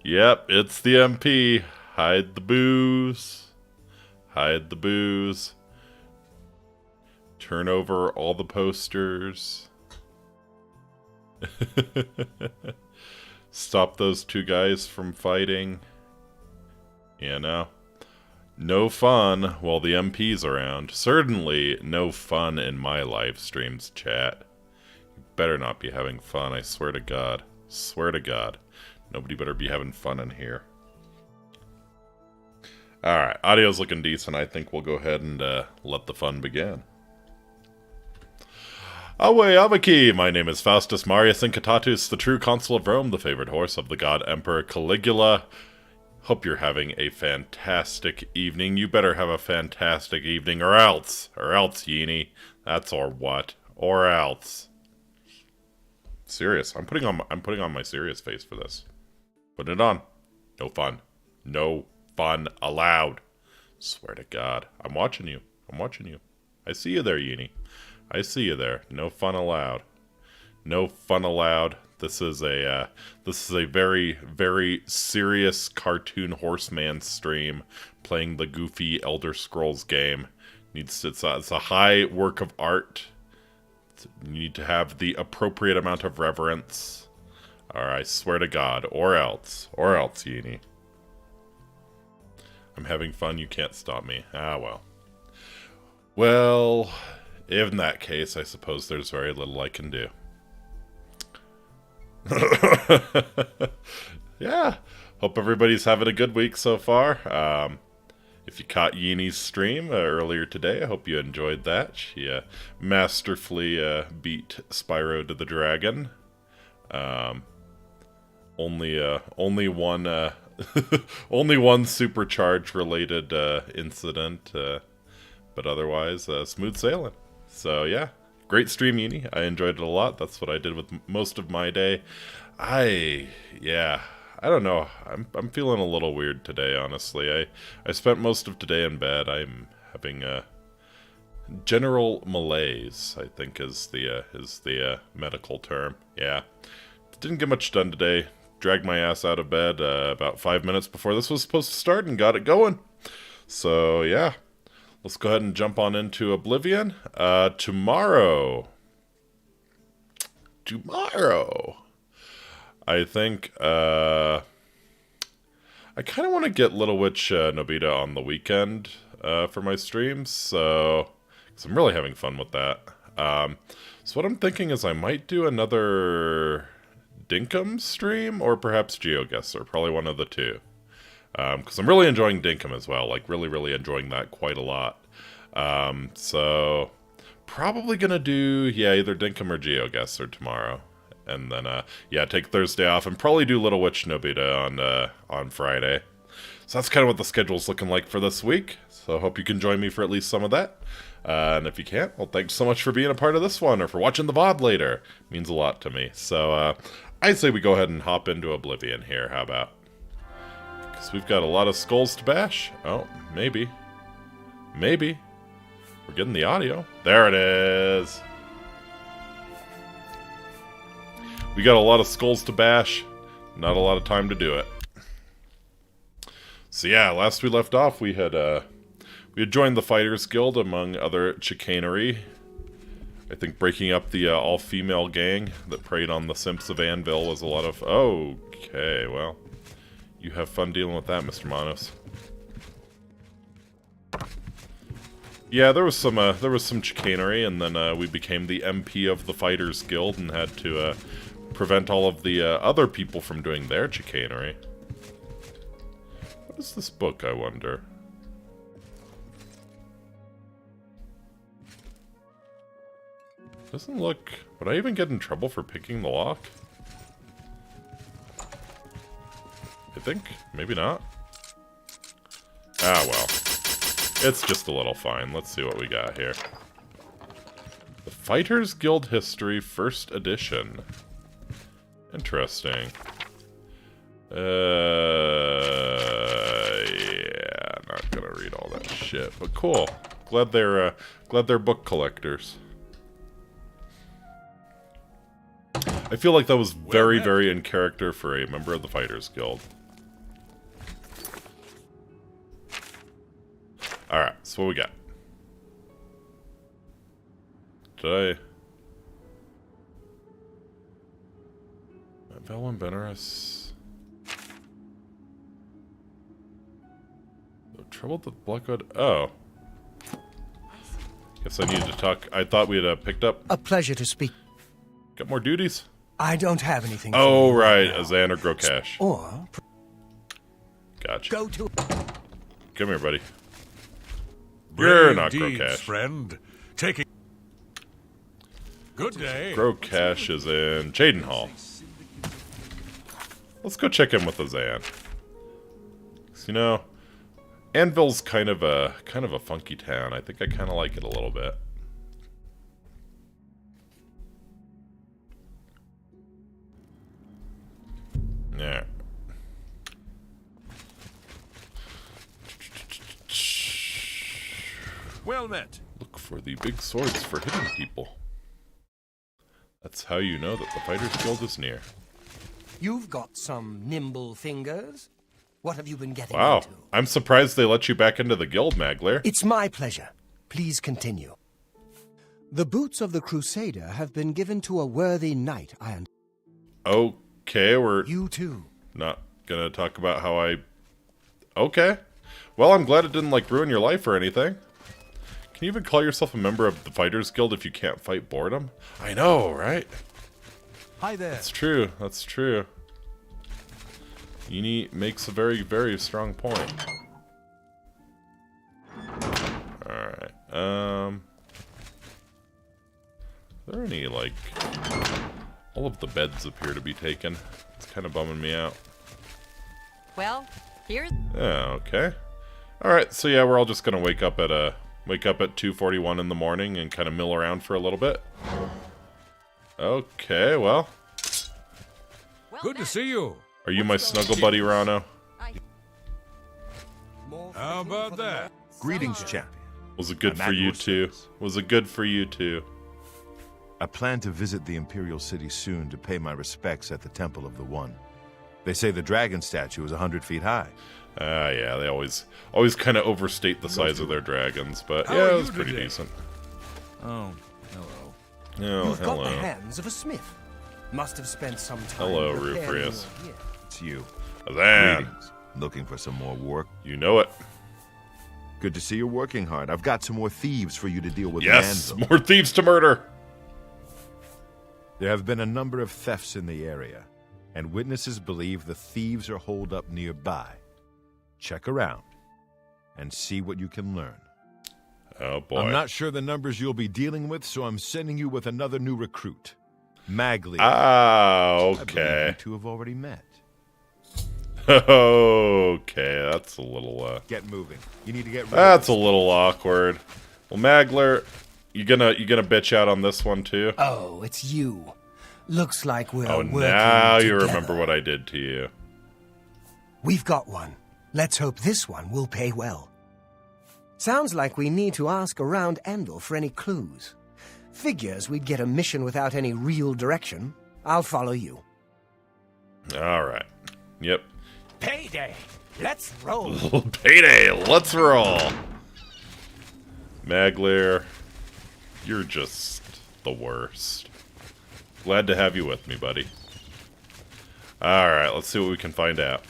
Yep, it's the MP. Hide the booze. Hide the booze. Turn over all the posters. Stop those two guys from fighting. You know. No fun while the MP's around. Certainly no fun in my live streams, chat. You better not be having fun, I swear to God. Swear to God. Nobody better be having fun in here. Alright, audio's looking decent. I think we'll go ahead and let the fun begin. Away, Avaki! My name is Faustus Marius Incitatus, the true consul of Rome, the favorite horse of the god Emperor Caligula. Hope you're having a fantastic evening. You better have a fantastic evening, or else, Yeenie. That's or what, or else. Serious. I'm putting on my serious face for this. Putting it on. No fun. No fun allowed. Swear to God. I'm watching you. I'm watching you. I see you there, Yeenie. I see you there. No fun allowed. No fun allowed. This is a very, very serious cartoon horseman stream playing the goofy Elder Scrolls game. It's a high work of art. You need to have the appropriate amount of reverence. Or I swear to God, or else, Yeenie. I'm having fun. You can't stop me. Ah, well. Well, in that case, I suppose there's very little I can do. Yeah, hope everybody's having a good week so far. If you caught Yeenie's stream earlier today, I hope you enjoyed that. She masterfully beat Spyro to the Dragon. Only one only one supercharge related incident, but otherwise smooth sailing. So yeah. Great stream, Yeenie. I enjoyed it a lot. That's what I did with most of my day. I don't know. I'm feeling a little weird today, honestly. I spent most of today in bed. I'm having a general malaise, I think is the medical term. Yeah. Didn't get much done today. Dragged my ass out of bed about 5 minutes before this was supposed to start and got it going. So, yeah. Let's go ahead and jump on into Oblivion. Tomorrow, I think, I kind of want to get Little Witch Nobita on the weekend for my streams, so, because I'm really having fun with that. So what I'm thinking is I might do another Dinkum stream, or perhaps GeoGuessr, probably one of the two. Because I'm really enjoying Dinkum as well, like really enjoying that quite a lot. So probably gonna do, either Dinkum or GeoGuessr tomorrow. And then, take Thursday off and probably do Little Witch Nobita on Friday. So that's kind of what the schedule's looking like for this week. So I hope you can join me for at least some of that. And if you can't, well, thanks so much for being a part of this one or for watching the VOD later. It means a lot to me. So, I'd say we go ahead and hop into Oblivion here. How about? Because we've got a lot of skulls to bash. Oh, maybe. Maybe. We're getting the audio. There it is. We got a lot of skulls to bash. Not a lot of time to do it. So yeah, last we left off, we had joined the Fighters Guild among other chicanery. I think breaking up the all-female gang that preyed on the Simps of Anvil was a lot of... Okay, well... You have fun dealing with that, Mr. Manos. Yeah, there was some chicanery, and then we became the MP of the Fighters Guild and had to prevent all of the other people from doing their chicanery. What is this book, I wonder? Doesn't look... Would I even get in trouble for picking the lock? I think. Maybe not. Ah, well. It's just a little fine. Let's see what we got here. The Fighters Guild History, 1st edition. Interesting. Yeah, not gonna read all that shit, but cool. Glad they're book collectors. I feel like that was very, very in character for a member of the Fighters Guild. Alright, so what we got? Did I... Velen Benaris... Troubled with Blackwood... Oh. Guess I needed to talk... I thought we had picked up... A pleasure to speak. Got more duties? I don't have anything. Oh, right. Azan or Grokash. Or... Gotcha. Go to... Come here, buddy. You're not Grokash. Friend. Taking... Good day. Grokash is in Jadenhall. Let's go check in with Azan. 'Cause, you know, Anvil's kind of a funky town. I think I kind of like it a little bit. Yeah. Well met. Look for the big swords for hitting people. That's how you know that the Fighters Guild is near. You've got some nimble fingers. What have you been getting Wow. into? I'm surprised they let you back into the guild, Magler. It's my pleasure. Please continue. The boots of the Crusader have been given to a worthy knight, Okay, we're You too. not gonna talk about how I... Okay. Well, I'm glad it didn't, like, ruin your life or anything. Can you even call yourself a member of the Fighters Guild if you can't fight boredom? I know, right? Hi there. That's true. That's true. Uni makes a very, very strong point. Alright. Are there any, like... All of the beds appear to be taken. It's kind of bumming me out. Well, here's... Yeah, okay. Alright, so yeah, we're all just gonna wake up at 2:41 in the morning and kind of mill around for a little bit. Okay, well. Good to see you. Are you my snuggle buddy, Rano? How about that? Greetings, champion. Was it good I'm for at you your too? service. Was it good for you too? I plan to visit the Imperial City soon to pay my respects at the Temple of the One. They say the dragon statue is 100 feet high. Yeah, they always kind of overstate the size of their dragons, but How yeah, are it you was pretty today? decent. Oh, hello. Oh, You've got the hello. hands of a smith. Must have spent some time Hello, repairing Rufrius. your gear. It's you. Azan, Greetings. Looking for some more work? you know it. Good to see you're working hard. I've got some more thieves for you to deal with. Yes, in Anvil. more thieves to murder. There have been a number of thefts in the area, and witnesses believe the thieves are holed up nearby. Check around and see what you can learn. Oh boy. I'm not sure the numbers you'll be dealing with, so I'm sending you with another new recruit, Magli. Ah, I believe okay. you two have already met. Okay, that's a little Get moving. You need to get rid that's a of little awkward. Well, Magler, you gonna bitch out on this one too? Oh, it's you. Looks like we're Oh, working now you together. remember what I did to you. We've got one. Let's hope this one will pay well. Sounds like we need to ask around Anvil for any clues. Figures we'd get a mission without any real direction. I'll follow you. All right. Yep. Payday! Let's roll! Payday, let's roll. Magler, you're just the worst. Glad to have you with me, buddy. Alright, let's see what we can find out.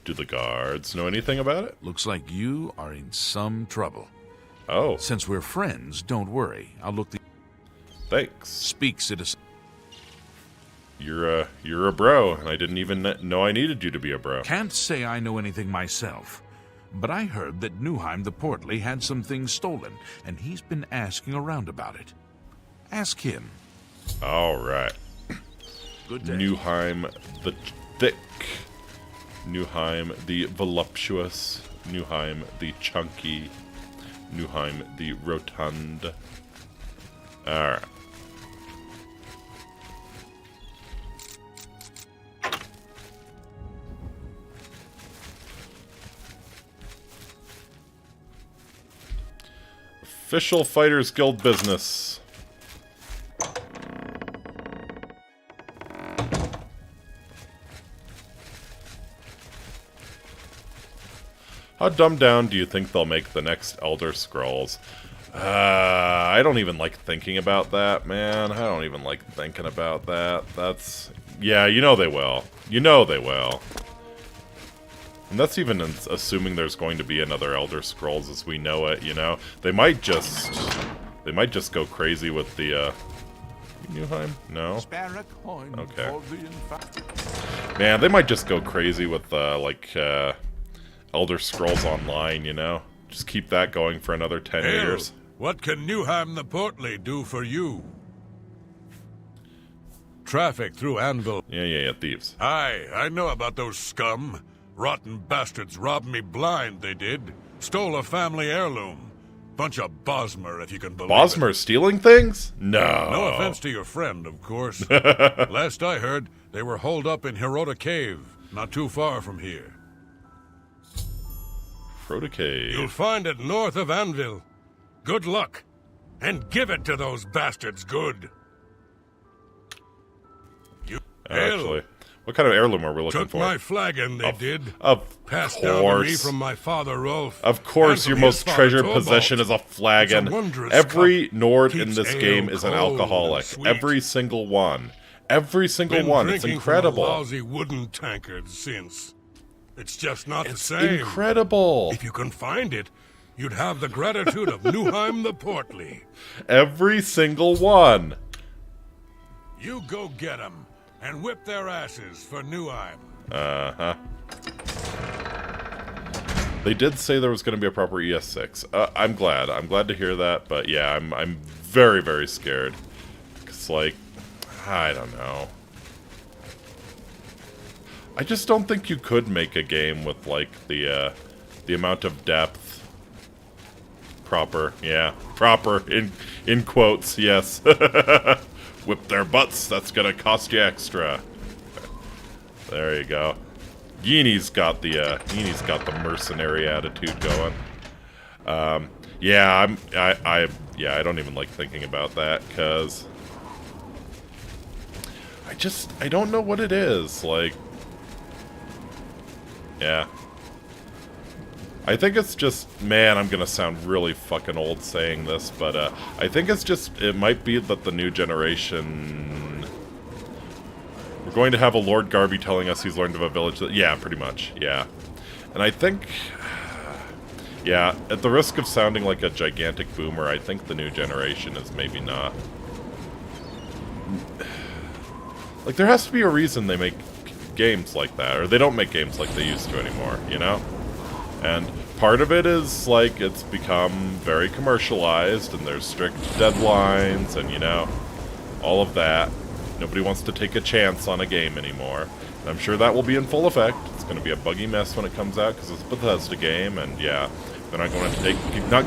Do the guards know anything about it? Looks like you are in some trouble. Oh, Since we're friends, don't worry. I'll look the... thanks. Speak, citizen. You're a bro, and I didn't even know I needed you to be a bro. Can't say I know anything myself, but I heard that Newheim the Portly had some things stolen, and he's been asking around about it. Ask him. Alright. Good day. Newheim the thick. Newheim the voluptuous. Newheim the chunky. Newheim the rotund. Alright. Official Fighters Guild business. How dumbed down do you think they'll make the next Elder Scrolls? I don't even like thinking about that, man. I don't even like thinking about that. That's... Yeah, you know they will. You know they will. And that's even assuming there's going to be another Elder Scrolls as we know it, you know? They might just go crazy with the, Newheim? No? Okay. Man, they might just go crazy with, Elder Scrolls Online, you know? Just keep that going for another 10 years. What can Newheim the Portly do for you? Traffic through Anvil. Yeah, thieves. Aye, I know about those scum. Rotten bastards robbed me blind, they did. Stole a family heirloom. Bunch of Bosmer, if you can believe Bosmer it. stealing things? No. No offense to your friend, of course. Last I heard, they were holed up in Hirota Cave, not too far from here. Hirota Cave. You'll find it north of Anvil. Good luck. And give it to those bastards good. Actually, what kind of heirloom are we looking Took for? my flagon, they did. Of Passed down to me course. from my father Rolf. Of course, and your from his most father treasured Torvald. possession is a flagon. It's a wondrous Every cup. Nord in Keeps this ale game is an cold and alcoholic. sweet. Every single one. Every single Been one. It's drinking from a incredible. lousy wooden tankard since. It's just not the same. Incredible. If you can find it, you'd have the gratitude of Newheim the Portly. Every single one. You go get 'em and whip their asses for Newheim. Uh-huh. They did say there was going to be a proper ES6. I'm glad. I'm glad to hear that, but yeah, I'm very, very scared. It's like, I don't know. I just don't think you could make a game with, like, the amount of depth. Proper, yeah. Proper, in quotes, yes. Whip their butts, that's gonna cost you extra. There you go. Yeanie's got the mercenary attitude going. Yeah, I don't even like thinking about that, because I don't know what it is, like, yeah. I think it's just, man, I'm gonna sound really fucking old saying this, but I think it's just, it might be that the new generation, we're going to have a Lord Garvey telling us he's learned of a village that, yeah, pretty much, yeah. And I think, yeah, at the risk of sounding like a gigantic boomer, I think the new generation is maybe not. Like, there has to be a reason they make games like that, or they don't make games like they used to anymore, you know? And part of it is, like, it's become very commercialized, and there's strict deadlines, and, you know, all of that. Nobody wants to take a chance on a game anymore. And I'm sure that will be in full effect. It's going to be a buggy mess when it comes out, because it's a Bethesda game, and yeah, they're not going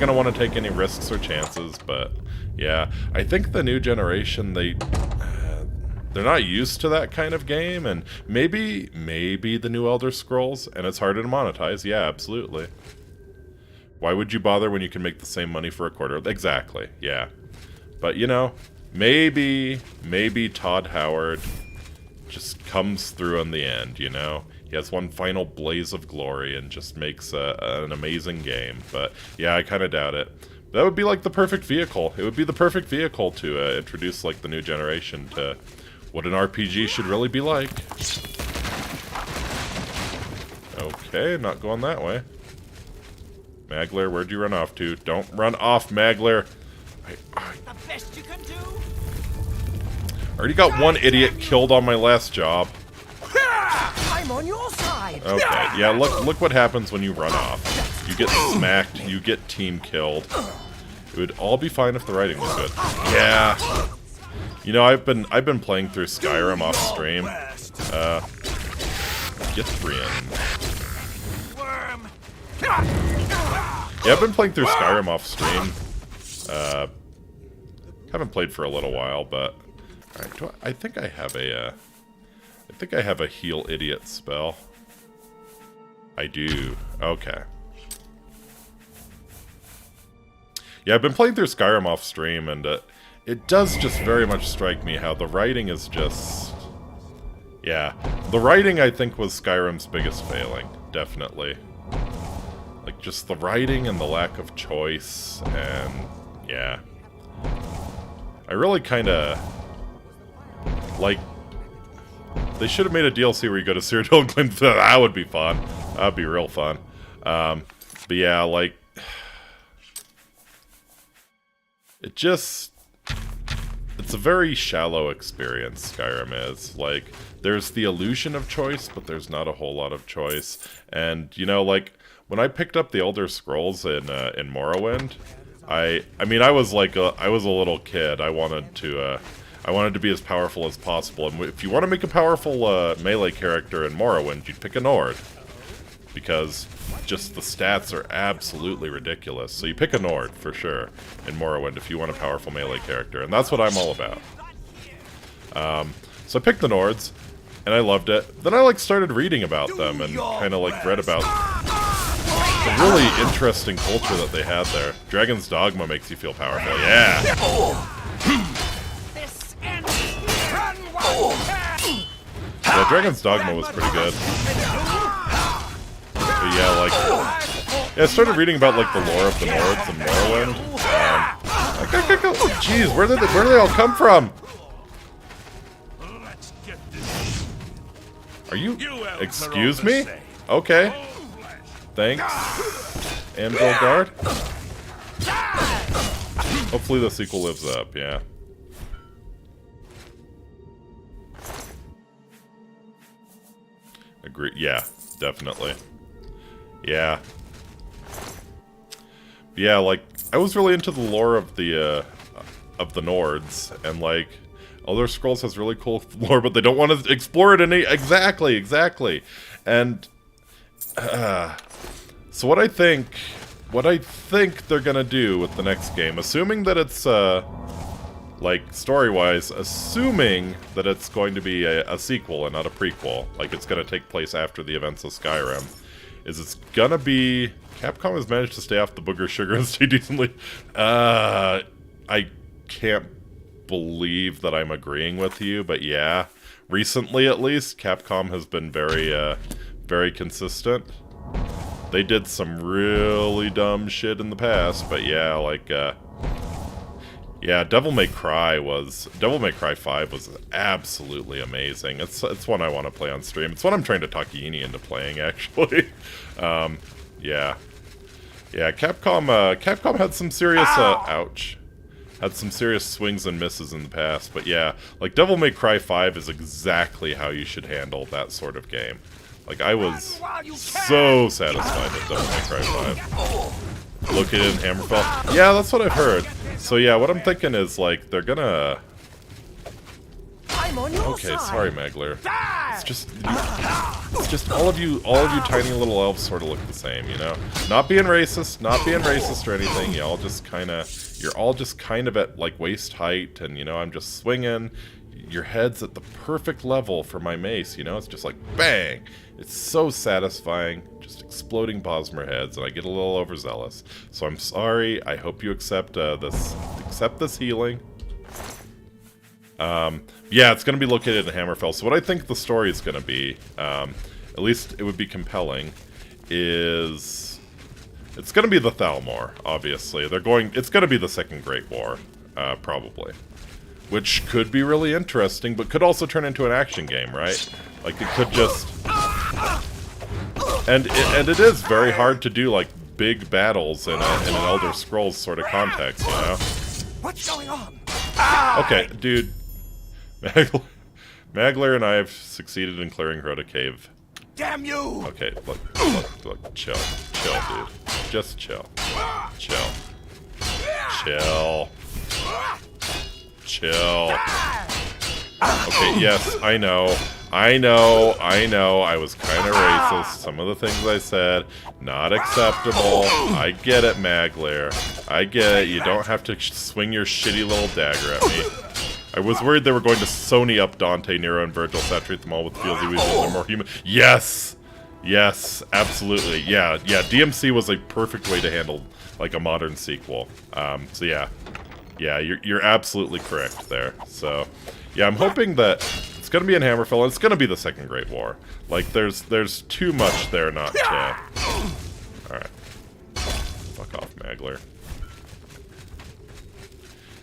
to want to take any risks or chances, but yeah. I think the new generation, they're not used to that kind of game, and maybe the new Elder Scrolls, and it's harder to monetize. Yeah, absolutely. Why would you bother when you can make the same money for a quarter? Exactly, yeah. But, you know, maybe Todd Howard just comes through in the end, you know? He has one final blaze of glory and just makes an amazing game. But, yeah, I kind of doubt it. That would be, like, the perfect vehicle. It would be the perfect vehicle to introduce, like, the new generation to what an RPG should really be like. Okay, not going that way. Magler, where'd you run off to? Don't run off, Magler. The best you can do. Already got one idiot killed on my last job. I'm on your side. Okay, yeah, look what happens when you run off. You get smacked, you get team killed. It would all be fine if the writing was good. Yeah. You know, I've been playing through Skyrim off stream. Get 3 in. Yeah, I've been playing through Skyrim off stream. Haven't played for a little while, but alright, I think I have a heal idiot spell. I do. Okay. Yeah, I've been playing through Skyrim off stream, and it does just very much strike me how the writing is just... Yeah. The writing, I think, was Skyrim's biggest failing. Definitely. Like, just the writing and the lack of choice, and yeah. I really kind of like. They should have made a DLC where you go to Cyrodiil and claim that would be fun. That'd be real fun. But yeah, like, it just, it's a very shallow experience, Skyrim is. Like, there's the illusion of choice, but there's not a whole lot of choice. And, you know, like, when I picked up the Elder Scrolls in Morrowind, I mean, I was like, I was a little kid. I wanted to be as powerful as possible. And if you want to make a powerful melee character in Morrowind, you'd pick a Nord. Because just the stats are absolutely ridiculous. So you pick a Nord, for sure, in Morrowind if you want a powerful melee character. And that's what I'm all about. So I picked the Nords, and I loved it. Then I, like, started reading about them and kind of, like, read about the really interesting culture that they had there. Dragon's Dogma makes you feel powerful. Yeah! Yeah, Dragon's Dogma was pretty good. But yeah, like, yeah, I started reading about, like, the lore of the Nords and Morrowind. Jeez, where do they all come from? Are you? Excuse me? Okay. Thanks. Anvil Guard. Hopefully the sequel lives up. Yeah. Agree. Yeah, definitely. Yeah. Yeah, like, I was really into the lore of the Nords, and, like, Elder Scrolls has really cool lore, but they don't want to explore it any... Exactly. And, so what I think they're gonna do with the next game, assuming that it's, like, story-wise, assuming that it's going to be a sequel and not a prequel, like it's gonna take place after the events of Skyrim, is it's gonna be... Capcom has managed to stay off the booger sugar and stay decently... I can't believe that I'm agreeing with you, but yeah. Recently, at least, Capcom has been very, very consistent. They did some really dumb shit in the past, but yeah, like, yeah, Devil May Cry 5 was absolutely amazing. It's one I want to play on stream. It's one I'm trying to talk Yini into playing, actually. Yeah. Yeah, Capcom had some serious, had some serious swings and misses in the past, but yeah, like, Devil May Cry 5 is exactly how you should handle that sort of game. Like, I was so satisfied with Devil May Cry 5. Located in Hammerfell? Yeah, that's what I've heard. So yeah, what I'm thinking is, like, they're gonna... Okay, sorry, Magler. It's just all of you tiny little elves sort of look the same, you know? Not being racist or anything. You're all just kind of at, like, waist height, and, you know, I'm just swinging. Your head's at the perfect level for my mace, you know? It's just like, bang! It's so satisfying, just exploding Bosmer heads, and I get a little overzealous. So I'm sorry, I hope you accept this healing. Yeah, it's going to be located in Hammerfell. So what I think the story is going to be, at least it would be compelling, is... It's going to be the Thalmor, obviously. It's going to be the Second Great War, probably. Which could be really interesting, but could also turn into an action game, right? Like, it could just... And it is very hard to do, like, big battles in an Elder Scrolls sort of context, you know? What's going on? Okay, dude. Magler and I have succeeded in clearing Rhoda Cave. Damn you! Okay, look, chill, dude. Just chill. Chill. Okay, yes, I know. I was kind of racist. Some of the things I said, not acceptable. I get it, Magler. I get it. You don't have to swing your shitty little dagger at me. I was worried they were going to Sony up Dante, Nero, and Virgil, saturate them all with feels they're more human. Yes! Yes, absolutely. Yeah, DMC was a perfect way to handle, like, a modern sequel. So yeah. Yeah, you're absolutely correct there. So, yeah, I'm hoping that it's going to be in Hammerfell, and it's going to be the Second Great War. Like, there's too much there not to... Alright. Magler.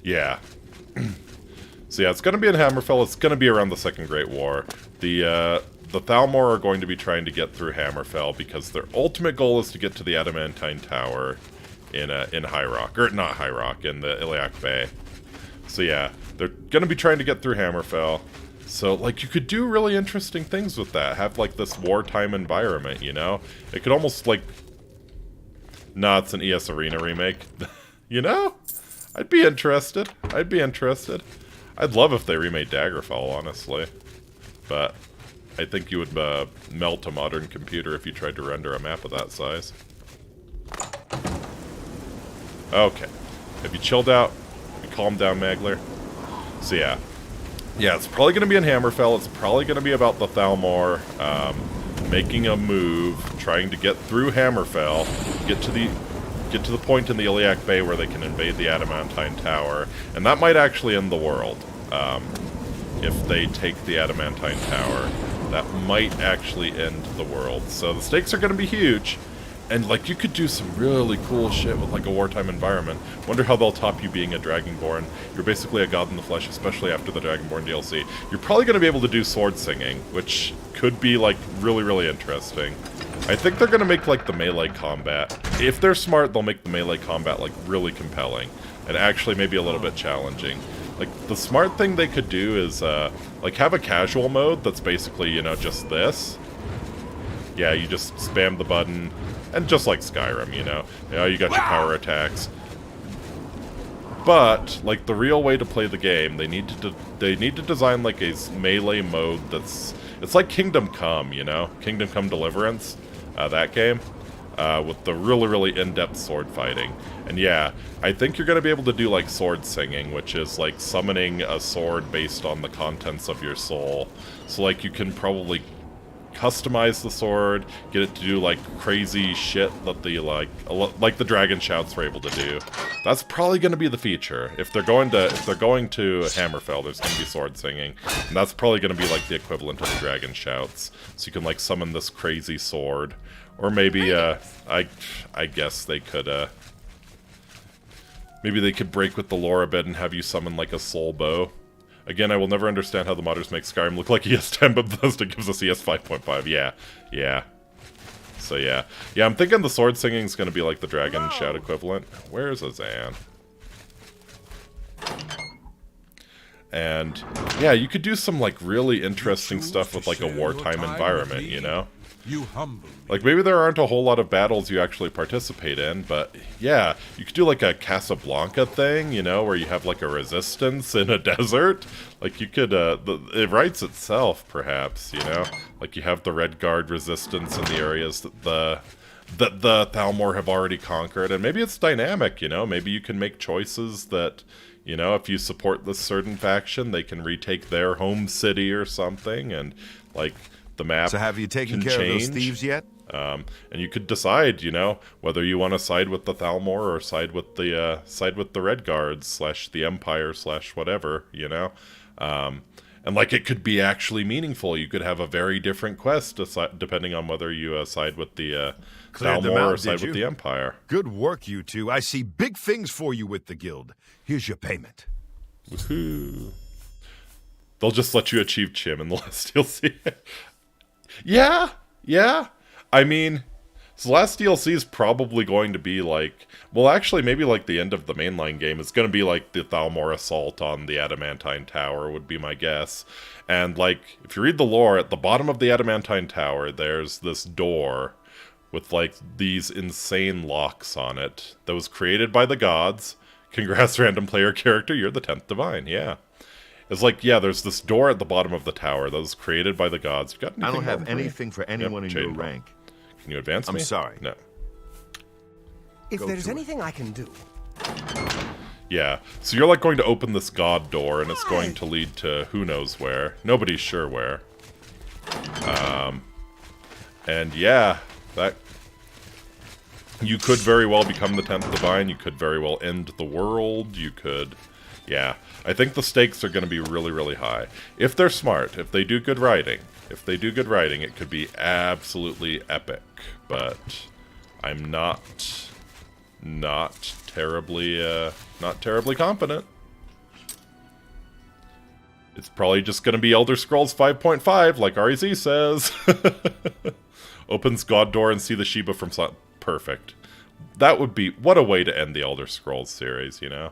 Yeah. So yeah, it's going to be in Hammerfell. It's going to be around the Second Great War. The Thalmor are going to be trying to get through Hammerfell because their ultimate goal is to get to the Adamantine Tower in High Rock. Or not High Rock, in the Iliac Bay. So yeah, they're going to be trying to get through Hammerfell. So, like, you could do really interesting things with that. Have, like, this wartime environment, you know? It could almost, like... Nah, it's an ES Arena remake. You know? I'd be interested. I'd be interested. I'd love if they remade Daggerfall, honestly. But I think you would melt a modern computer if you tried to render a map of that size. Okay. Have you chilled out? Have you calmed down, Magler? So, yeah. Yeah, it's probably going to be in Hammerfell. It's probably going to be about the Thalmor making a move, trying to get through Hammerfell, get to the point in the Iliac Bay where they can invade the Adamantine Tower, and that might actually end the world. If they take the Adamantine Tower, that might actually end the world. So the stakes are going to be huge. And, like, you could do some really cool shit with, like, a wartime environment. Wonder how they'll top you being a Dragonborn. You're basically a god in the flesh, especially after the Dragonborn DLC. You're probably going to be able to do sword singing, which could be, like, really, really interesting. I think they're going to make, like, the melee combat. If they're smart, they'll make the melee combat, like, really compelling. And actually maybe a little bit challenging. Like, the smart thing they could do is, like, have a casual mode that's basically, you know, just this. Yeah, you just spam the button... And just like Skyrim, you know, you got your power attacks. But like the real way to play the game, they need to design like a melee mode it's like Kingdom Come, you know, Kingdom Come Deliverance, that game, with the really in-depth sword fighting. And yeah, I think you're gonna be able to do like sword singing, which is like summoning a sword based on the contents of your soul. So like you can probably customize the sword, get it to do like crazy shit that the like the dragon shouts were able to do. That's probably going to be the feature. If they're going to Hammerfell, there's going to be sword singing, and that's probably going to be like the equivalent of the dragon shouts. So you can like summon this crazy sword, or maybe I guess they could maybe they could break with the lore a bit and have you summon like a soul bow. Again, I will never understand how the modders make Skyrim look like ES10, but Bethesda gives us ES 5.5. Yeah. So yeah. Yeah, I'm thinking the sword singing is going to be like the dragon shout equivalent. Where's Azan? And yeah, you could do some like really interesting stuff with like a wartime environment, you know? You humble. Like, maybe there aren't a whole lot of battles you actually participate in, but yeah, you could do like a Casablanca thing, you know, where you have like a resistance in a desert. Like, you could, it writes itself, perhaps, you know? Like, you have the Red Guard resistance in the areas that the Thalmor have already conquered, and maybe it's dynamic, you know? Maybe you can make choices that, you know, if you support this certain faction, they can retake their home city or something, and, like, the map. So have you taken care of those thieves yet? And you could decide, you know, whether you want to side with the Thalmor or side with the Red Guards / the Empire / whatever, you know. And like it could be actually meaningful. You could have a very different quest depending on whether you side with the Thalmor or side with the Empire. Good work, you two. I see big things for you with the guild. Here's your payment. Woohoo! They'll just let you achieve Chim in the last DLC. Yeah. I mean, so the last DLC is probably going to be like... Well, actually, maybe like the end of the mainline game is going to be like the Thalmor assault on the Adamantine Tower, would be my guess. And like, if you read the lore, at the bottom of the Adamantine Tower, there's this door with like these insane locks on it that was created by the gods. Congrats, random player character, you're the 10th Divine, yeah. It's like, yeah, there's this door at the bottom of the tower that was created by the gods. You got anything? I don't have anything for anyone in your rank. Can you advance me? I'm sorry. No. If there's anything I can do... Yeah, so you're like going to open this god door, and it's going to lead to who knows where. Nobody's sure where. And yeah, that... You could very well become the 10th Divine, you could very well end the world, you could... Yeah, I think the stakes are going to be really, really high. If they're smart, if they do good writing, it could be absolutely epic. But I'm not not terribly confident. It's probably just going to be Elder Scrolls 5.5, like REZ says. Opens God Door and see the Sheba from perfect. That would be, what a way to end the Elder Scrolls series, you know?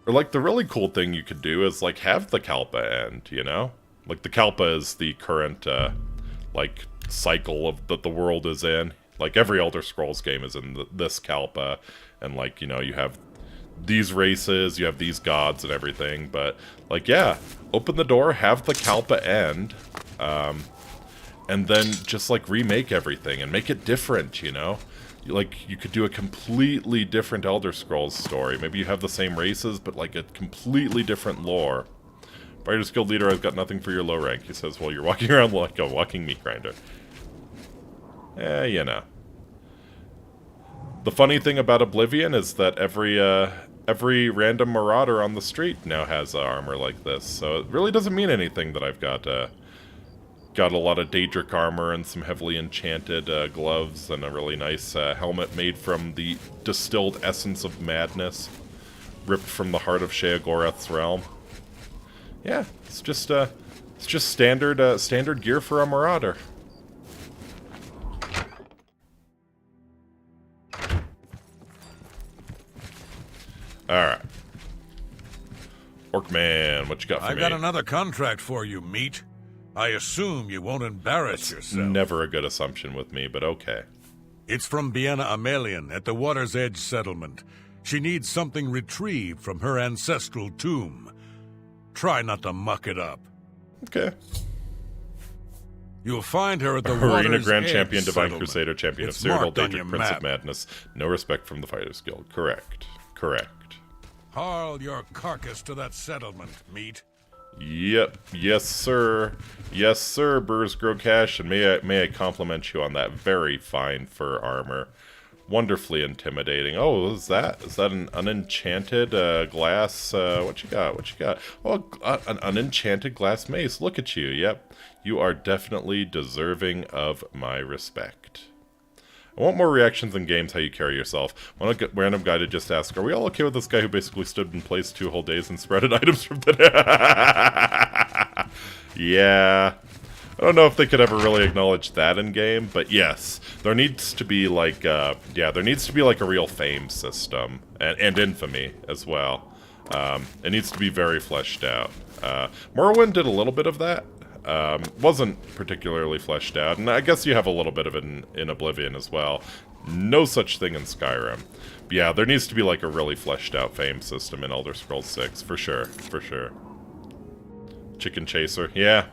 Or like the really cool thing you could do is like have the Kalpa end, you know? Like the Kalpa is the current like cycle of that the world is in. Like every Elder Scrolls game is in this Kalpa, and like, you know, you have these races, you have these gods and everything, but like, yeah, open the door, have the Kalpa end, and then just like remake everything and make it different, you know? Like, you could do a completely different Elder Scrolls story. Maybe you have the same races, but like a completely different lore. Fighters Guild leader, I've got nothing for your low rank. He says, well, you're walking around like a walking meat grinder. You know. The funny thing about Oblivion is that every random marauder on the street now has armor like this, so it really doesn't mean anything that I've got a lot of Daedric armor and some heavily enchanted gloves and a really nice helmet made from the distilled essence of madness, ripped from the heart of Sheogorath's realm. Yeah, it's just standard gear for a marauder. Alright. Orcman, what you got for me? I've got another contract for you, meat. I assume you won't embarrass yourself. Never a good assumption with me, but okay. It's from Bienna Amelian at the Water's Edge settlement. She needs something retrieved from her ancestral tomb. Try not to muck it up. Okay. You'll find her at the Arena Water's Grand Edge Champion, Divine settlement. Crusader, Champion It's of Cyrodiil, marked on your Daedric, Prince of map. Madness. No respect from the Fighters Guild. Correct. Correct. Haul your carcass to that settlement, meat. Yep. Yes, sir. Yes, sir, Burrs Grocash, and may I compliment you on that very fine fur armor. Wonderfully intimidating. Oh, is that an unenchanted glass? What you got? What you got? Oh, an unenchanted glass mace. Look at you. Yep. You are definitely deserving of my respect. I want more reactions in games how you carry yourself. I want a random guy to just ask, are we all okay with this guy who basically stood in place 2 whole days and spreaded items from the... Yeah. I don't know if they could ever really acknowledge that in game, but yes, there needs to be like, there needs to be like a real fame system, and infamy as well. It needs to be very fleshed out. Morrowind did a little bit of that. Wasn't particularly fleshed out, and I guess you have a little bit of it in Oblivion as well. No such thing in Skyrim. But yeah, there needs to be like a really fleshed out fame system in Elder Scrolls 6, for sure, for sure. Chicken Chaser, yeah.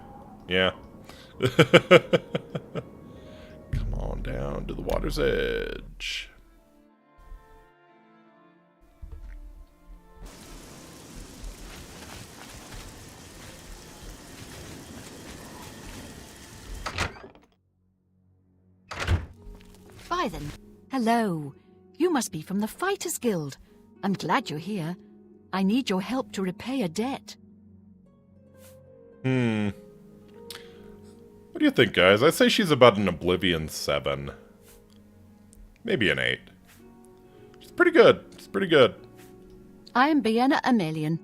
Come on down to the Water's Edge. Why then, hello. You must be from the Fighters Guild. I'm glad you're here. I need your help to repay a debt. What do you think, guys? I'd say she's about an Oblivion 7. Maybe an 8. She's pretty good. It's pretty good. I am Bienna Amelian.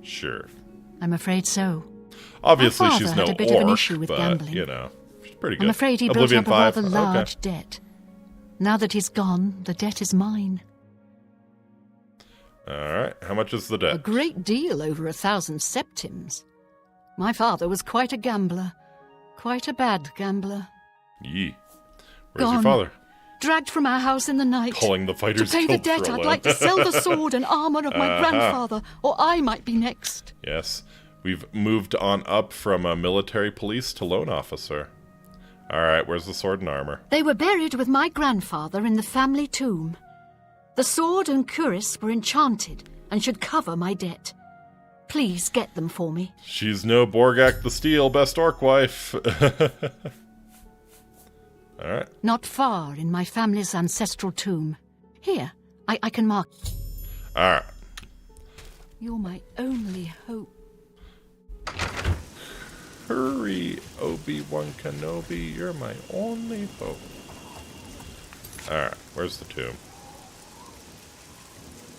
Sure. I'm afraid so. Obviously, My father she's no had a bit of an orc, issue with but, gambling. you know, she's pretty good. I'm afraid he Oblivion built up 5. a rather large Okay. debt. Now that he's gone, the debt is mine. Alright, how much is the A debt? great deal over 1,000 septims. My father was quite a gambler. Quite a bad gambler. Yee. Where's Gone. your father? Dragged from our house in the night. Calling the Fighters To pay the Guild debt, for a I'd loan. like to sell the sword and armor of my grandfather, or I might be next. Yes, we've moved on up from a military police to loan officer. Alright, where's the sword and armor? They were buried with my grandfather in the family tomb. The sword and cuirass were enchanted and should cover my debt. Please get them for me. She's no Borgak the Steel, best orc wife. Alright. Not far in my family's ancestral tomb. Here, I can mark. Alright. You're my only hope. Hurry, Obi-Wan Kenobi, you're my only hope. Alright, where's the tomb?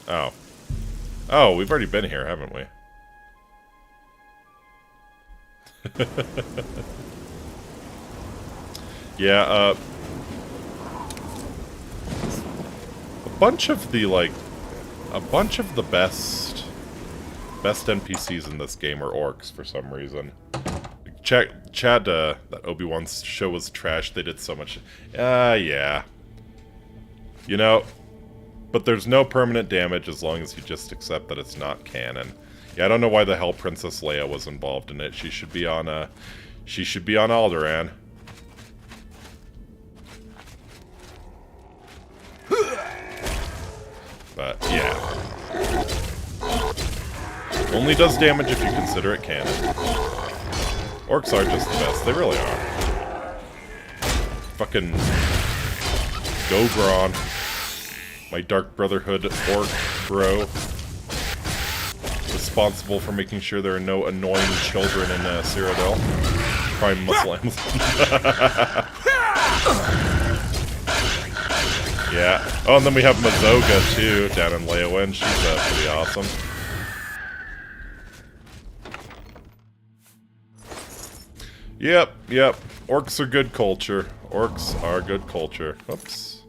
Oh. Oh, we've already been here, haven't we? Yeah, a bunch of the best NPCs in this game are orcs for some reason. Chad, that Obi-Wan's show was trash. They did so much. Yeah. You know, but there's no permanent damage as long as you just accept that it's not canon. Yeah, I don't know why the hell Princess Leia was involved in it. She should be on Alderaan. But yeah. Only does damage if you consider it canon. Orcs are just the best. They really are. Fucking Gogron. My Dark Brotherhood orc bro. Responsible for making sure there are no annoying children in Cyrodiil. Prime Muslims. Yeah. Oh, and then we have Mazoga, too, down in Leyawen. She's pretty awesome. Yep. Orcs are good culture. Orcs are good culture. Oops.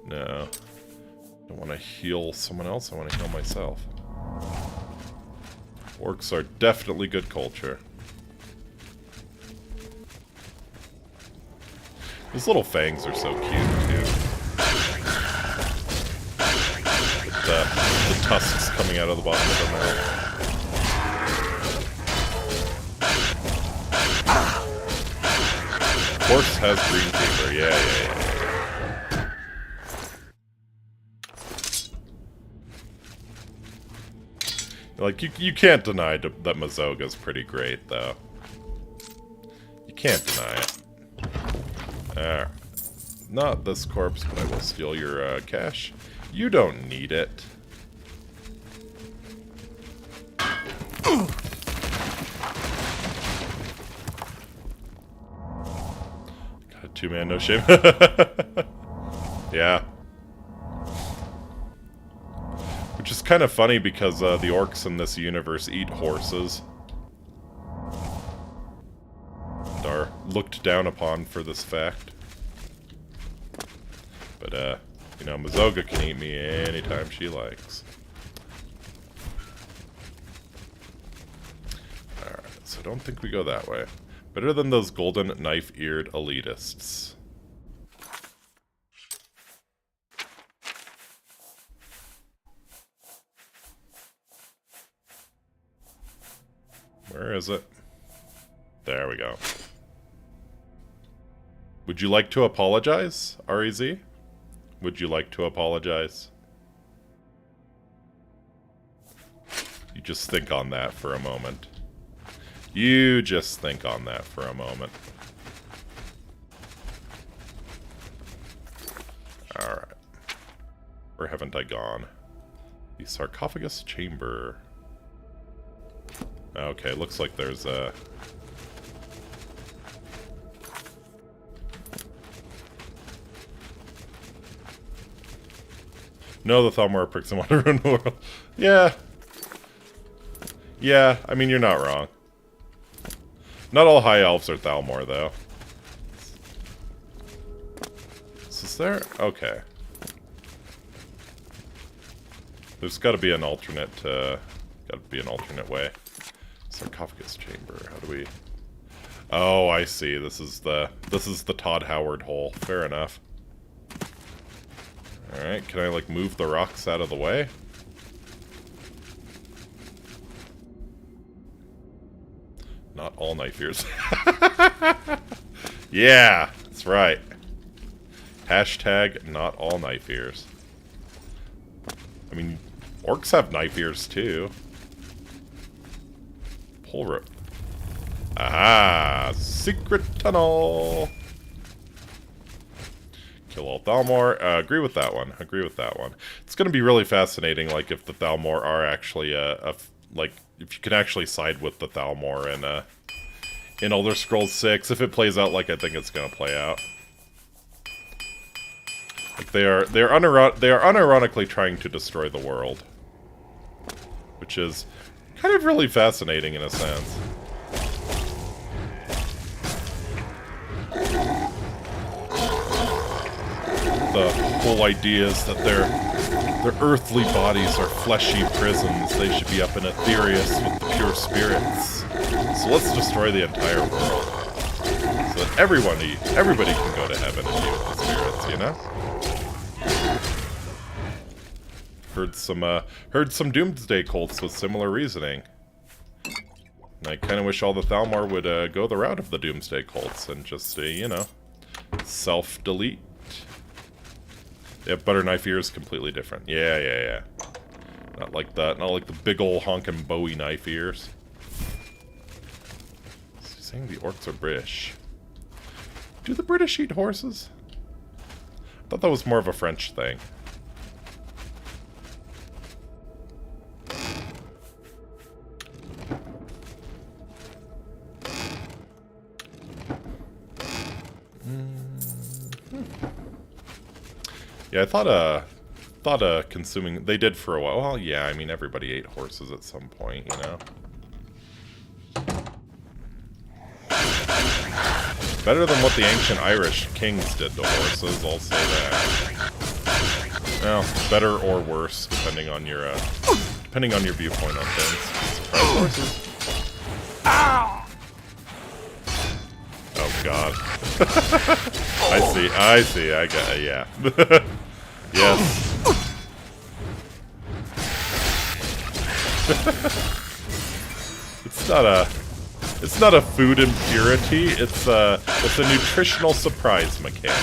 No. I don't want to heal someone else. I want to heal myself. Orcs are definitely good culture. These little fangs are so cute, too. The tusks coming out of the bottom of their mouth. Horse has green fever, yeah. Like, you can't deny that Mazoga's pretty great, though. You can't deny it. Alright. Not this corpse, but I will steal your cash. You don't need it. God, two-man, no shame. Yeah. Which is kind of funny because the orcs in this universe eat horses. And are looked down upon for this fact. But, you know, Mazoga can eat me anytime she likes. Alright, so I don't think we go that way. Better than those golden knife-eared elitists. Where is it? There we go. Would you like to apologize, REZ? Would you like to apologize? You just think on that for a moment. You just think on that for a moment. Alright. Where haven't I gone? The sarcophagus chamber. Okay, looks like there's a... No, the Thalmor pricks and want to ruin the world. Yeah. Yeah, I mean, you're not wrong. Not all high elves are Thalmor, though. Is there? Okay. There's got to be an alternate. Got to be an alternate way. Sarcophagus chamber. How do we? Oh, I see. This is the Todd Howard hole. Fair enough. All right. Can I like move the rocks out of the way? Not all knife ears. Yeah, that's right. Hashtag not all knife ears. I mean, orcs have knife ears too. Pull rope. Aha! Secret tunnel! Kill all Thalmor. Agree with that one. Agree with that one. It's going to be really fascinating, like, if the Thalmor are actually, like, if you can actually side with the Thalmor in Elder Scrolls 6, if it plays out like I think it's going to play out. Like they are unironically trying to destroy the world, which is kind of really fascinating in a sense. The whole idea is that their earthly bodies are fleshy prisons. They should be up in Aetherius with the pure spirits. So let's destroy the entire world, so that everybody can go to heaven and be with the spirits. You know. Heard some doomsday cults with similar reasoning. And I kind of wish all the Thalmor would go the route of the doomsday cults and just you know, self-delete. Yeah, butter knife ears completely different. Yeah. Not like that. Not like the big ol' honkin' Bowie knife ears. Is he saying the orcs are British? Do the British eat horses? I thought that was more of a French thing. Yeah, I thought consuming... They did for a while. Well, yeah, I mean, everybody ate horses at some point, you know? Better than what the ancient Irish kings did to horses, I'll say that. Well, better or worse, depending on your viewpoint on things. Surprise horses. Oh, God. I see, I got it, yeah. Yes. It's not a food impurity, it's a nutritional surprise mechanic.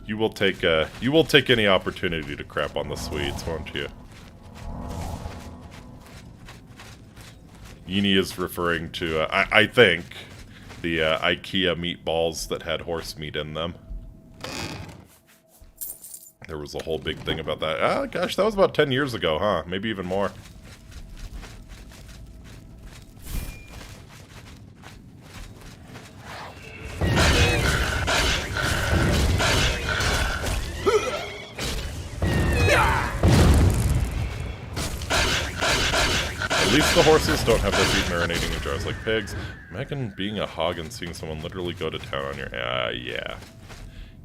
You will take any opportunity to crap on the sweets, won't you? Yini is referring to, I think, the IKEA meatballs that had horse meat in them. There was a whole big thing about that. Ah, gosh, that was about 10 years ago, huh? Maybe even more. At least the horses don't have their feet marinating in jars like pigs. Imagine being a hog and seeing someone literally go to town on your... yeah.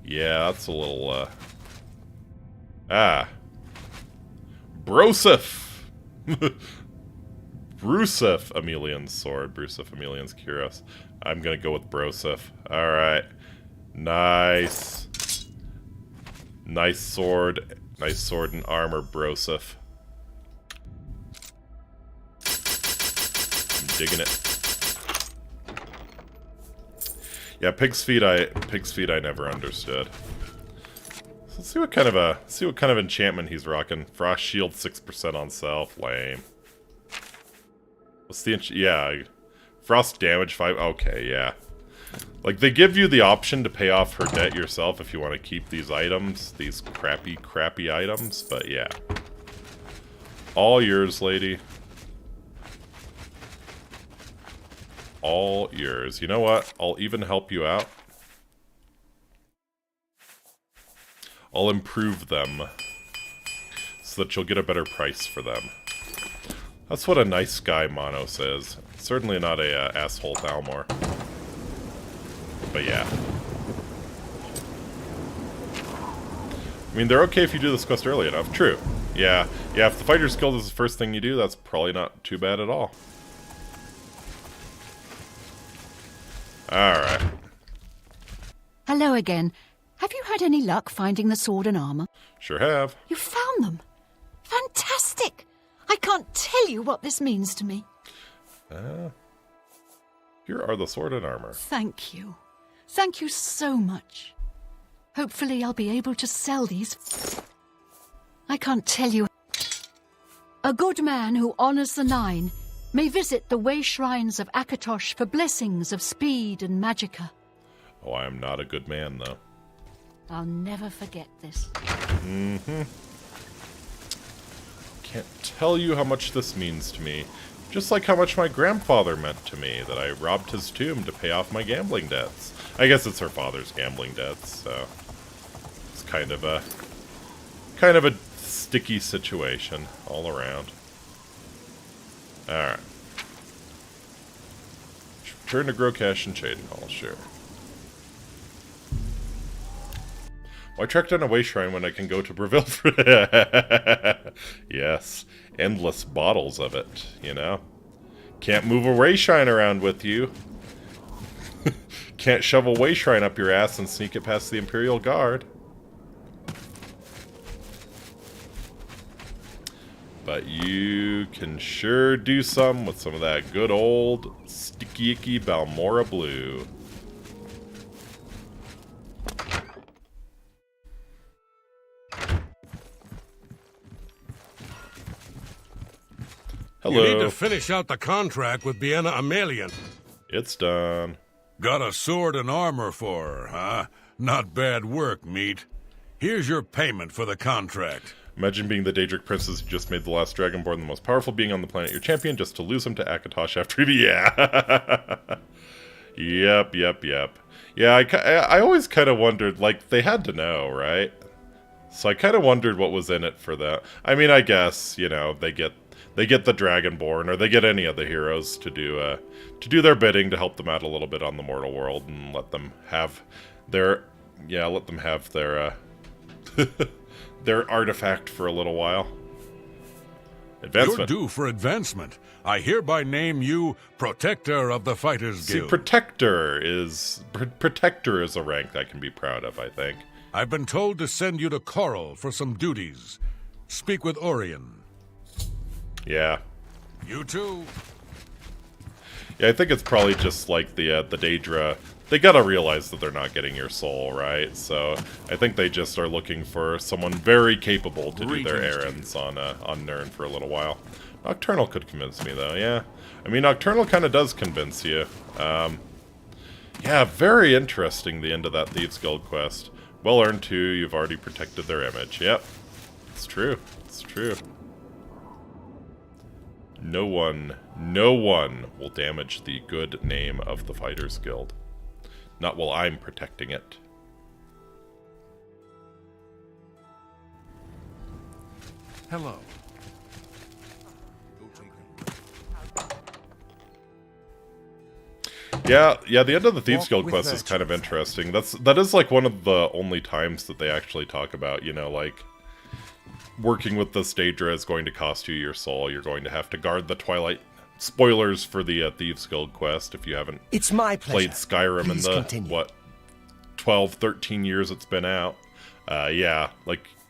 Yeah, that's a little, Broseph! Brusef Emelian's sword. Brusef Emelian's Kyros. I'm gonna go with Broseph. Alright. Nice. Nice sword. Nice sword and armor, Broseph. I'm digging it. Yeah, pig's feet I never understood. So let's see what kind of enchantment he's rocking. Frost shield 6% on self, lame. What's the yeah, frost damage 5. Okay, yeah. Like they give you the option to pay off her debt yourself if you want to keep these items, these crappy items, but yeah. All yours, lady. All yours. You know what? I'll even help you out. I'll improve them so that you'll get a better price for them. That's what a nice guy Mono says. Certainly not a asshole Thalmor. But yeah. I mean, they're okay if you do this quest early enough. True. Yeah. Yeah, if the Fighter's Guild is the first thing you do, that's probably not too bad at all. Alright. Hello again. Have you had any luck finding the sword and armor? Sure have. You found them? Fantastic! I can't tell you what this means to me. Here are the sword and armor. Thank you. Thank you so much. Hopefully I'll be able to sell these. I can't tell you. A good man who honors the Nine may visit the way shrines of Akatosh for blessings of speed and magicka. Oh, I am not a good man, though. I'll never forget this. Mm-hmm. Can't tell you how much this means to me. Just like how much my grandfather meant to me, that I robbed his tomb to pay off my gambling debts. I guess it's her father's gambling debts, so it's kind of a sticky situation all around. Alright. Return to grow cash and trading hall, sure. Why track down a way shrine when I can go to Breville for Yes. Endless bottles of it, you know? Can't move a way shrine around with you. Can't shove a way shrine up your ass and sneak it past the Imperial Guard. But you can sure do some with some of that good old sticky icky Balmora Blue. Hello. You need to finish out the contract with Biena Amelian. It's done. Got a sword and armor for her, huh? Not bad work, meat. Here's your payment for the contract. Imagine being the Daedric princess who just made the last Dragonborn the most powerful being on the planet, your champion, just to lose him to Akatosh after he... Yeah. Yep. Yeah, I always kind of wondered, like, they had to know, right? So I kind of wondered what was in it for that. I mean, I guess, you know, they get the Dragonborn, or they get any of the heroes to do their bidding to help them out a little bit on the mortal world and let them have their their artifact for a little while. Advancement. You're due for advancement. I hereby name you Protector of the Fighters Guild. See, Protector is a rank I can be proud of, I think. I've been told to send you to Coral for some duties. Speak with Orion. Yeah. You too. Yeah, I think it's probably just like the Daedra. They gotta realize that they're not getting your soul, right? So I think they just are looking for someone very capable to do their errands on Nirn for a little while. Nocturnal could convince me, though, yeah. I mean, Nocturnal kind of does convince you. Yeah, very interesting, the end of that Thieves Guild quest. Well earned, too. You've already protected their image. Yep. It's true. It's true. No one will damage the good name of the Fighters Guild. Not while I'm protecting it. Hello. Yeah, the end of the Thieves Guild quest is kind of interesting. That is like one of the only times that they actually talk about, you know, like working with this Daedra is going to cost you your soul. You're going to have to guard the Twilight. Spoilers for the Thieves Guild quest if you haven't played Skyrim in the 12, 13 years it's been out. Yeah,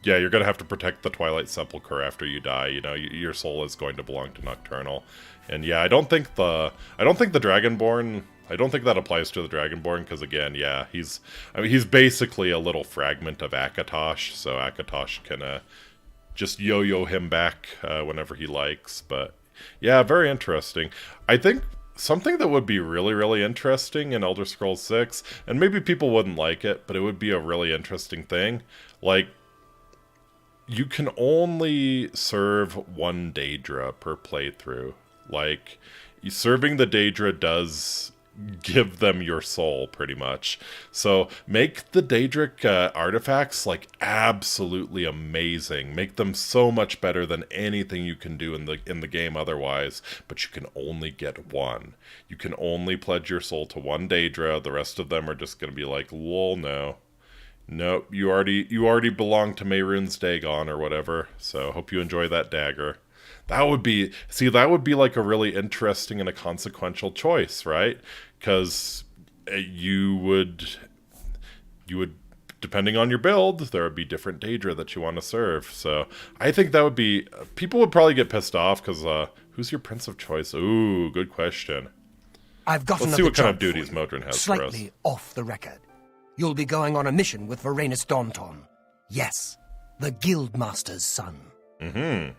you're gonna have to protect the Twilight Sepulchre after you die. You know, your soul is going to belong to Nocturnal. And yeah, I don't think the Dragonborn. I don't think that applies to the Dragonborn, because again, yeah, he's basically a little fragment of Akatosh, so Akatosh can just yo-yo him back whenever he likes. But yeah, very interesting. I think something that would be really, really interesting in Elder Scrolls 6, and maybe people wouldn't like it, but it would be a really interesting thing, like, you can only serve one Daedra per playthrough. Like, serving the Daedra does give them your soul, pretty much. So make the Daedric artifacts, like, absolutely amazing. Make them so much better than anything you can do in the game otherwise. But you can only get one. You can only pledge your soul to one Daedra. The rest of them are just going to be like, lol, no. Nope, you already belong to Mehrunes Dagon or whatever. So hope you enjoy that dagger. That would be like a really interesting and a consequential choice, right? Because you would, depending on your build, there would be different Daedra that you want to serve. So I think that would be, people would probably get pissed off because who's your prince of choice? Ooh, good question. Let's see what kind of duties Modron has for us. Slightly off the record. You'll be going on a mission with Varanus Daunton. Yes, the Guildmaster's son. Mm-hmm.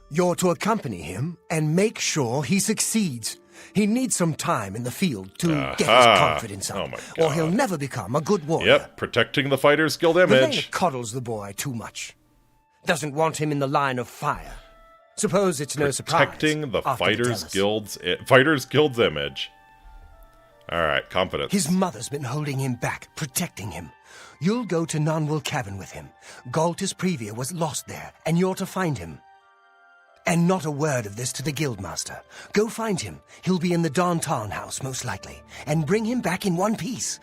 You're to accompany him and make sure he succeeds. He needs some time in the field to get his confidence up, or he'll never become a good warrior. Yep, protecting the Fighters Guild image. Varanus coddles the boy too much. Doesn't want him in the line of fire. Suppose it's no surprise. Protecting the after Fighters Tellus. Guild's image. Alright, confidence. His mother's been holding him back, protecting him. You'll go to Nonwell Cavern with him. Galtus Previa was lost there, and you're to find him. And not a word of this to the Guildmaster. Go find him. He'll be in the Don Tarn house, most likely. And bring him back in one piece.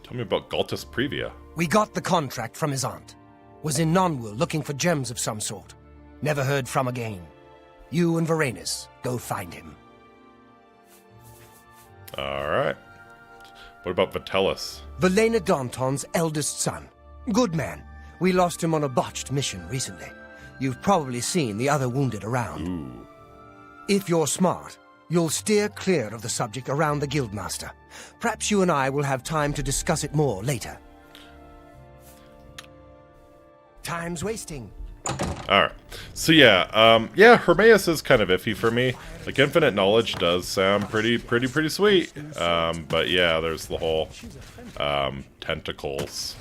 Tell me about Galtus Previa. We got the contract from his aunt. Was in Nonwell looking for gems of some sort. Never heard from again. You and Varanus, go find him. Alright. What about Vitellus? Valena Danton's eldest son. Good man. We lost him on a botched mission recently. You've probably seen the other wounded around. Ooh. If you're smart, you'll steer clear of the subject around the Guildmaster. Perhaps you and I will have time to discuss it more later. Time's wasting. Alright. So yeah, Hermaeus is kind of iffy for me. Like, infinite knowledge does sound pretty sweet. But yeah, there's the whole tentacles.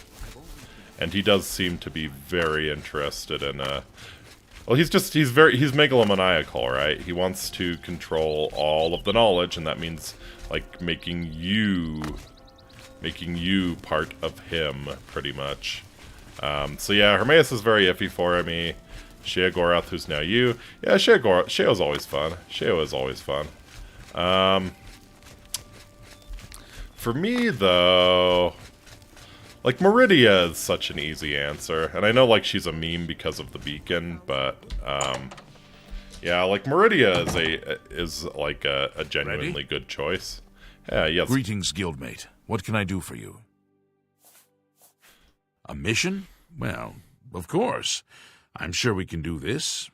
And he does seem to be very interested in well, he's megalomaniacal, right? He wants to control all of the knowledge, and that means like making you part of him, pretty much. So yeah, Hermaeus is very iffy for me. Shea Gorath, who's now you. Yeah, Shea's always fun. Shea is always fun. For me, though, like, Meridia is such an easy answer. And I know, like, she's a meme because of the beacon, but, yeah, like, Meridia is like a genuinely good choice. Yeah, yes. Greetings, guildmate. What can I do for you? A mission? Well, of course. I'm sure we can do this.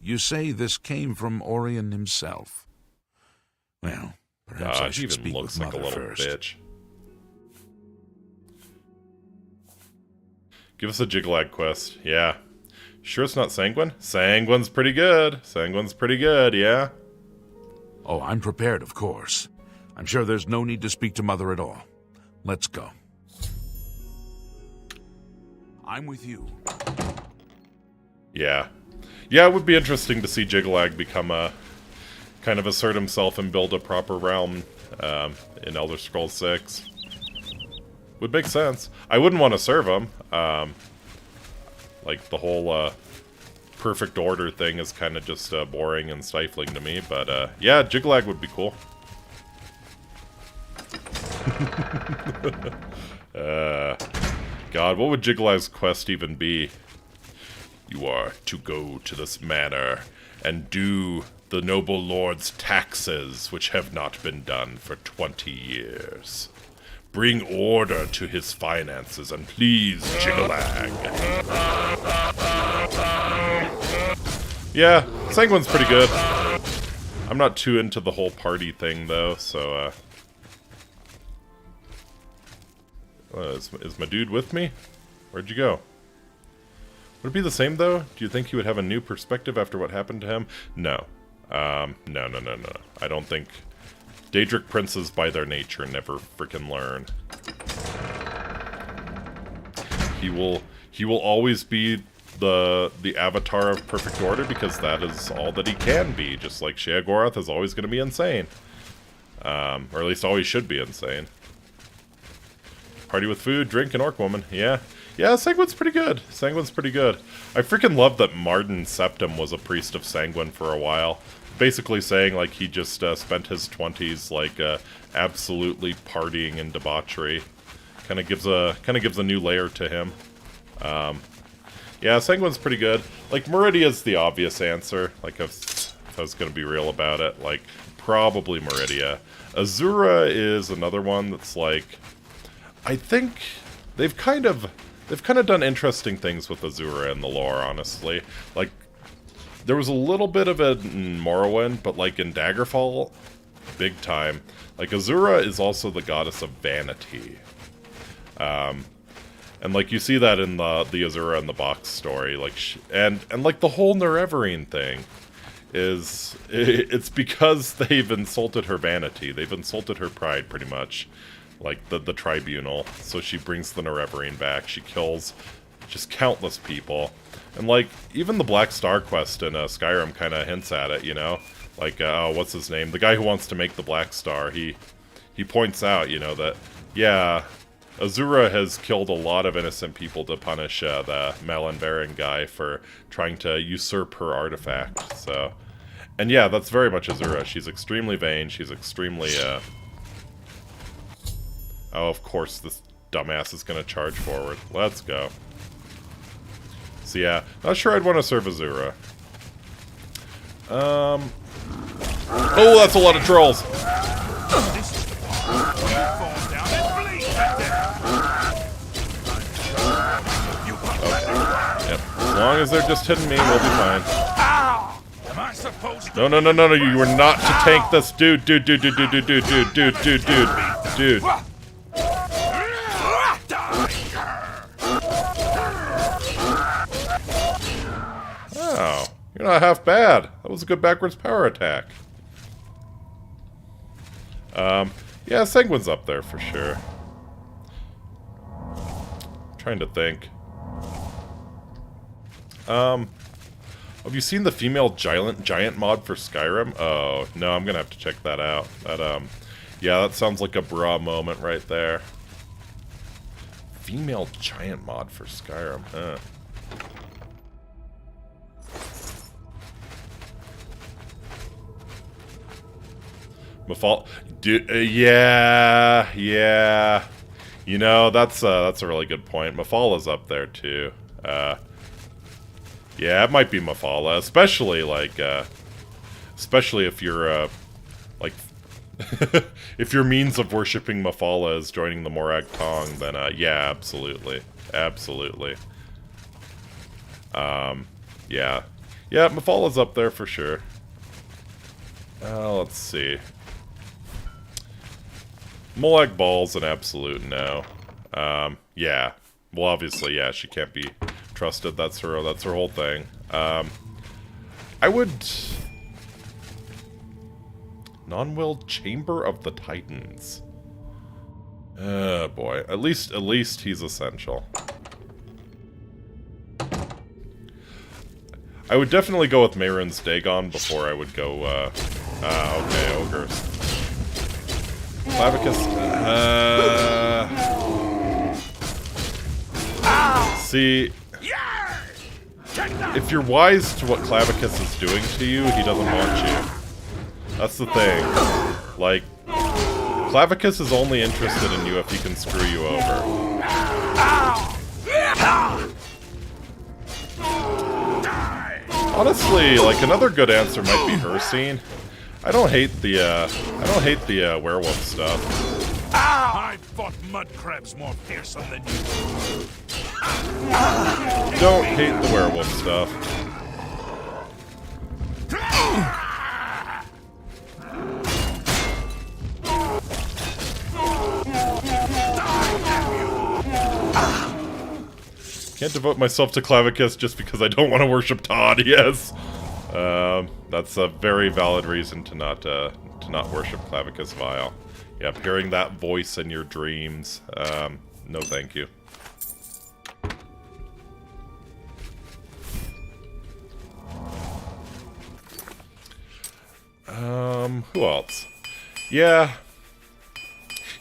You say this came from Orion himself. Well, perhaps I should speak with Mother first. Bitch. Give us a Jiglag quest. Yeah. Sure it's not Sanguine? Sanguine's pretty good. Sanguine's pretty good, yeah? Oh, I'm prepared, of course. I'm sure there's no need to speak to Mother at all. Let's go. I'm with you. Yeah. Yeah, it would be interesting to see Jiglag become kind of assert himself and build a proper realm in Elder Scrolls 6. Would make sense. I wouldn't want to serve him. Like, the whole perfect order thing is kind of just boring and stifling to me, but yeah, Jiglag would be cool. God, what would Jiglag's quest even be? You are to go to this manor and do the noble lord's taxes, which have not been done for 20 years. Bring order to his finances and please Jiglag. Yeah, Sanguine's pretty good. I'm not too into the whole party thing, though, so, is my dude with me? Where'd you go? Would it be the same, though? Do you think he would have a new perspective after what happened to him? No. No. I don't think... Daedric princes, by their nature, never freaking learn. He will always be the avatar of perfect order, because that is all that he can be, just like Shea Gorath is always going to be insane. Or at least always should be insane. Party with food, drink, and orc woman. Yeah. Yeah, Sanguine's pretty good. Sanguine's pretty good. I freaking love that Martin Septim was a priest of Sanguine for a while. Basically saying, like, he just spent his 20s, like, absolutely partying and debauchery. Kind of gives a new layer to him. Yeah, Sanguine's pretty good. Like, Meridia's the obvious answer. Like, if I was going to be real about it, like, probably Meridia. Azura is another one that's, like... I think they've kind of done interesting things with Azura in the lore, honestly. Like, there was a little bit of it in Morrowind, but like in Daggerfall, big time. Like, Azura is also the goddess of vanity. And like, you see that in the Azura in the Box story, like, and like the whole Nerevarine thing is, it's because they've insulted her vanity. They've insulted her pride, pretty much. Like, the tribunal. So she brings the Nerevarine back. She kills just countless people. And, like, even the Black Star quest in Skyrim kind of hints at it, you know? Like, what's his name? The guy who wants to make the Black Star, he points out, you know, that, yeah, Azura has killed a lot of innocent people to punish the Malinvaran guy for trying to usurp her artifact, so... And yeah, that's very much Azura. She's extremely vain, she's extremely, Oh, of course, this dumbass is gonna charge forward. Let's go. So yeah, not sure I'd want to serve Azura. Oh, that's a lot of trolls! Yep. As long as they're just hitting me, we'll be fine. No, no, no, no, no, you were not to tank this. Dude. Oh, you're not half bad. That was a good backwards power attack. Yeah, Sanguine's up there for sure. Trying to think. Have you seen the female giant mod for Skyrim? Oh, no, I'm gonna have to check that out. That, yeah, that sounds like a bra moment right there. Female giant mod for Skyrim, huh? Yeah. You know, that's a really good point. Mafala's up there too. Yeah, it might be Mafala, especially like, especially if you're like, if your means of worshiping Mafala is joining the Morag Tong, then yeah, absolutely, yeah, Mafala's up there for sure. Let's see. Molag Ball's an absolute no. Yeah. Well, obviously, yeah, she can't be trusted. That's her whole thing. I would... Non-willed Chamber of the Titans. Oh, boy. At least he's essential. I would definitely go with Mehrunes Dagon before I would go, okay, Ogres. Clavicus, see, if you're wise to what Clavicus is doing to you, he doesn't want you. That's the thing. Like, Clavicus is only interested in you if he can screw you over. Honestly, like, another good answer might be Hircine. I don't hate the werewolf stuff. I fought mud crabs more fearsome than you. Don't hate the werewolf stuff. Can't devote myself to Clavicus just because I don't want to worship Todd, yes. That's a very valid reason to not worship Clavicus Vile. Yep, hearing that voice in your dreams. No thank you. Who else? Yeah,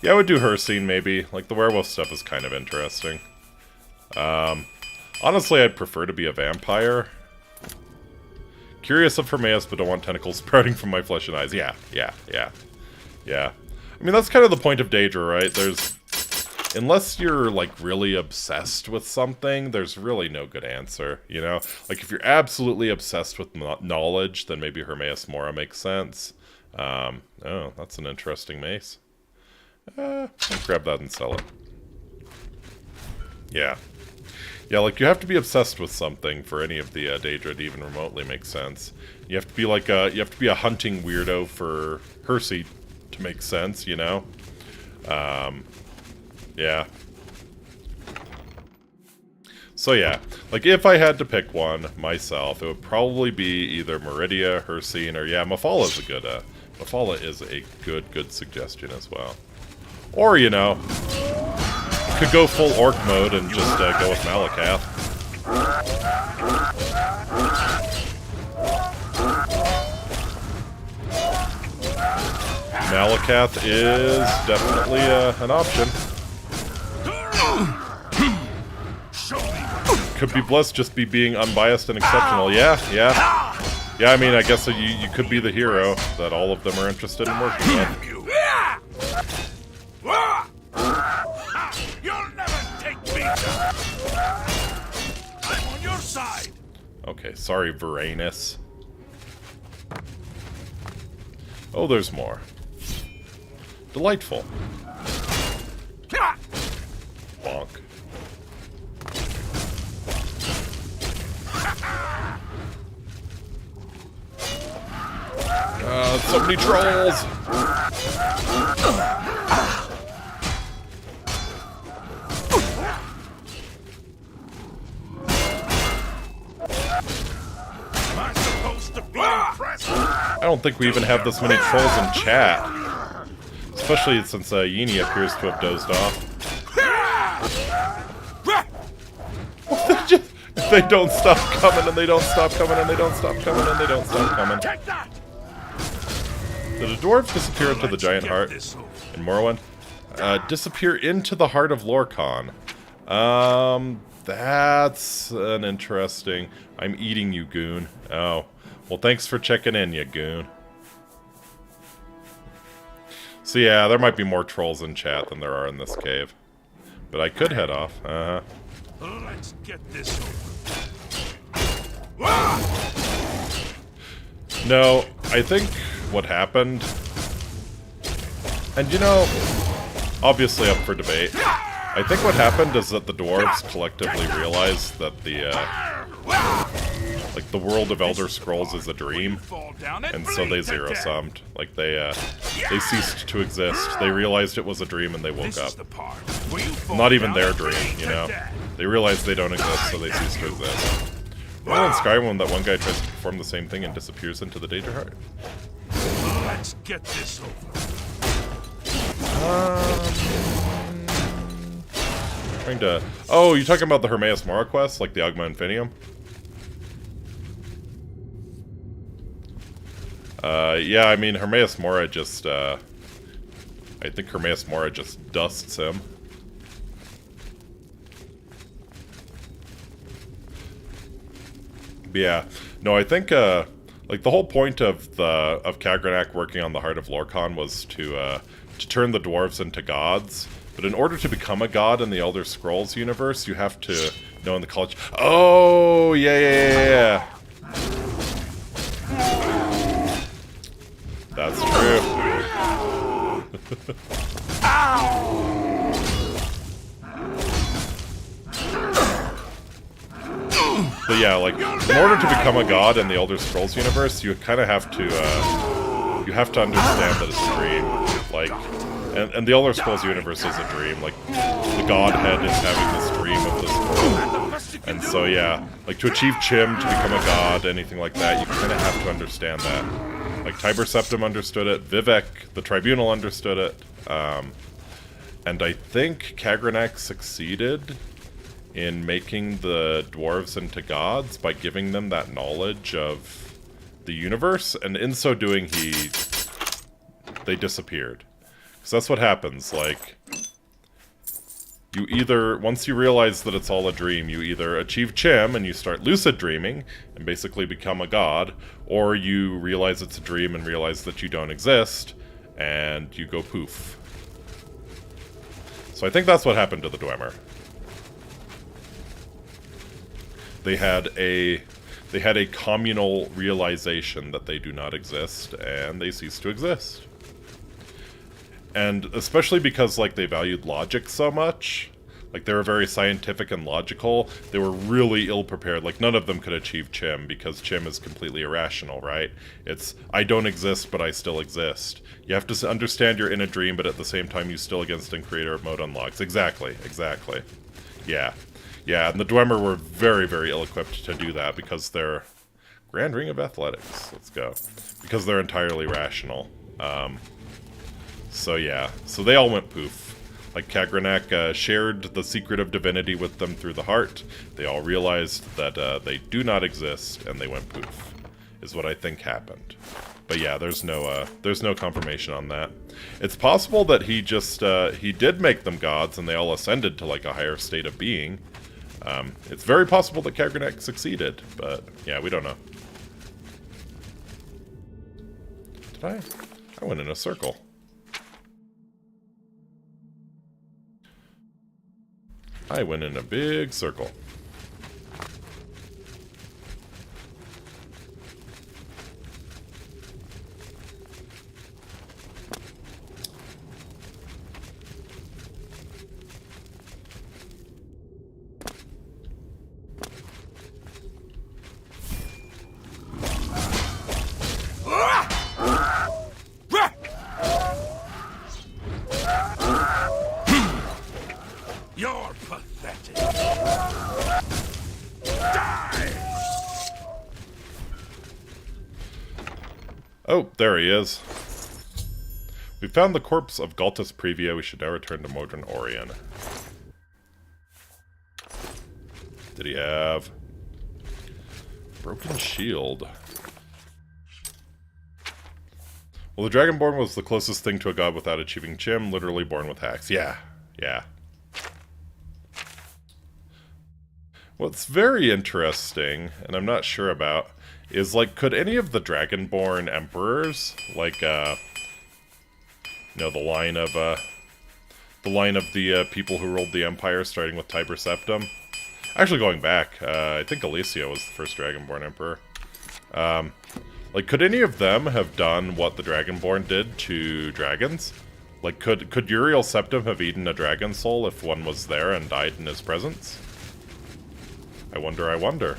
I would do Hircine maybe. Like, the werewolf stuff is kind of interesting. Honestly, I'd prefer to be a vampire. Curious of Hermaeus, but don't want tentacles sprouting from my flesh and eyes. Yeah. I mean, that's kind of the point of Daedra, right? Unless you're, like, really obsessed with something, there's really no good answer, you know? Like, if you're absolutely obsessed with knowledge, then maybe Hermaeus Mora makes sense. Oh, that's an interesting mace. I'll grab that and sell it. Yeah. Yeah, like, you have to be obsessed with something for any of the Daedra to even remotely make sense. You have to be like you have to be a hunting weirdo for Hircine to make sense, you know? Yeah. So yeah, like, if I had to pick one myself, it would probably be either Meridia, Hircine, or yeah, Mafala is a good suggestion as well. Or, you know, could go full orc mode and just go with Malakath. Malakath is definitely an option. Could be blessed just be being unbiased and exceptional. Yeah. Yeah, I mean, I guess you could be the hero that all of them are interested in working with. You'll never take me down. I'm on your side. Okay, sorry, Varanus. Oh, there's more. Delightful. Bonk. So many trolls! I don't think we even have this many trolls in chat. Especially since Yini appears to have dozed off. They don't stop coming, and they don't stop coming, and they don't stop coming, and they don't stop coming. Did a dwarf disappear into the giant heart in Morrowind? Disappear into the heart of Lorcan. That's an interesting... I'm eating you, goon. Oh. Well, thanks for checking in, you goon. So yeah, there might be more trolls in chat than there are in this cave. But I could head off. Uh-huh. Let's get this over. No, I think what happened... And you know, obviously up for debate. I think what happened is that the dwarves collectively realized that the world of Elder Scrolls is a dream, and so they zero-summed. Like, they ceased to exist. They realized it was a dream and they woke up. Not even their dream, you know? They realized they don't exist, so they cease to exist. Remember in Skyrim that one guy tries to perform the same thing and disappears into the Danger Heart? Let's get this over. Trying to... Oh, you talking about the Hermaeus Mora quest? Like the Agma Infinium? Yeah, I mean, Hermaeus Mora just, I think Hermaeus Mora just dusts him. But yeah. No, I think, like, the whole point of Kagranak working on the Heart of Lorcan was to turn the dwarves into gods. But in order to become a god in the Elder Scrolls universe, you have to know in the college... Oh, yeah. That's true. But yeah, like, in order to become a god in the Elder Scrolls universe, you kind of have to, you have to understand that it's a dream. Like, and the Elder Scrolls universe is a dream. Like, the Godhead is having this dream of this world. And so, yeah, like, to achieve Chim, to become a god, anything like that, you kind of have to understand that. Like, Tiber Septim understood it, Vivek, the Tribunal, understood it, and I think Kagranak succeeded in making the dwarves into gods by giving them that knowledge of the universe, and in so doing, they disappeared. Because that's what happens, like, you either, once you realize that it's all a dream, you either achieve Chim and you start lucid dreaming and basically become a god, or you realize it's a dream and realize that you don't exist, and you go poof. So I think that's what happened to the Dwemer. They had a communal realization that they do not exist, and they cease to exist. And especially because, like, they valued logic so much, like, they were very scientific and logical, they were really ill-prepared. Like, none of them could achieve Chim, because Chim is completely irrational, right? It's, I don't exist, but I still exist. You have to understand you're in a dream, but at the same time you still exist in creator mode unlocks. Exactly. Yeah. Yeah, and the Dwemer were very, very ill-equipped to do that, because they're... Grand Ring of Athletics. Let's go. Because they're entirely rational. So yeah, so they all went poof. like Kagranak shared the secret of divinity with them through the heart. They all realized that they do not exist, and they went poof, is what I think happened. But yeah, there's no confirmation on that. It's possible that he just, he did make them gods, and they all ascended to, like, a higher state of being. It's very possible that Kagranak succeeded, but yeah, we don't know. Did I went in a circle. I went in a big circle. You're pathetic. Die! Oh, there he is. We found the corpse of Galtus Previa. We should now return to Modern Orion. Did he have broken shield? Well, the Dragonborn was the closest thing to a god without achieving Chim, literally born with hacks. Yeah, yeah. What's very interesting, and I'm not sure about, is, like, could any of the Dragonborn emperors, like, you know, the line of the people who ruled the Empire, starting with Tiber Septim. Actually, going back, I think Alesia was the first Dragonborn emperor. Like, could any of them have done what the Dragonborn did to dragons? Like, could Uriel Septim have eaten a dragon soul if one was there and died in his presence? I wonder, I wonder.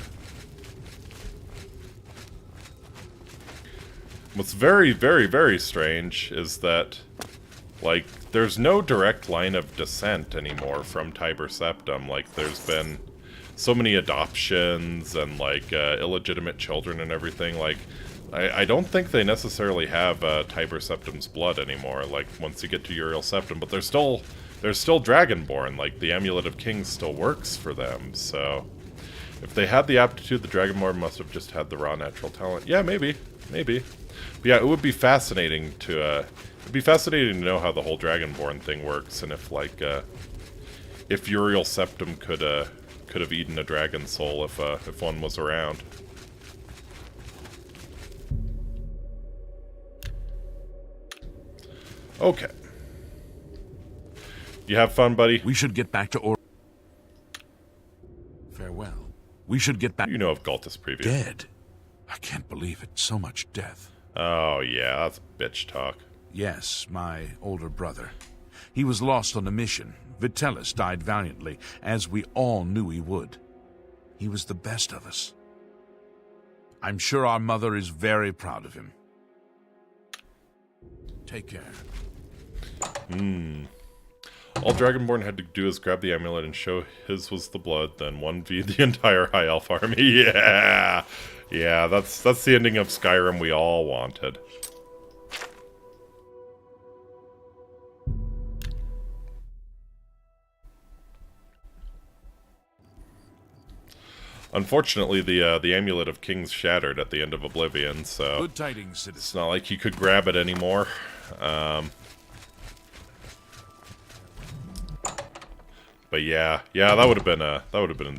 What's very, very, very strange is that, like, there's no direct line of descent anymore from Tiber Septim. Like, there's been so many adoptions and, like, illegitimate children and everything. Like, I don't think they necessarily have Tiber Septim's blood anymore, like, once you get to Uriel Septim. But they're still Dragonborn. Like, the Amulet of Kings still works for them, so if they had the aptitude, the Dragonborn must have just had the raw natural talent. Yeah, maybe. But yeah, it would be fascinating to know how the whole Dragonborn thing works, and if, like, if Uriel Septim could have eaten a dragon soul if one was around. Okay. You have fun, buddy? We should get back to Farewell. We should get back. You know of Galtus Previa. Dead. I can't believe it. So much death. Oh, yeah, that's bitch talk. Yes, my older brother. He was lost on a mission. Vitellis died valiantly, as we all knew he would. He was the best of us. I'm sure our mother is very proud of him. Take care. All Dragonborn had to do is grab the amulet and show his was the blood, then 1v the entire High Elf army. Yeah! Yeah, that's the ending of Skyrim we all wanted. Unfortunately, the Amulet of Kings shattered at the end of Oblivion, so good tidings, citizen. It's not like he could grab it anymore. But yeah, that would have been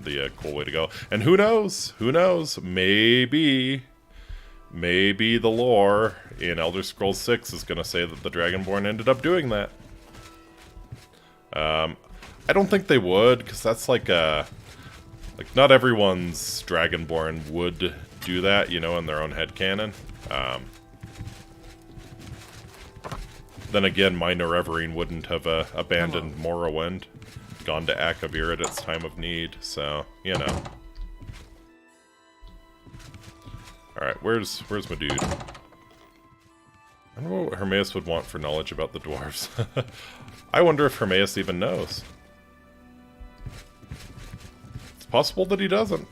the cool way to go. And who knows? Maybe the lore in Elder Scrolls 6 is going to say that the Dragonborn ended up doing that. I don't think they would, because that's like not everyone's Dragonborn would do that, you know, in their own headcanon. Then again, Minor Reverine wouldn't have abandoned Morrowind, gone to Akavir at its time of need, so, you know. Alright, where's my dude? I don't know what Hermaeus would want for knowledge about the dwarves. I wonder if Hermaeus even knows. It's possible that he doesn't.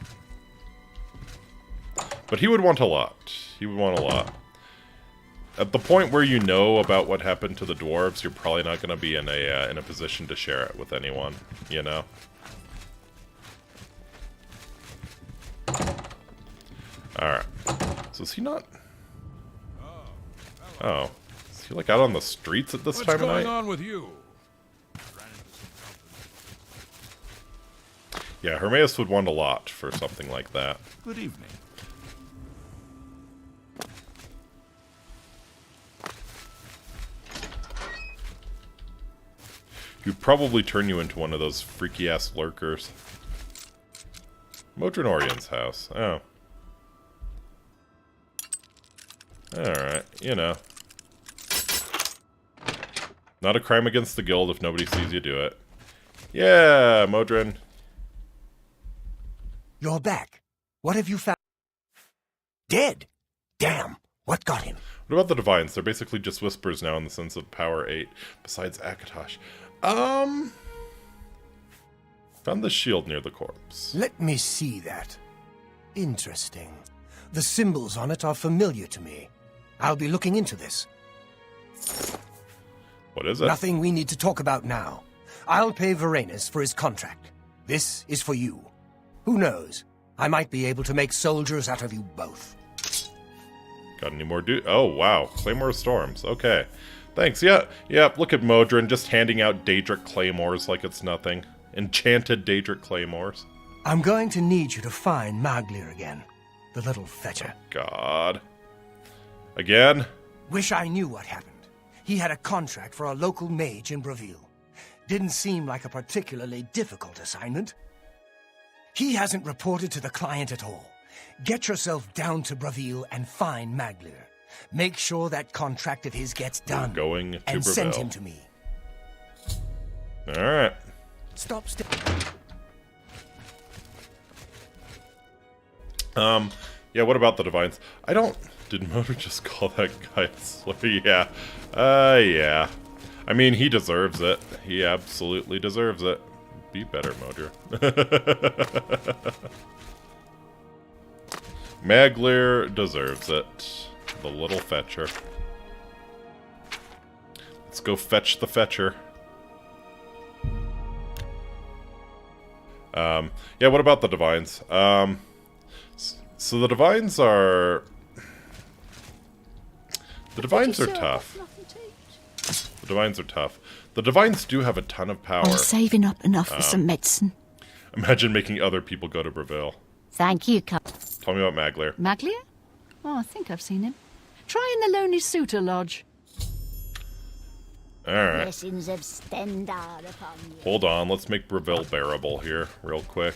But he would want a lot. at the point where you know about what happened to the dwarves, you're probably not going to be in a position to share it with anyone, you know? Alright. So is he not... Oh. Is he like out on the streets at this time of night? What's going on with you? Yeah, Hermaeus would want a lot for something like that. Good evening. He'd probably turn you into one of those freaky-ass lurkers. Modronorian's house. Oh. Alright, you know. Not a crime against the guild if nobody sees you do it. Yeah, Modron. You're back. What have you found? Dead? Damn. What got him? What about the Divines? They're basically just whispers now in the sense of Power 8, besides Akatosh. Found the shield near the corpse. Let me see that. Interesting. The symbols on it are familiar to me. I'll be looking into this. What is it? Nothing we need to talk about now. I'll pay Varanus for his contract. This is for you. Who knows? I might be able to make soldiers out of you both. Got any more Oh, wow. Claymore Storms. Okay. Thanks. Yeah, look at Modron just handing out Daedric Claymores like it's nothing. Enchanted Daedric Claymores. I'm going to need you to find Maglir again. The little fetcher. God. Again? Wish I knew what happened. He had a contract for a local mage in Bravil. Didn't seem like a particularly difficult assignment. He hasn't reported to the client at all. Get yourself down to Bravil and find Maglir. Make sure that contract of his gets done. Going to and Bravil. Send him to me. Alright. Stop. Yeah, what about the Divines? I don't... Did Motor just call that guy Slayer? Yeah. Yeah. I mean, he deserves it. He absolutely deserves it. Be better, Motor. Maglir deserves it. The little fetcher. Let's go fetch the fetcher. Yeah, what about the Divines? So the Divines are... The Divines are tough. The Divines are tough. The Divines do have a ton of power. I'm saving up enough for some medicine. Imagine making other people go to Bravil. Thank you, Tell me about Maglir. Maglir? Oh, I think I've seen him. Try in the Lonely Suitor Lodge. Alright. Blessings of Stendhal upon you. Hold on, let's make Bravil bearable here, real quick.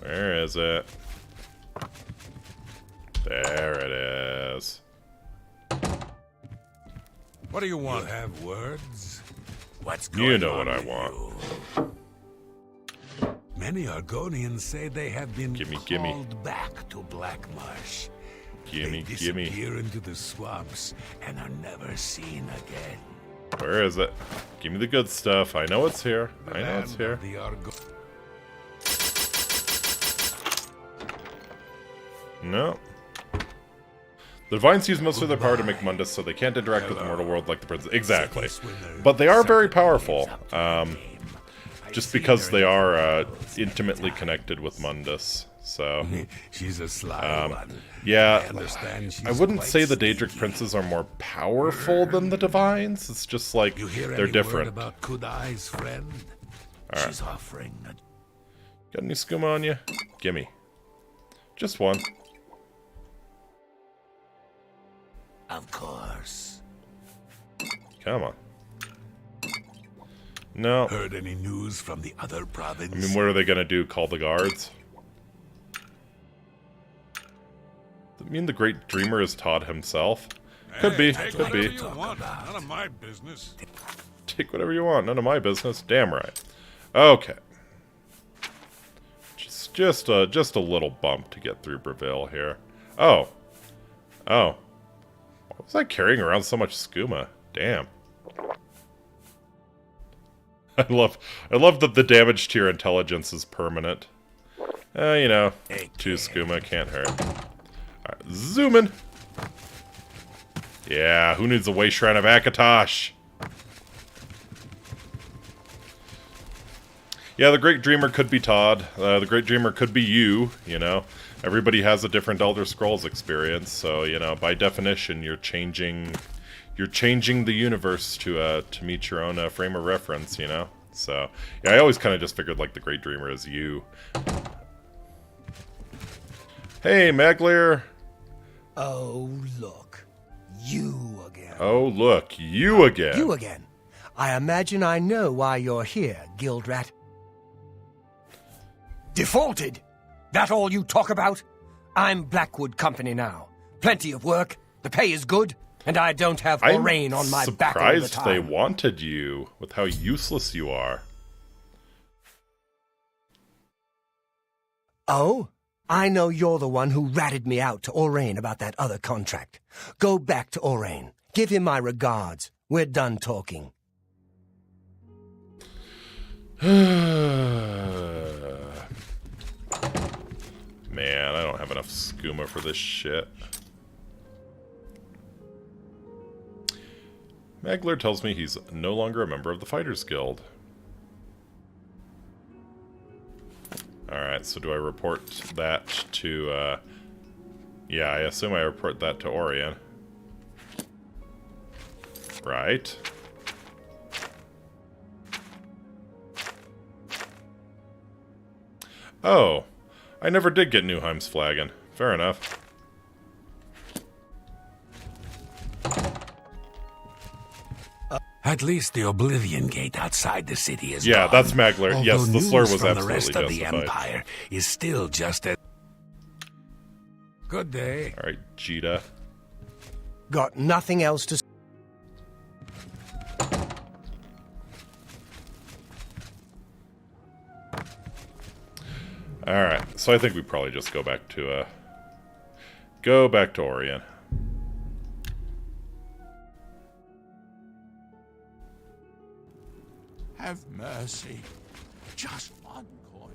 Where is it? There it is. What do you want? You have words? What's going You know on what I with want. you? Many Argonians say they have been Gimme. called back to Blackmarsh. Gimme. They disappear into the swamps and are never seen again. Where is it? Give me the good stuff. I know it's here. I know it's here. No. The Divines use most of their power to make Mundus, so they can't interact with the mortal world like the princes. Exactly. But they are very powerful. Just because they are intimately connected with Mundus. So, she's a sly one. yeah, I I wouldn't say the Daedric princes are more powerful than the Divines. It's just like they're different. About Kudai's friend? All right. She's offering a... Got any skooma on you? Gimme. Just one. Of course. Come on. No. Heard any news from the other province? I mean, what are they gonna do? Call the guards? Does it mean the great dreamer is Todd himself? Could be. Could be. None of my business. Take whatever you want. None of my business. Damn right. Okay. Just a little bump to get through Bravil here. Oh. Oh. Why was I carrying around so much skooma? Damn. I love that the damage to your intelligence is permanent. You know, 2 skooma can't hurt. Alright, zoom in. Yeah, who needs a Way Shrine of Akatosh? Yeah, the Great Dreamer could be Todd. The Great Dreamer could be you, you know. Everybody has a different Elder Scrolls experience, so, you know, by definition, you're changing the universe to meet your own frame of reference, you know. So, yeah, I always kind of just figured, like, the Great Dreamer is you. Hey, Maglir! Oh, look. You again. Oh, look. You again. You again. I imagine I know why you're here, Guildrat. Defaulted? That all you talk about? I'm Blackwood Company now. Plenty of work, the pay is good, and I don't have Lorraine on my back all the I'm surprised time. they wanted you, with how useless you are. Oh? I know you're the one who ratted me out to Orain about that other contract. Go back to Orain. Give him my regards. We're done talking. Man, I don't have enough skooma for this shit. Magler tells me he's no longer a member of the Fighters Guild. Alright, so do I report that to, yeah, I assume I report that to Orion. Right. Oh, I never did get Newheim's flagon. Fair enough. At least the Oblivion Gate outside the city is yeah, gone. that's Magler. Although yes, the slur was from absolutely the rest of the justified. Empire is still just as... Good day. All right, Jita. Got nothing else to... All right, so I think we probably just go back to Orion. Have mercy. Just one coin.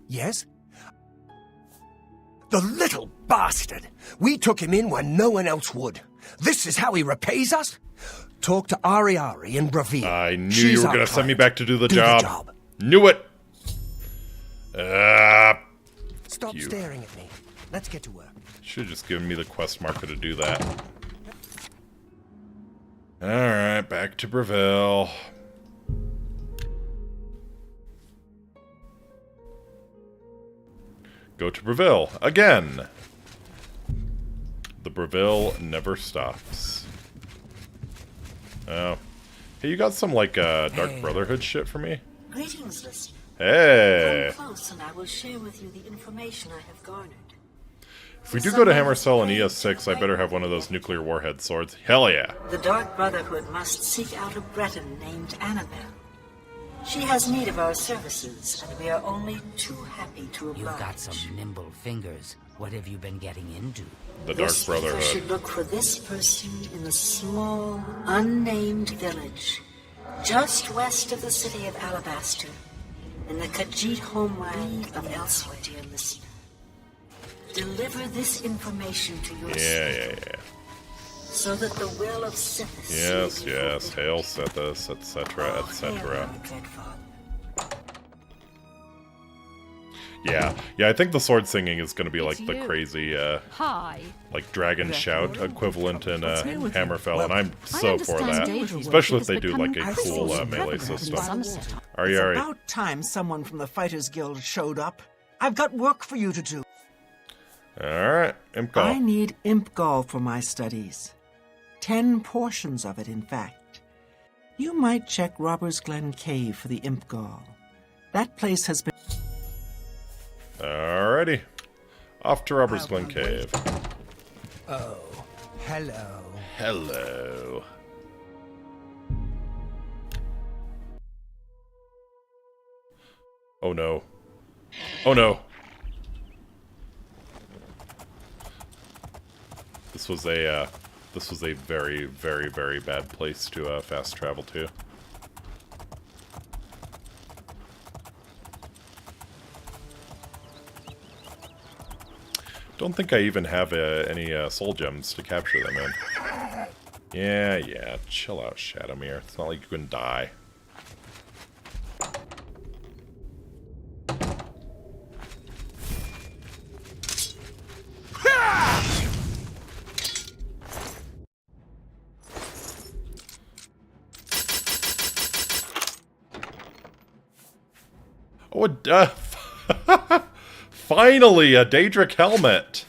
Yes? The little bastard! We took him in when no one else would. This is how he repays us? Talk to Ariari in Bravia. I knew She's you were our going to send me client. back to do the Do job. Knew it! Stop staring at me. Let's get to work. Should have just given me the quest marker to do that. Alright, back to Breville. Go to Breville again. The Breville never stops. Oh. Hey, you got some, like, Dark Brotherhood shit for me? Greetings, listener. Hey! Come close and I will share with you the information I have garnered. If we do go to Hammercell and ES6, I better have one of those nuclear warhead swords. Hell yeah! The Dark Brotherhood must seek out a Breton named Annabelle. She has need of our services, and we are only too happy to oblige. You've got some nimble fingers. What have you been getting into? The Dark This Brotherhood. speaker should look for this person in a small, unnamed village, just west of the city of Alabaster, in the Khajiit homeland of Elsewhere, dear listener. Deliver this information to your spirit, so that the will of Sithis... Yes, yes. Hail Sithis, etc., etc. Yeah, I think the sword singing is going to be like the crazy, like dragon shout equivalent in Hammerfell, and I'm so for that. Especially if they do like a cool melee system. Ari. About time someone from the Fighters Guild showed up. I've got work for you to do. Alright, Imp-Gall. I need Imp-Gall for my studies. 10 portions of it, in fact. You might check Robbers Glen Cave for the Imp-Gall. That place has been... Alrighty. Off to Robbers Glen Cave. Oh, hello. Hello. Oh no. Oh no. This was a this was a very, very, very bad place to fast travel to. Don't think I even have any soul gems to capture them in. Yeah, chill out, Shadowmere. It's not like you can die. Oh, finally, a Daedric helmet!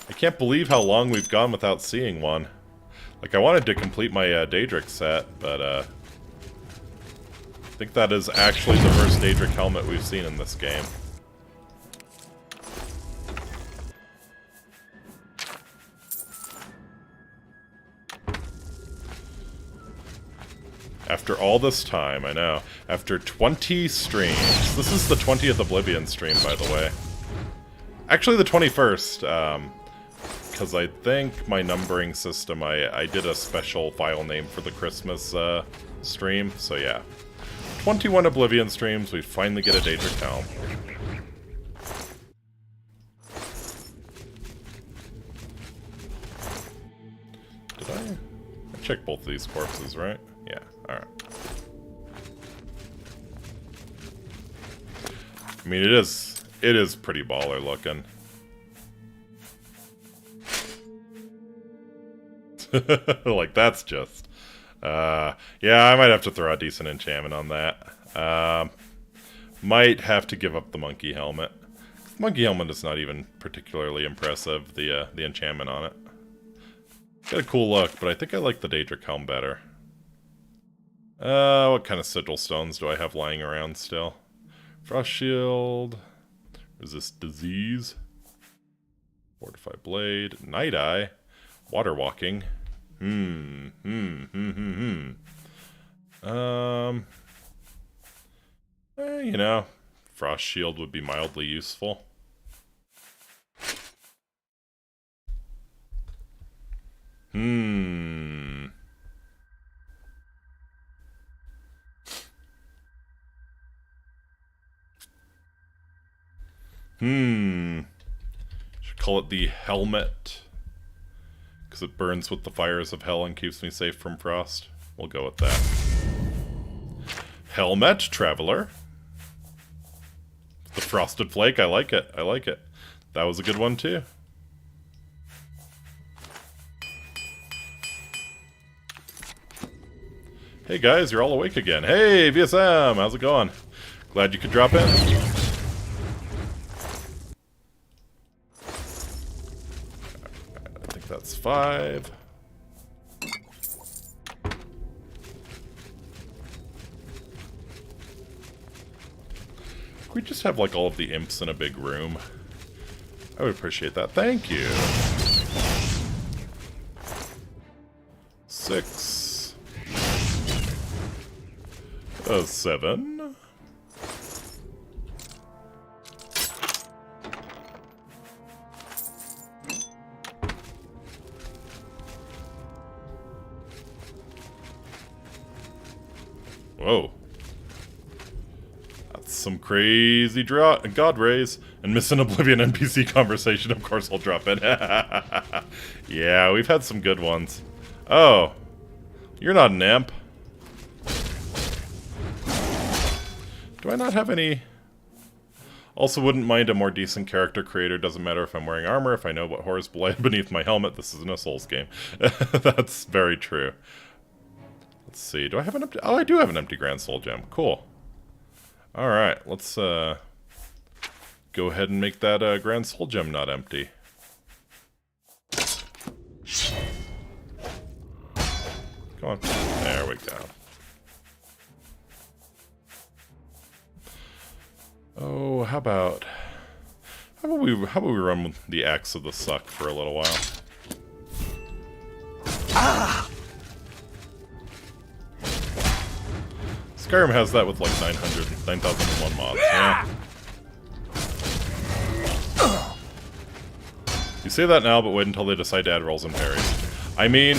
I can't believe how long we've gone without seeing one. Like, I wanted to complete my Daedric set, but I think that is actually the first Daedric helmet we've seen in this game. After all this time, I know. After 20 streams. This is the 20th Oblivion stream, by the way. Actually, the 21st, because I think my numbering system, I did a special file name for the Christmas stream, so yeah. 21 Oblivion streams, we finally get a Daedric helm. Did I check both of these corpses, right? Yeah, alright. I mean, it is pretty baller looking. Like, that's just... yeah, I might have to throw a decent enchantment on that. Might have to give up the monkey helmet. The monkey helmet is not even particularly impressive, the enchantment on it. Got a cool look, but I think I like the Daedric helm better. What kind of sigil stones do I have lying around still? Frost shield, resist disease, fortify blade, night eye, water walking. You know, frost shield would be mildly useful. Should call it the helmet. Because it burns with the fires of hell and keeps me safe from frost. We'll go with that. Helmet, traveler. The frosted flake, I like it. I like it. That was a good one too. Hey guys, you're all awake again. Hey VSM, how's it going? Glad you could drop in. That's 5. Can we just have like all of the imps in a big room? I would appreciate that. Thank you. 6. 7. Whoa. That's some crazy god rays. And miss an Oblivion NPC conversation, of course I'll drop in. Yeah, we've had some good ones. Oh. You're not an imp. Do I not have any... Also wouldn't mind a more decent character creator. Doesn't matter if I'm wearing armor, if I know what horrors belie beneath my helmet. This isn't a Souls game. That's very true. Let's see, do I have an empty... Oh, I do have an empty Grand Soul Gem. Cool. Alright, let's go ahead and make that Grand Soul Gem not empty. Come on. There we go. Oh, how about we run with the Axe of the Suck for a little while? Ah! Skyrim has that with like 9,001 mobs. Yeah. You say that now, but wait until they decide to add rolls and parries. I mean,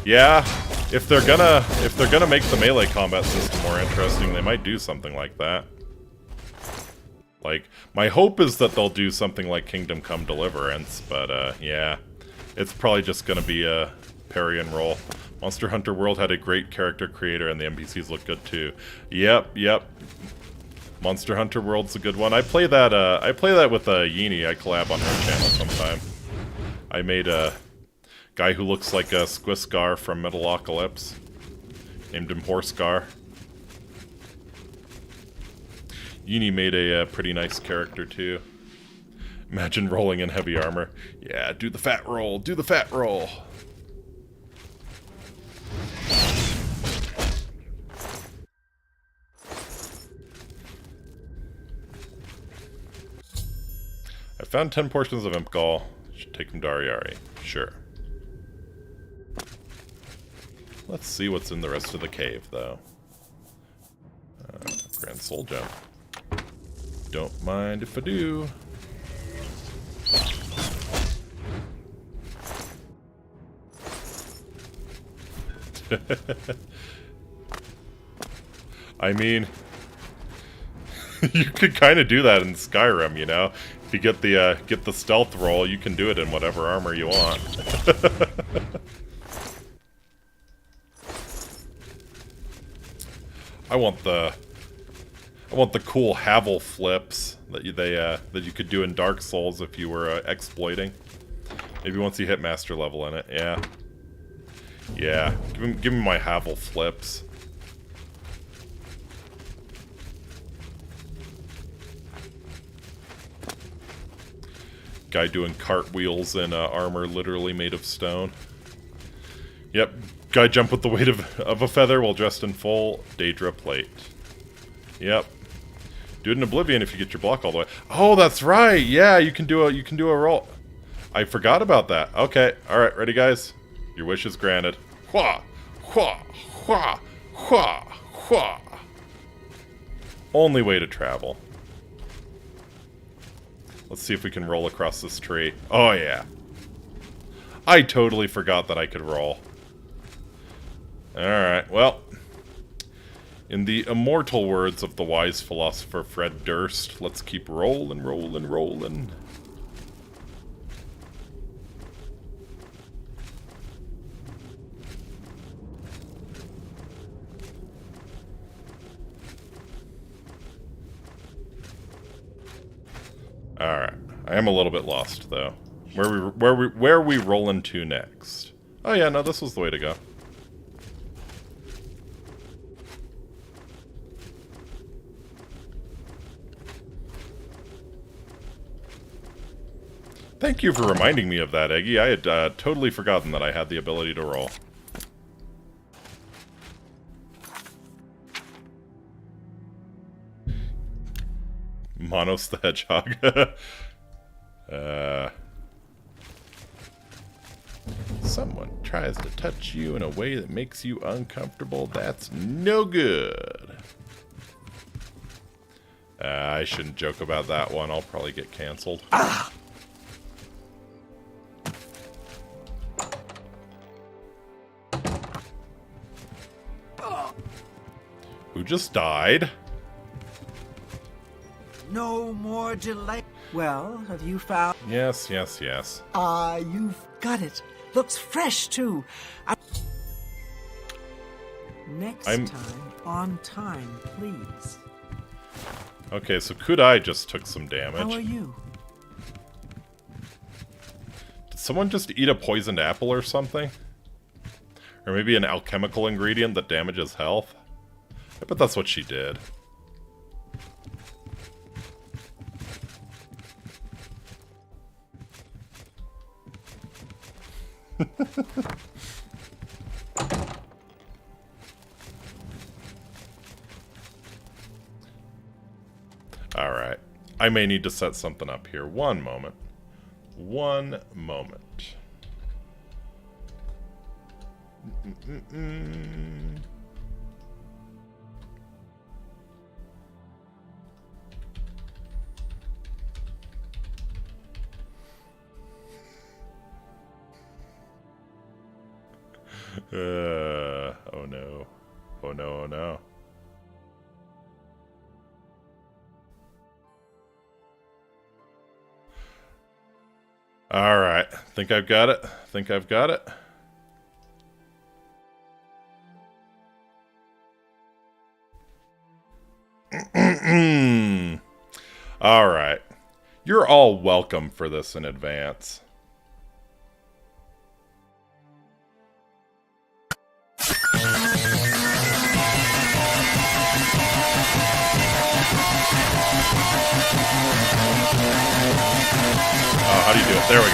yeah, if they're gonna make the melee combat system more interesting, they might do something like that. Like, my hope is that they'll do something like Kingdom Come Deliverance, but yeah, it's probably just gonna be a parry and roll. Monster Hunter World had a great character creator, and the NPCs look good too. Yep. Monster Hunter World's a good one. I play that with Yini. I collab on her channel sometime. I made a guy who looks like a Squiscar from Metalocalypse. Named him Horsecar. Yini made a pretty nice character too. Imagine rolling in heavy armor. Yeah, do the fat roll. Do the fat roll. I found 10 portions of Imp Gall. Should take them to Ariari. Sure. Let's see what's in the rest of the cave, though. Grand Soul Gem. Don't mind if I do. I mean, you could kind of do that in Skyrim, you know? If you get the stealth roll, you can do it in whatever armor you want. I want the cool Havel flips that you could do in Dark Souls if you were exploiting. Maybe once you hit master level in it, yeah. Yeah, give me my Havel flips. Guy doing cartwheels in armor literally made of stone. Yep, guy jump with the weight of a feather while dressed in full Daedra plate. Yep. Do it in Oblivion if you get your block all the way. Oh, that's right. Yeah, you can do a roll. I forgot about that. Okay. All right, ready guys? Your wish is granted. Hua! Hua! Hua! Hua! Hua! Only way to travel. Let's see if we can roll across this tree. Oh, yeah. I totally forgot that I could roll. Alright, well. In the immortal words of the wise philosopher Fred Durst, let's keep rolling, rolling, rolling. Alright. I am a little bit lost, though. Where are we rolling to next? Oh yeah, no, this was the way to go. Thank you for reminding me of that, Eggy. I had totally forgotten that I had the ability to roll. Monos the Hedgehog. Someone tries to touch you in a way that makes you uncomfortable. That's no good. I shouldn't joke about that one. I'll probably get canceled. Ah! Who just died? No more delay. Well, have you found... Yes, yes, yes. You've got it. Looks fresh, too. Next time, on time, please. Okay, so Kudai just took some damage. How are you? Did someone just eat a poisoned apple or something? Or maybe an alchemical ingredient that damages health? I bet that's what she did. Alright. I may need to set something up here. One moment. One moment. Oh no. Oh no, oh no. Alright. Think I've got it. Think I've got it. Alright. You're all welcome for this in advance. Oh, how do you do it? There we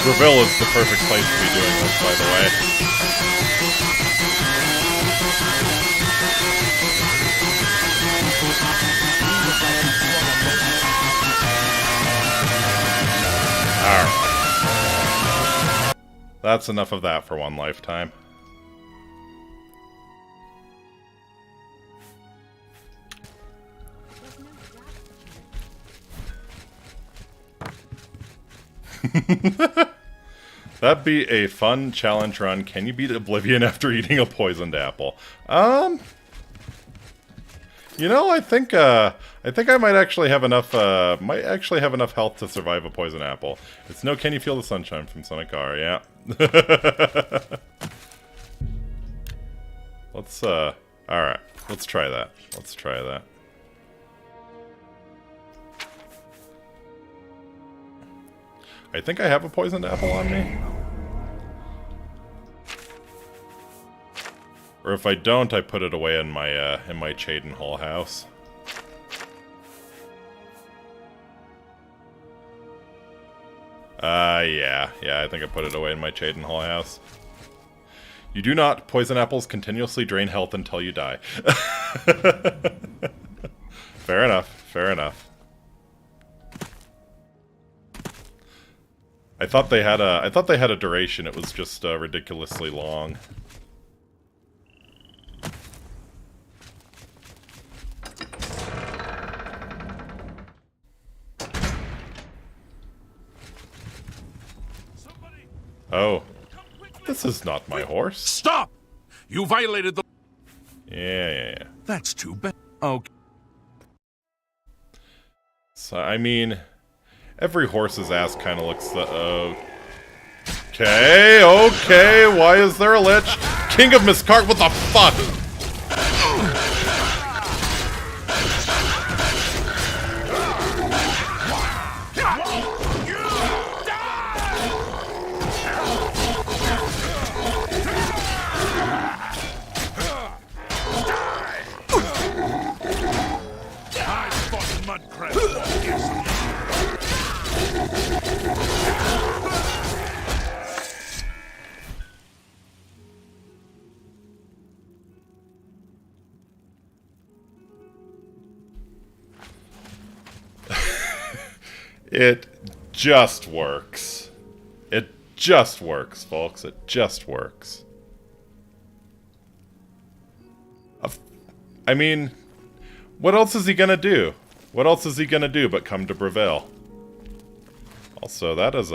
Breville is the perfect place to be doing this, by the way. Alright. That's enough of that for one lifetime. That'd be a fun challenge run. Can you beat Oblivion after eating a poisoned apple? You know, I think I might actually have enough health to survive a poison apple. It's no Can You Feel the Sunshine from Sonic R, yeah. Let's alright. Let's try that. Let's try that. I think I have a poisoned apple on me. Or if I don't, I put it away in my Chaden Hall house. Yeah, I think I put it away in my Chaden Hall house. You do not poison apples continuously drain health until you die. Fair enough, fair enough. I thought they had a duration. It was just ridiculously long. Oh, this is not my horse. Stop! You violated the... Yeah. That's too bad. Okay. So, I mean, every horse's ass kind of looks the... Okay, why is there a lich? King of Miscart, what the fuck? It just works. It just works, folks. It just works. I mean, what else is he gonna do? What else is he gonna do but come to Breville? Also, that is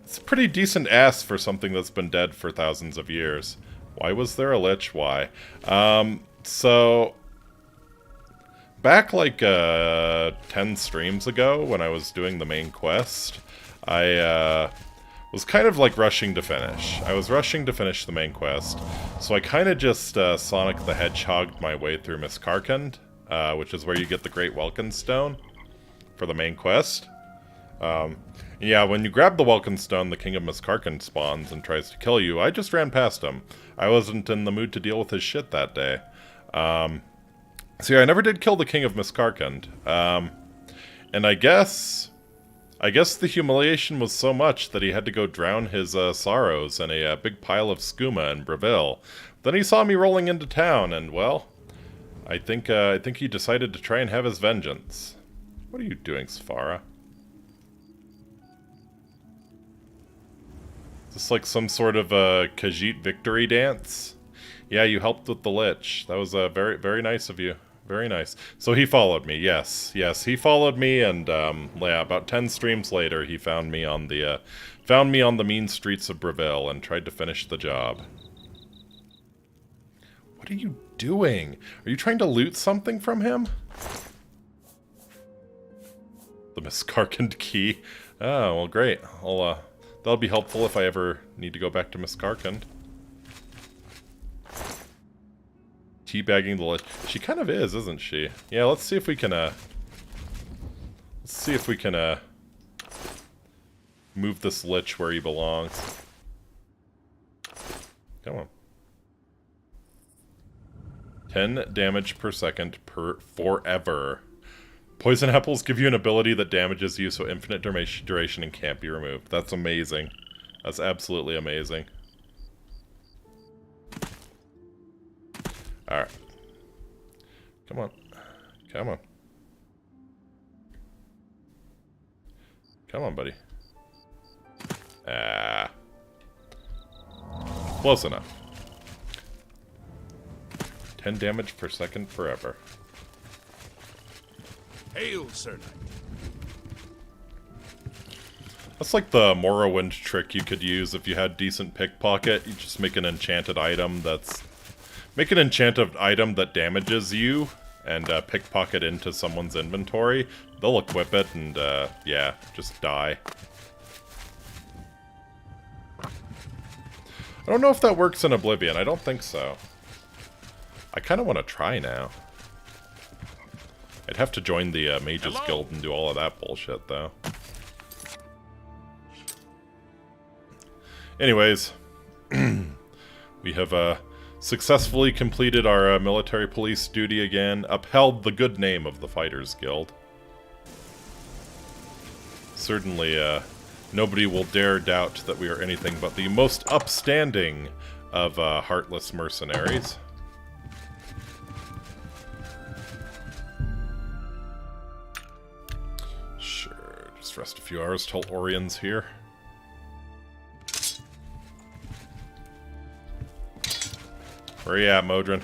it's a pretty decent ass for something that's been dead for thousands of years. Why was there a lich? Why? So... back like 10 streams ago when I was doing the main quest, I was kind of like rushing to finish. I was rushing to finish the main quest, so I kind of just Sonic the Hedgehog my way through Miss Karkand, which is where you get the Great Welkin Stone for the main quest. Yeah, when you grab the Welkin Stone, the King of Miss Karkand spawns and tries to kill you. I just ran past him. I wasn't in the mood to deal with his shit that day. So yeah, I never did kill the King of Miss Karkand. And I guess the humiliation was so much that he had to go drown his sorrows in a big pile of skooma in Breville. Then he saw me rolling into town, and well, I think he decided to try and have his vengeance. What are you doing, Sfara? Is this like some sort of a Khajiit victory dance? Yeah, you helped with the Lich. That was very, very nice of you. Very nice. So he followed me. Yes, he followed me, and yeah, about 10 streams later, he found me on the mean streets of Breville and tried to finish the job. What are you doing? Are you trying to loot something from him? The Miss Karkand key. Oh, well, great. That'll be helpful if I ever need to go back to Miss Karkand. Teabagging the Lich. She kind of is, isn't she? Yeah, let's see if we can, move this Lich where he belongs. Come on. 10 damage per second forever. Poison apples give you an ability that damages you, so infinite duration and can't be removed. That's amazing. That's absolutely amazing. Alright. Come on. Come on. Come on, buddy. Ah. Close enough. 10 damage per second forever. Hail, Sir Knight. That's like the Morrowind trick you could use if you had decent pickpocket. You just make an enchanted item that's... Make an enchanted item that damages you and pickpocket into someone's inventory. They'll equip it and, yeah, just die. I don't know if that works in Oblivion. I don't think so. I kind of want to try now. I'd have to join the Mages Guild and do all of that bullshit, though. Anyways, we have successfully completed our military police duty again, upheld the good name of the Fighters Guild. Certainly, nobody will dare doubt that we are anything but the most upstanding of heartless mercenaries. Sure, just rest a few hours till Orion's here. Where are you at, Modron?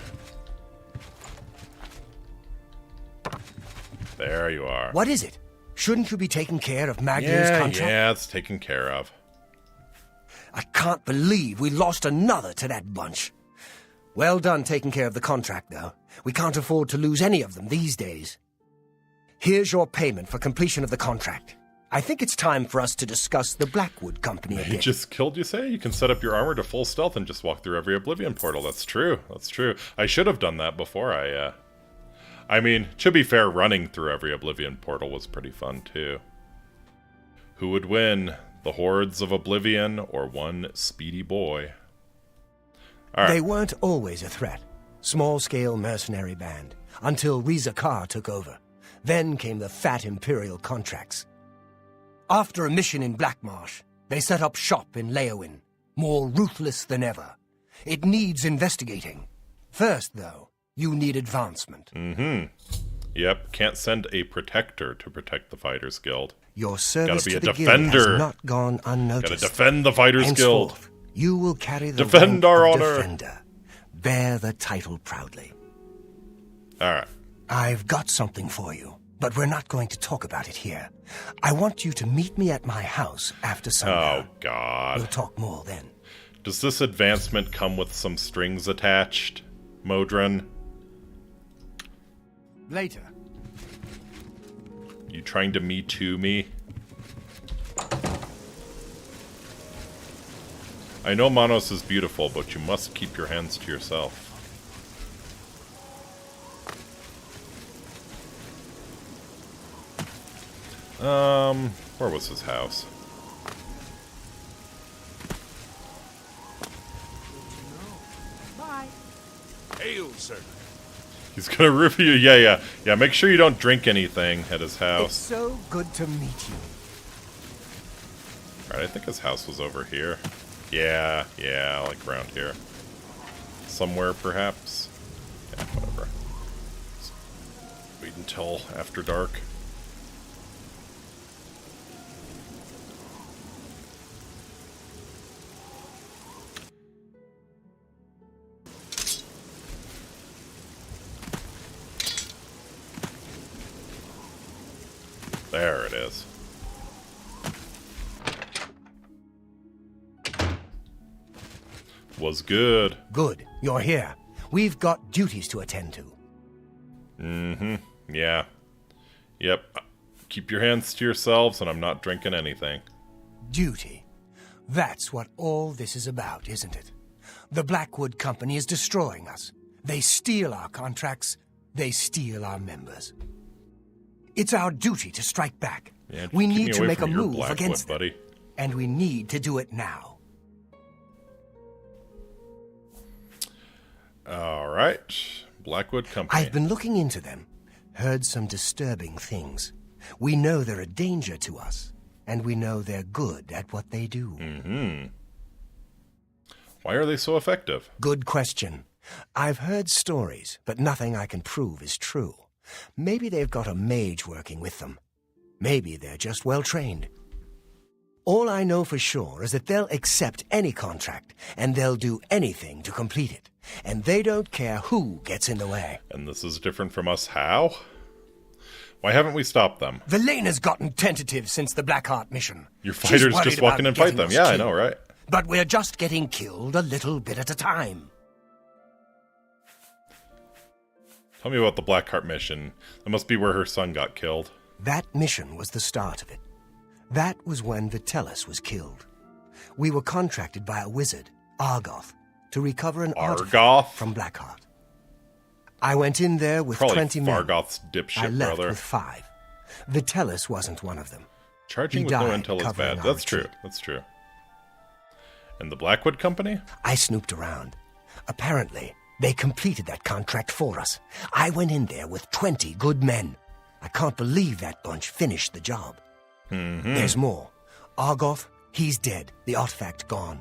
There you are. What is it? Shouldn't you be taking care of Magnus' contract? Yeah, it's taken care of. I can't believe we lost another to that bunch. Well done taking care of the contract, though. We can't afford to lose any of them these days. Here's your payment for completion of the contract. I think it's time for us to discuss the Blackwood Company a bit. He just killed you, say? You can set up your armor to full stealth and just walk through every Oblivion portal. That's true. That's true. I should have done that before I mean, to be fair, running through every Oblivion portal was pretty fun, too. Who would win? The hordes of Oblivion or one speedy boy? All right. They weren't always a threat. Small-scale mercenary band. Until Riza Kar took over. Then came the fat Imperial contracts. After a mission in Blackmarsh, they set up shop in Leowin, more ruthless than ever. It needs investigating. First, though, you need advancement. Yep, can't send a protector to protect the Fighters Guild. Your service to be to a the guild defender. has not gone unnoticed. Gotta defend the Fighters Guild. Henceforth, you will carry the Defend rank our of honor. defender. Bear the title proudly. All right. I've got something for you. But we're not going to talk about it here. I want you to meet me at my house after sundown. Oh, God. We'll talk more then. Does this advancement come with some strings attached, Modron? Later. You trying to Me Too me? I know Manos is beautiful, but you must keep your hands to yourself. Where was his house? Bye. Hail, sir. He's gonna review you. Yeah. Make sure you don't drink anything at his house. It's so good to meet you. Alright, I think his house was over here. Yeah, like around here. Somewhere, perhaps. Yeah, whatever. Just wait until after dark. There it is. Was good. Good. You're here. We've got duties to attend to. Mm-hmm. Yeah. Yep. Keep your hands to yourselves, and I'm not drinking anything. Duty. That's what all this is about, isn't it? The Blackwood Company is destroying us. They steal our contracts. They steal our members. It's our duty to strike back. Yeah, we keep need me to away make a from your move Blackwood, against them. buddy. And we need to do it now. Alright. Blackwood Company. I've been looking into them. Heard some disturbing things. We know they're a danger to us. And we know they're good at what they do. Mm-hmm. Why are they so effective? Good question. I've heard stories, but nothing I can prove is true. Maybe they've got a mage working with them. Maybe they're just well trained. All I know for sure is that they'll accept any contract, and they'll do anything to complete it. And they don't care who gets in the way. And this is different from us how? Why haven't we stopped them? Velena's gotten tentative since the Blackheart mission. Your fighters just walk in and fight them. Yeah, I know, right? But we're just getting killed a little bit at a time. Tell me about the Blackheart mission. That must be where her son got killed. That mission was the start of it. That was when Vitellis was killed. We were contracted by a wizard, Argoth, to recover an artifact from Blackheart. I went in there with Probably 20 men. Fargoth's dipshit I left brother. with 5. Vitellis wasn't one of them. Charging He with no died intel is covering bad. our That's true. retreat. That's true. And the Blackwood Company? I snooped around. Apparently, they completed that contract for us. I went in there with 20 good men. I can't believe that bunch finished the job. Mm-hmm. There's more. Argoth, he's dead. The artifact gone.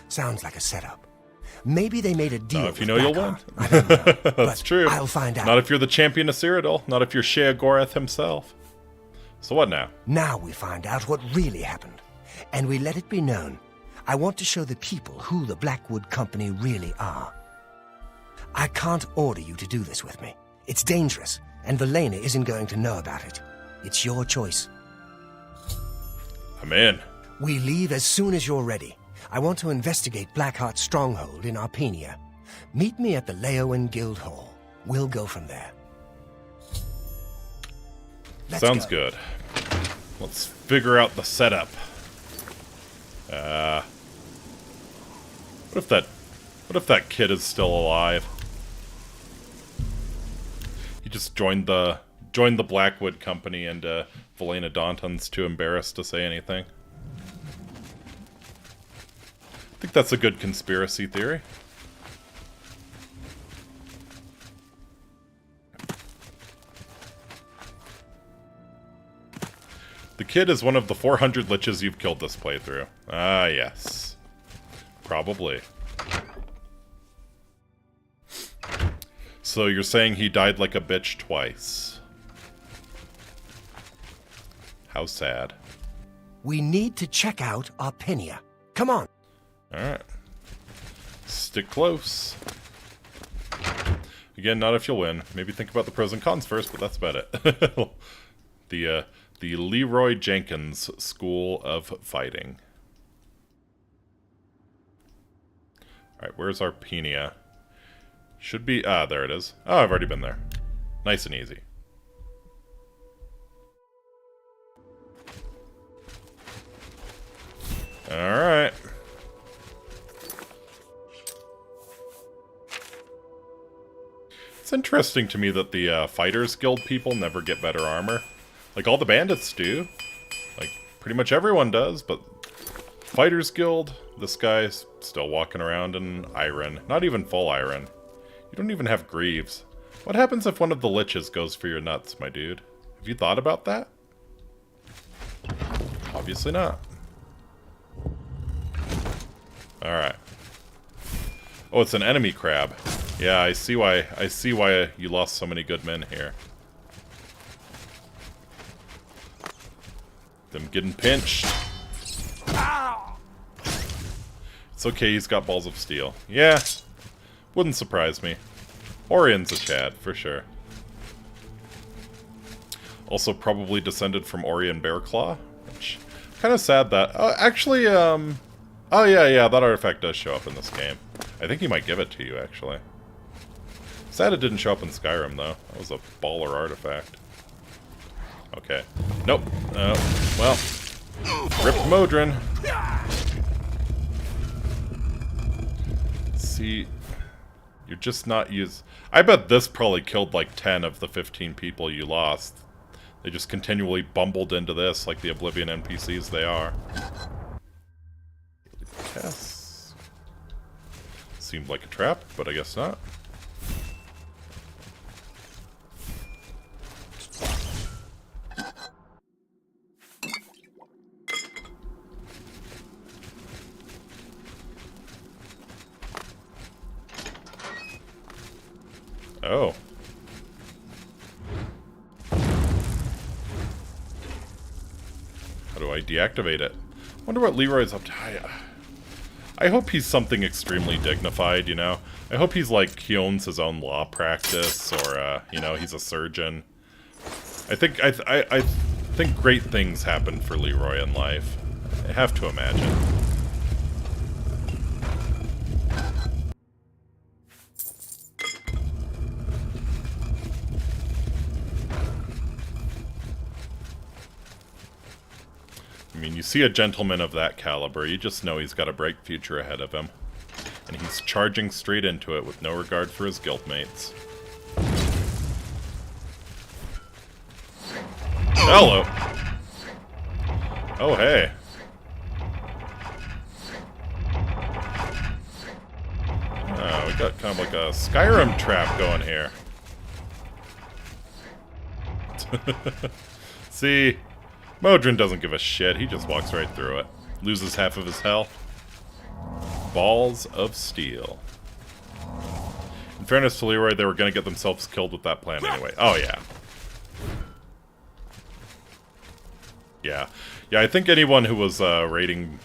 Sounds like a setup. Maybe they made a deal. Not if you with know you'll win. Blackheart. I don't know, That's but true. I'll find out. Not if you're the champion of Cyrodiil. Not if you're Sheogorath himself. So what now? Now we find out what really happened. And we let it be known. I want to show the people who the Blackwood Company really are. I can't order you to do this with me. It's dangerous, and Velena isn't going to know about it. It's your choice. I'm in. We leave as soon as you're ready. I want to investigate Blackheart's stronghold in Arpenia. Meet me at the Leowen Guild Hall. We'll go from there. Sounds good. Let's figure out the setup. What if that kid is still alive? He just joined the Blackwood Company, and Velena Daunton's too embarrassed to say anything. I think that's a good conspiracy theory. The kid is one of the 400 liches you've killed this playthrough. Ah, yes. Probably. So you're saying he died like a bitch twice. How sad. We need to check out Arpenia. Come on. Alright. Stick close. Again, not if you'll win. Maybe think about the pros and cons first, but that's about it. The Leroy Jenkins School of Fighting. Alright, where's Arpenia? Should be... Ah, there it is. Oh, I've already been there. Nice and easy. Alright. It's interesting to me that the Fighters Guild people never get better armor. Like, all the bandits do. Like, pretty much everyone does, but Fighters Guild, this guy's still walking around in iron. Not even full iron. You don't even have greaves. What happens if one of the liches goes for your nuts, my dude? Have you thought about that? Obviously not. Alright. Oh, it's an enemy crab. Yeah, I see why you lost so many good men here. Them getting pinched. It's okay, he's got balls of steel. Yeah, wouldn't surprise me. Orion's a Chad, for sure. Also probably descended from Orion Bearclaw, which kind of sad that... actually, oh yeah, that artifact does show up in this game. I think he might give it to you, actually. Sad it didn't show up in Skyrim, though. That was a baller artifact. Okay. Nope. Well. Ripped Modron. See... You're just not I bet this probably killed like 10 of the 15 people you lost. They just continually bumbled into this like the Oblivion NPCs they are. Yes. Seemed like a trap, but I guess not. Oh. How do I deactivate it? Wonder what Leroy's up to. I hope he's something extremely dignified, you know? I hope he's like, he owns his own law practice, or, you know, he's a surgeon. I think great things happen for Leroy in life. I have to imagine. I mean, you see a gentleman of that caliber, you just know he's got a bright future ahead of him. And he's charging straight into it with no regard for his guildmates. Hello! Oh, hey. Oh, we got kind of like a Skyrim trap going here. See? Modron doesn't give a shit, he just walks right through it. Loses half of his health. Balls of steel. In fairness to Leroy, they were going to get themselves killed with that plan anyway. Oh, yeah. Yeah. Yeah, I think anyone who was raiding...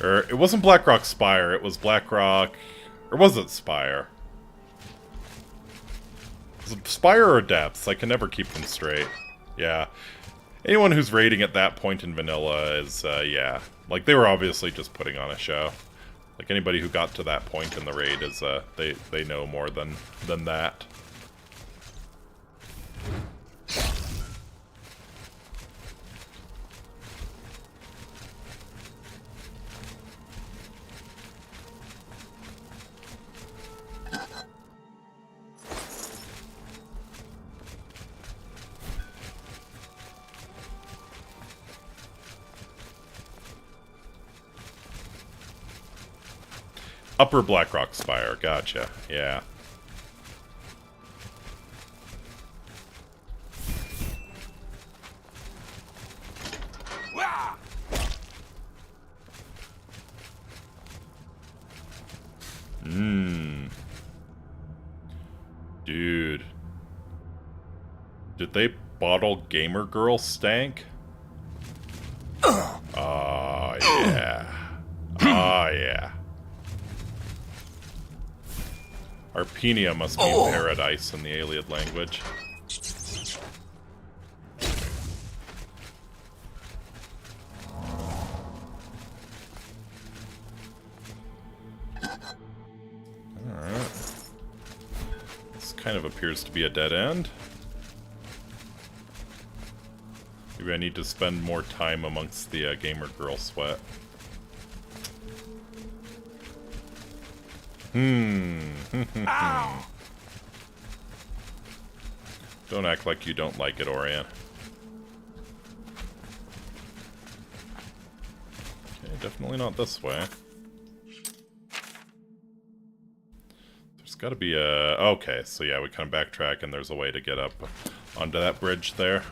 Or, it wasn't Blackrock Spire, it was Blackrock... Or was it Spire? Was it Spire or Depths? I can never keep them straight. Yeah. Anyone who's raiding at that point in vanilla is, yeah. Like, they were obviously just putting on a show. Like, anybody who got to that point in the raid is, they know more than that. Upper Blackrock Spire, gotcha, yeah. Dude. Did they bottle Gamer Girl stank? Oh, yeah. Oh, yeah. Arpenia must mean paradise in the Ayleid language. Alright. This kind of appears to be a dead end. Maybe I need to spend more time amongst the Gamer Girl sweat. Don't act like you don't like it, Orion. Okay, definitely not this way. There's got to be a... Okay, so yeah, we kind of backtrack and there's a way to get up onto that bridge there.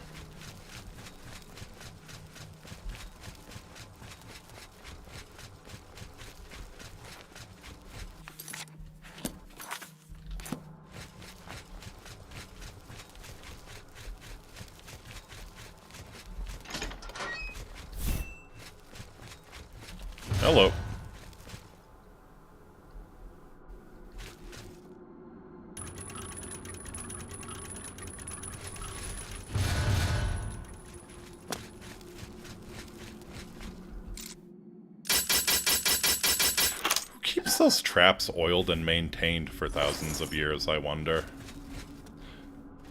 Hello. Who keeps those traps oiled and maintained for thousands of years, I wonder?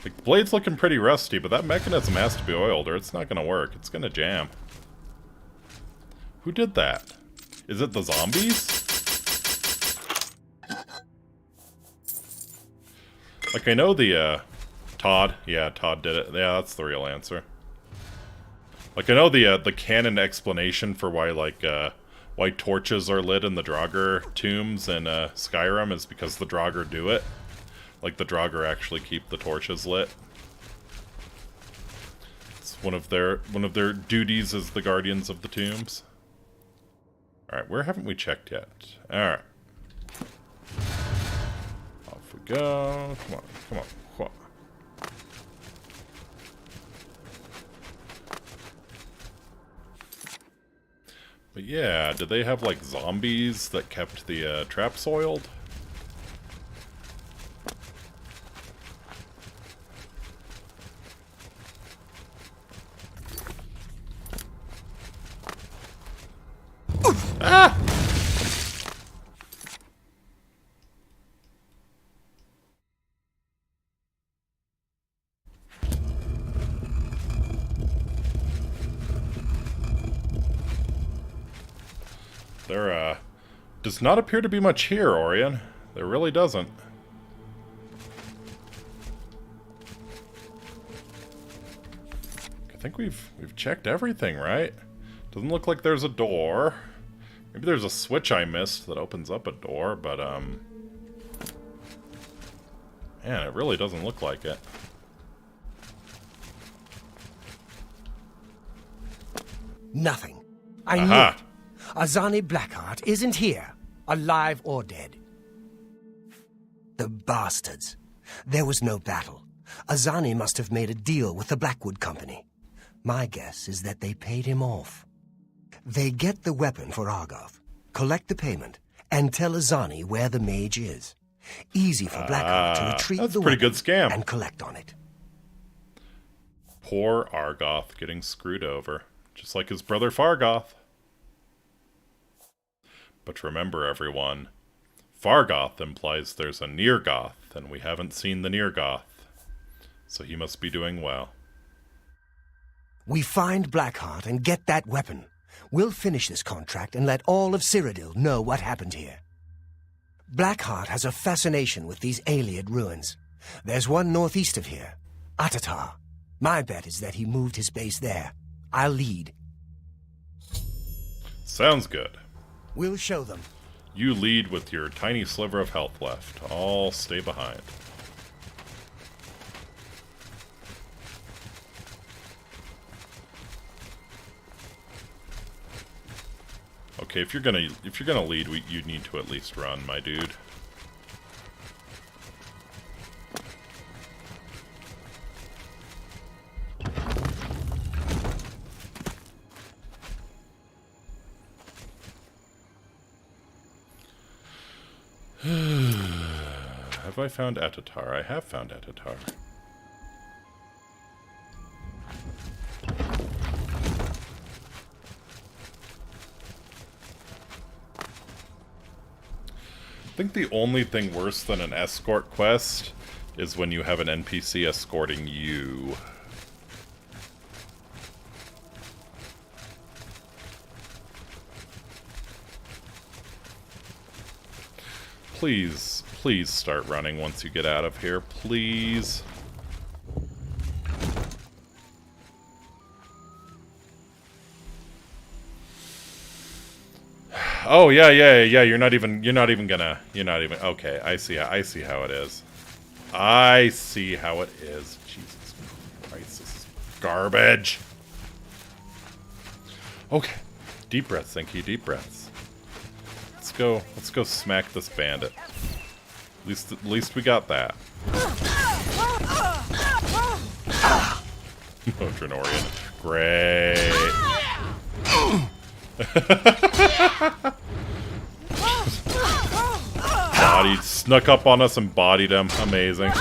Like, the blade's looking pretty rusty, but that mechanism has to be oiled or it's not gonna work. It's gonna jam. Who did that? Is it the zombies? Like, I know the, Todd. Yeah, Todd did it. Yeah, that's the real answer. Like, I know the canon explanation for why, like, why torches are lit in the Draugr tombs in, Skyrim is because the Draugr do it. Like, the Draugr actually keep the torches lit. It's one of their duties as the guardians of the tombs. Alright, where haven't we checked yet? Alright. Off we go. Come on, come on, come on. But yeah, did they have like zombies that kept the traps oiled? Ah! There, does not appear to be much here, Orion. There really doesn't. I think we've checked everything, right? Doesn't look like there's a door. Maybe there's a switch I missed that opens up a door, but, man, it really doesn't look like it. Nothing. I knew it. Azani Blackheart isn't here, alive or dead. The bastards. There was no battle. Azani must have made a deal with the Blackwood Company. My guess is that they paid him off. They get the weapon for Argoth, collect the payment, and tell Azani where the mage is. Easy for Blackheart to retrieve the weapon good scam. And collect on it. Poor Argoth getting screwed over, just like his brother Fargoth. But remember, everyone, Fargoth implies there's a Neargoth, and we haven't seen the Neargoth. So he must be doing well. We find Blackheart and get that weapon. We'll finish this contract and let all of Cyrodiil know what happened here. Blackheart has a fascination with these Ayleid ruins. There's one northeast of here, Atatar. My bet is that he moved his base there. I'll lead. Sounds good. We'll show them. You lead with your tiny sliver of health left. I'll stay behind. Okay, if you're gonna lead, you need to at least run, my dude. Have I found Atatar? I have found Atatar. I think the only thing worse than an escort quest is when you have an NPC escorting you. Please, please start running once you get out of here, please. Oh yeah. You're not even gonna. Okay, I see how it is. I see how it is. Jesus Christ, this is garbage. Okay, deep breaths. Thank you. Deep breaths. Let's go smack this bandit. At least we got that. Modrinorian. Great. Bodied, snuck up on us and bodied him. Amazing.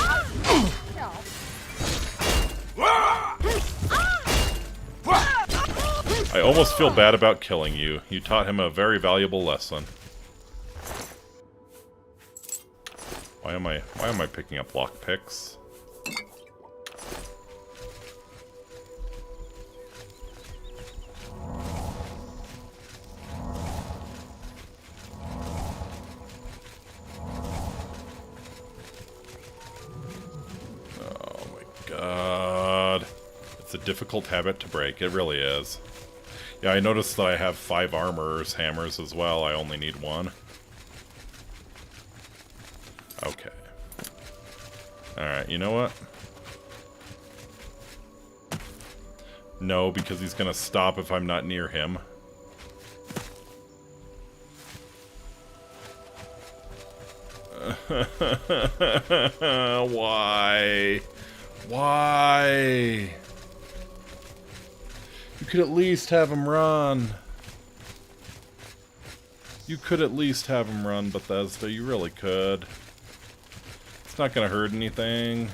I almost feel bad about killing you. You taught him a very valuable lesson. Why am I picking up lockpicks? God. It's a difficult habit to break. It really is. Yeah, I noticed that I have 5 armorer's hammers as well. I only need 1. Okay. Alright, you know what? No, because he's gonna stop if I'm not near him. Why? Why? You could at least have him run. You could at least have him run, Bethesda. You really could. It's not gonna hurt anything.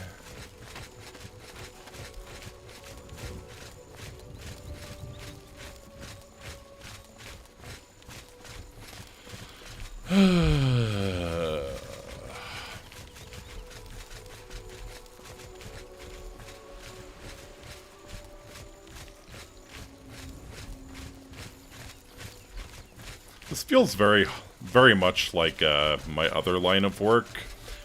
This feels very much like my other line of work.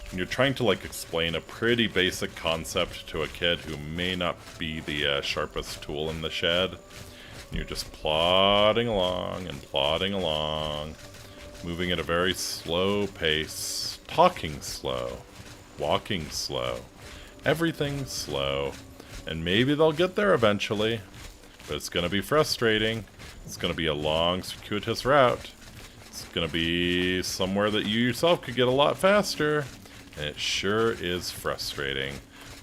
When you're trying to like explain a pretty basic concept to a kid who may not be the sharpest tool in the shed, and you're just plodding along and plodding along, moving at a very slow pace, talking slow, walking slow, everything slow, and maybe they'll get there eventually, but it's gonna be frustrating. It's gonna be a long, circuitous route. It's gonna be somewhere that you yourself could get a lot faster, and it sure is frustrating.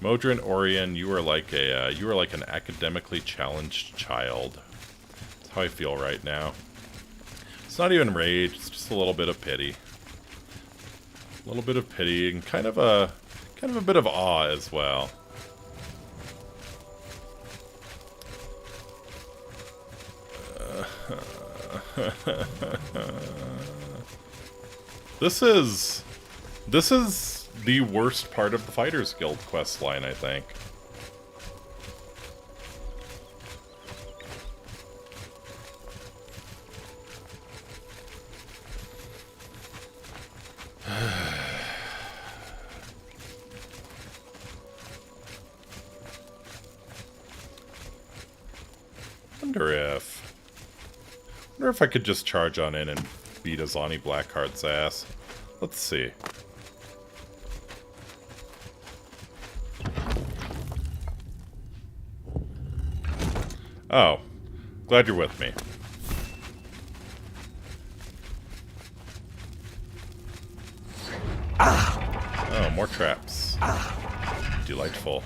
Modrinorian, you are like an academically challenged child. That's how I feel right now. It's not even rage; it's just a little bit of pity, a little bit of pity, and kind of a bit of awe as well. This is the worst part of the Fighters Guild quest line, I think. Wonder if I could just charge on in and beat Azani Blackheart's ass. Let's see. Oh, glad you're with me. Oh, more traps. Delightful.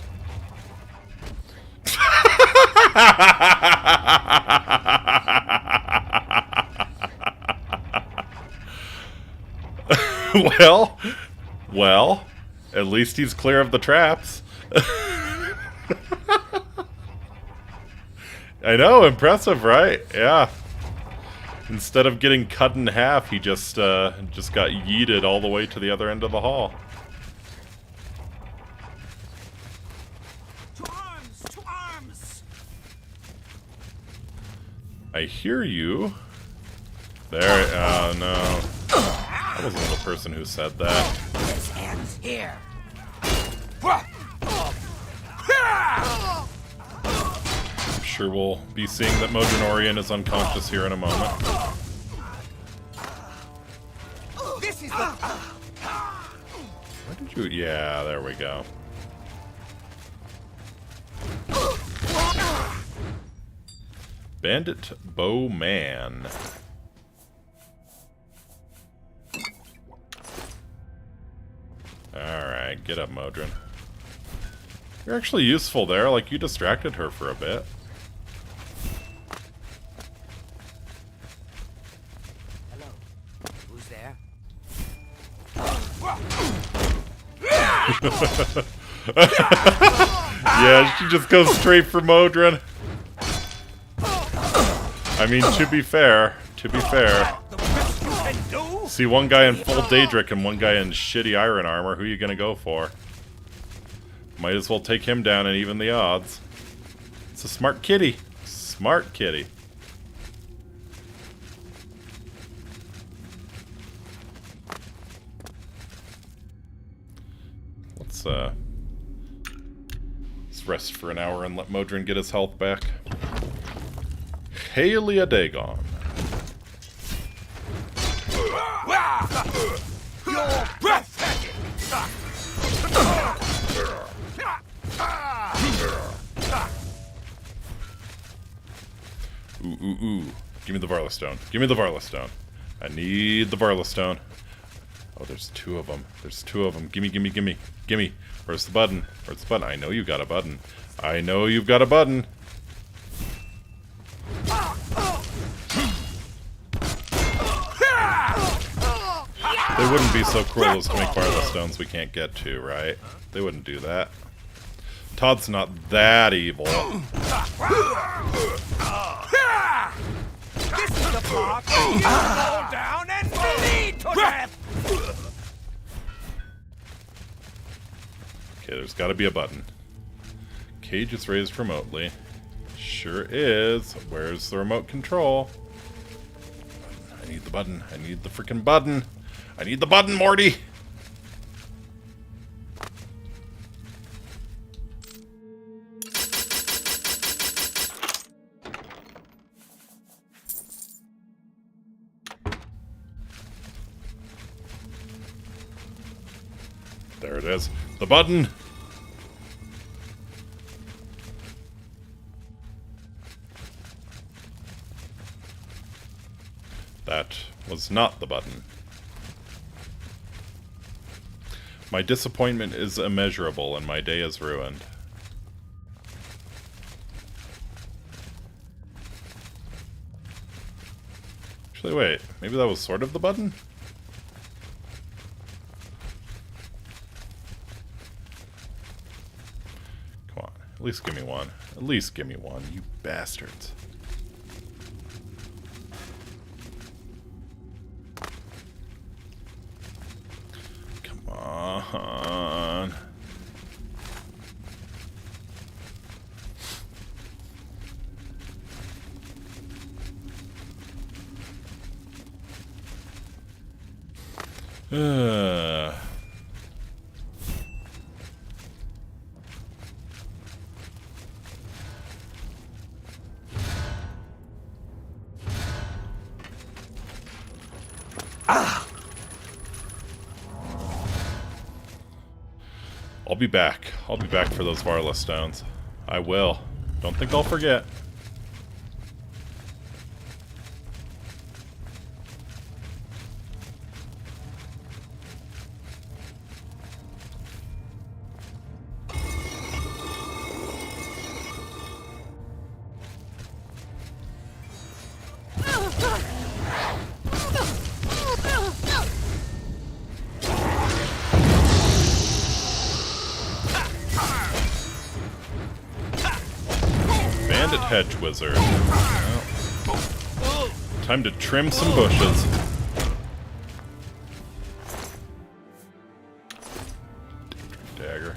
Well, at least he's clear of the traps. I know, impressive, right? Yeah. Instead of getting cut in half, he just got yeeted all the way to the other end of the hall. To arms! To arms! I hear you. There. Oh no. I wasn't the person who said that. This ends here. I'm sure we'll be seeing that Modrinorian is unconscious here in a moment. Where did you... Yeah, there we go. Bandit Bowman. Alright, get up, Modron. You're actually useful there, like you distracted her for a bit. Hello. Who's there? Yeah, she just goes straight for Modron. I mean, to be fair, see one guy in full Daedric and one guy in shitty iron armor, who are you gonna go for? Might as well take him down and even the odds. It's a smart kitty. Smart kitty. Let's rest for an hour and let Modron get his health back. Halia Dagon. You're breathtaking! Ooh. Give me the Varla Stone. Give me the Varla Stone. I need the Varla Stone. Oh, there's two of them. There's two of them. Gimme. Gimme. Where's the button? Where's the button? I know you got a button. I know you've got a button. They wouldn't be so cruel as to make Varla Stones we can't get to, right? They wouldn't do that. Todd's not that evil. This is the part where you fall down and bleed to death! Okay, there's got to be a button. Cage is raised remotely. Sure is. Where's the remote control? I need the button. I need the freaking button. I need the button, Morty! There it is. The button! That was not the button. My disappointment is immeasurable and my day is ruined. Actually, wait. Maybe that was sort of the button? Come on. At least give me one. At least give me one, you bastards. On. I'll be back. I'll be back for those Varla Stones. I will. Don't think I'll forget. Hedge wizard. Well, time to trim some bushes. Dagger.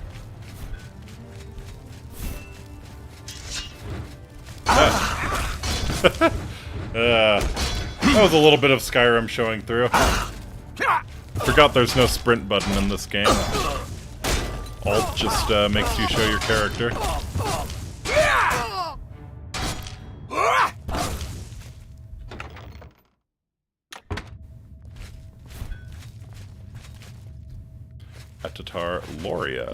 That was a little bit of Skyrim showing through. Forgot there's no sprint button in this game. Alt just makes you show your character. Tatar Loria.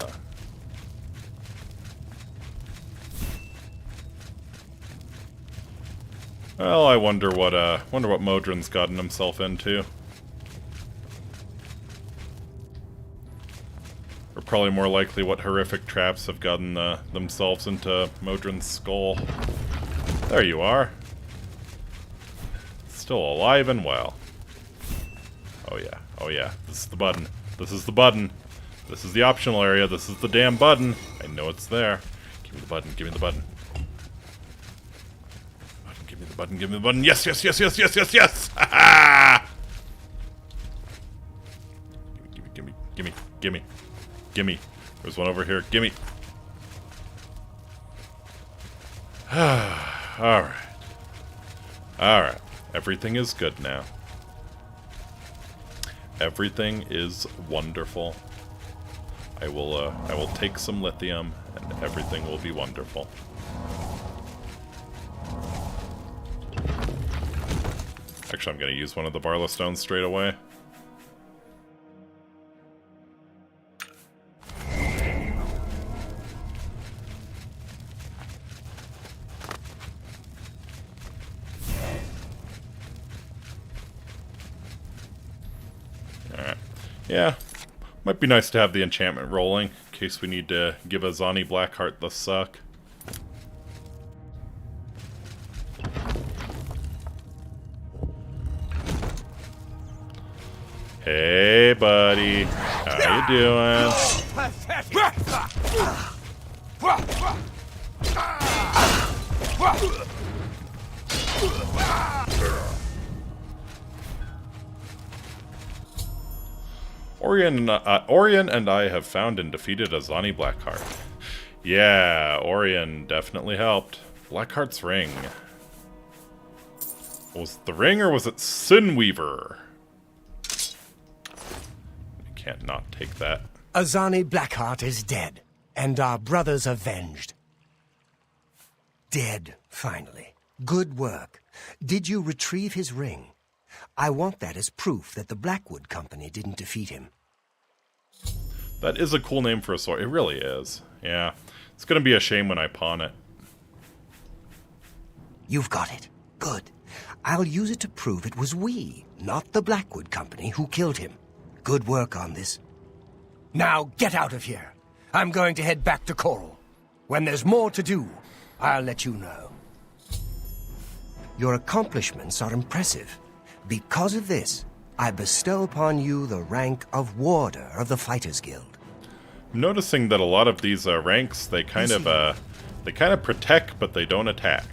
Well, I wonder what Modron's gotten himself into. Or probably more likely what horrific traps have gotten themselves into Modron's skull. There you are. Still alive and well. Oh yeah, oh yeah. This is the button. This is the button. This is the optional area. This is the damn button. I know it's there. Give me the button. Give me the button. Give me the button. Give me the button. Yes, yes, yes, yes, yes, yes, yes! Ha ha! Gimme, gimme, gimme, gimme. There's one over here. Gimme. Alright. Alright. Everything is good now. Everything is wonderful. I will take some lithium and everything will be wonderful. Actually, I'm going to use one of the Barlow stones straight away. Alright. Yeah. Might be nice to have the enchantment rolling, in case we need to give Azani Blackheart the suck. Hey, buddy. How you doing? Orion and I have found and defeated Azani Blackheart. Yeah, Orion definitely helped. Blackheart's ring. Was it the ring or was it Sinweaver? I can't not take that. Azani Blackheart is dead, and our brothers avenged. Dead, finally. Good work. Did you retrieve his ring? I want that as proof that the Blackwood Company didn't defeat him. That is a cool name for a sword. It really is. Yeah. It's gonna be a shame when I pawn it. You've got it. Good. I'll use it to prove it was we, not the Blackwood Company, who killed him. Good work on this. Now get out of here. I'm going to head back to Coral. When there's more to do, I'll let you know. Your accomplishments are impressive. Because of this, I bestow upon you the rank of Warder of the Fighters Guild. I'm noticing that a lot of these ranks, they kind of protect, but they don't attack.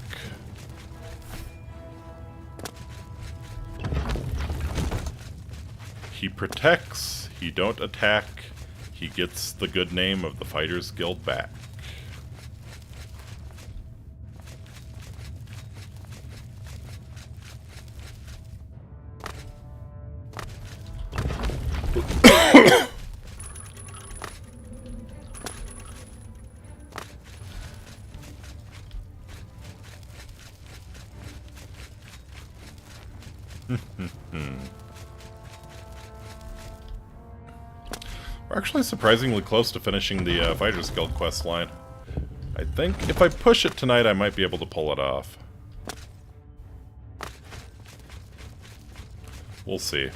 He protects, he don't attack, he gets the good name of the Fighters Guild back. We're actually surprisingly close to finishing the Fighters Guild quest line. I think if I push it tonight, I might be able to pull it off. We'll see.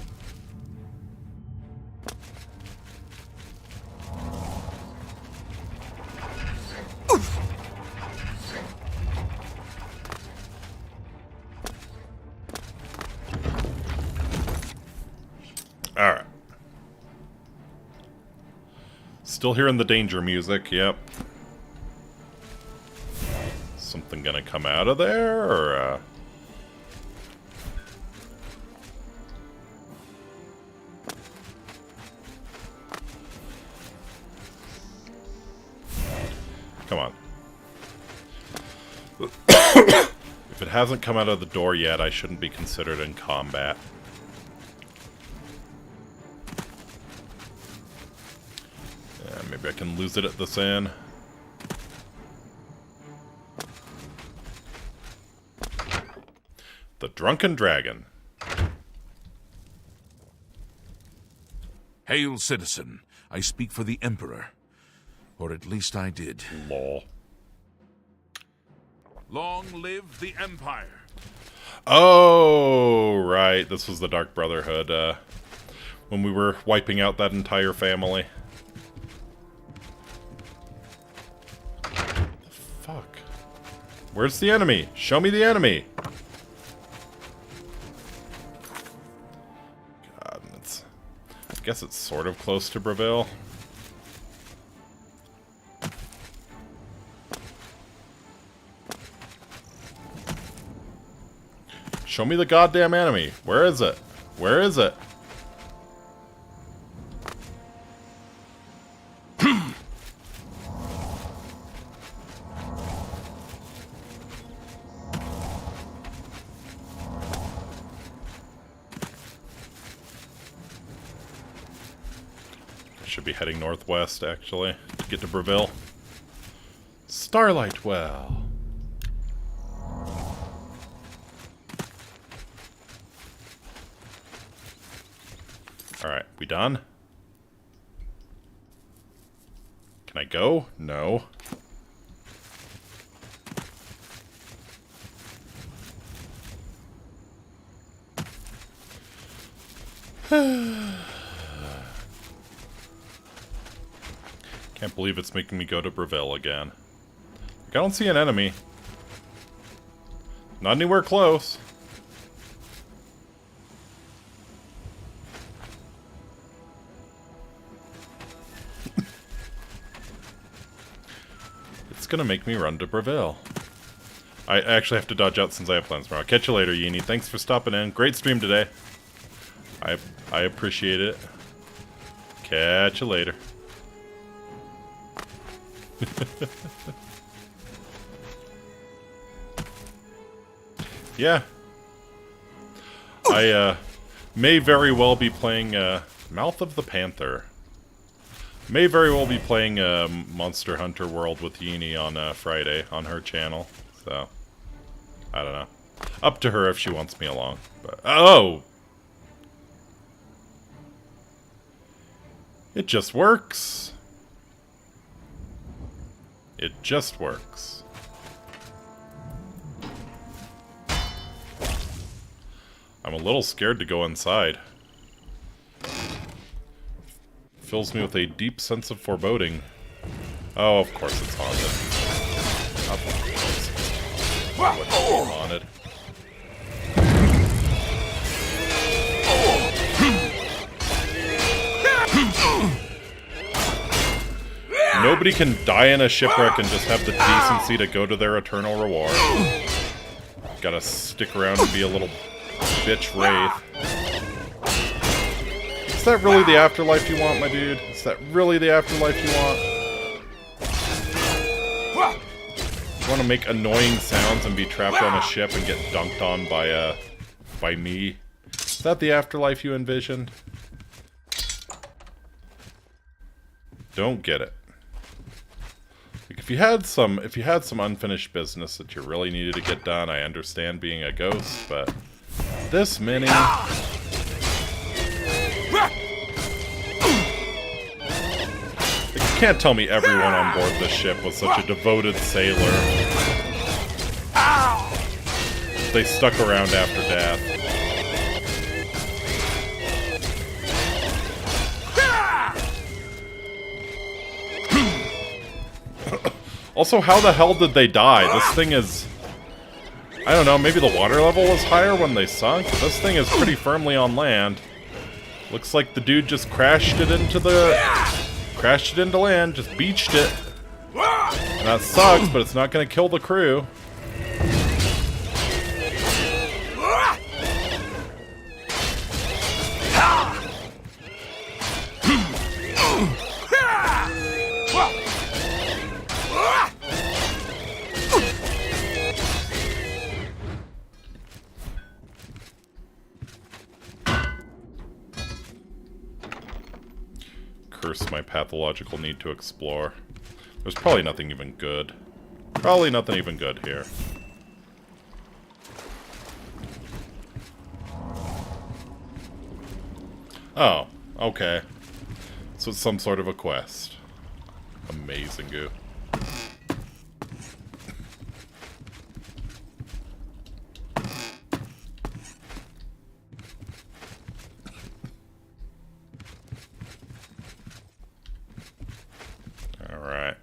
Alright. Still hearing the danger music, yep. Something gonna come out of there, or, Come on. If it hasn't come out of the door yet, I shouldn't be considered in combat. Maybe I can lose it at this end. The Drunken Dragon. Hail, citizen. I speak for the Emperor. Or at least I did. Lol. Long live the Empire. Oh, right. This was the Dark Brotherhood, when we were wiping out that entire family. The fuck? Where's the enemy? Show me the enemy! God, I guess it's sort of close to Breville. Show me the goddamn enemy. Where is it? Where is it? Should be heading northwest, actually, to get to Breville. Starlight Well. Alright, we done? Can I go? No. Can't believe it's making me go to Breville again. I don't see an enemy. Not anywhere close. It's gonna make me run to Breville. I actually have to dodge out since I have plans tomorrow. Catch you later, Yeenie. Thanks for stopping in. Great stream today. I appreciate it. Catch you later. Yeah. I may very well be playing Mouth of the Panther. May very well be playing Monster Hunter World with Yeenie on Friday on her channel. So, I don't know. Up to her if she wants me along. But oh! It just works. It just works. I'm a little scared to go inside. Fills me with a deep sense of foreboding. Oh, of course it's haunted. Of course it's haunted. Nobody can die in a shipwreck and just have the decency to go to their eternal reward. Gotta stick around and be a little bitch wraith. Is that really the afterlife you want, my dude? Is that really the afterlife you want? You want to make annoying sounds and be trapped on a ship and get dunked on by me? Is that the afterlife you envisioned? Don't get it. Like if you had some unfinished business that you really needed to get done, I understand being a ghost, but this many. You can't tell me everyone on board this ship was such a devoted sailor. They stuck around after death. Also, how the hell did they die? This thing is... I don't know, maybe the water level was higher when they sunk? But this thing is pretty firmly on land. Looks like the dude just crashed it into land, just beached it. And that sucks, but it's not gonna kill the crew. Curse my pathological need to explore. There's probably nothing even good. Probably nothing even good here. Oh, okay. So it's some sort of a quest. Amazing goo. Alright.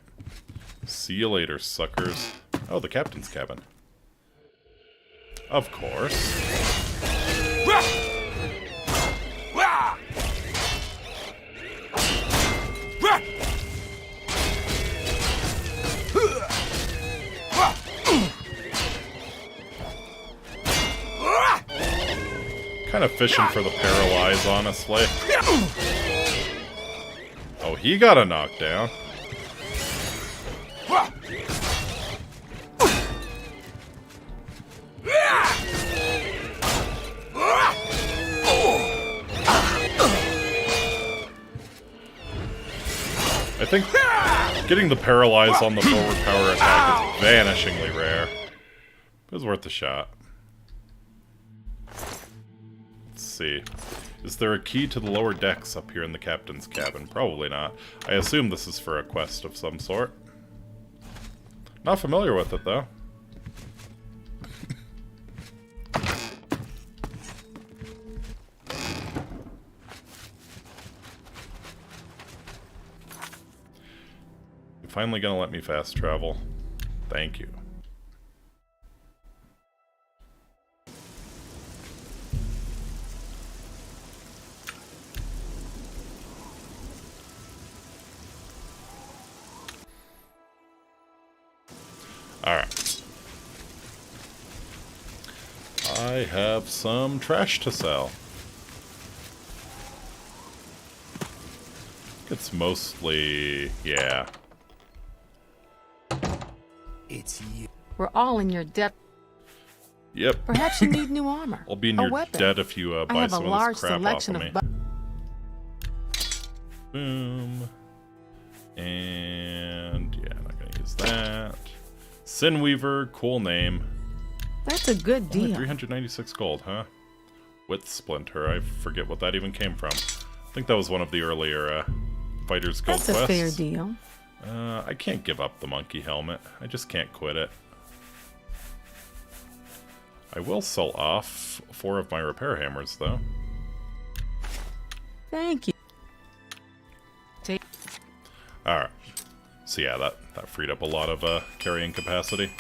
See you later, suckers. Oh, the captain's cabin. Of course. Kind of fishing for the paralyze, honestly. Oh, he got a knockdown. I think getting the paralyze on the forward power attack is vanishingly rare. It was worth a shot. Let's see. Is there a key to the lower decks up here in the captain's cabin? Probably not. I assume this is for a quest of some sort. Not familiar with it, though. You're finally gonna let me fast travel. Thank you. Alright. I have some trash to sell. It's mostly... yeah. It's you. We're all in your debt. Yep. Perhaps you need new armor. I'll be in your debt if you buy some of this crap off of me. Boom. And... yeah, I'm not gonna use that. Sinweaver, cool name. That's a good deal. Only 396 gold, huh? Wit Splinter, I forget what that even came from. I think that was one of the earlier Fighters Guild quests. That's a fair deal. I can't give up the monkey helmet. I just can't quit it. I will sell off 4 of my repair hammers, though. Thank you. Alright. So yeah, that freed up a lot of carrying capacity.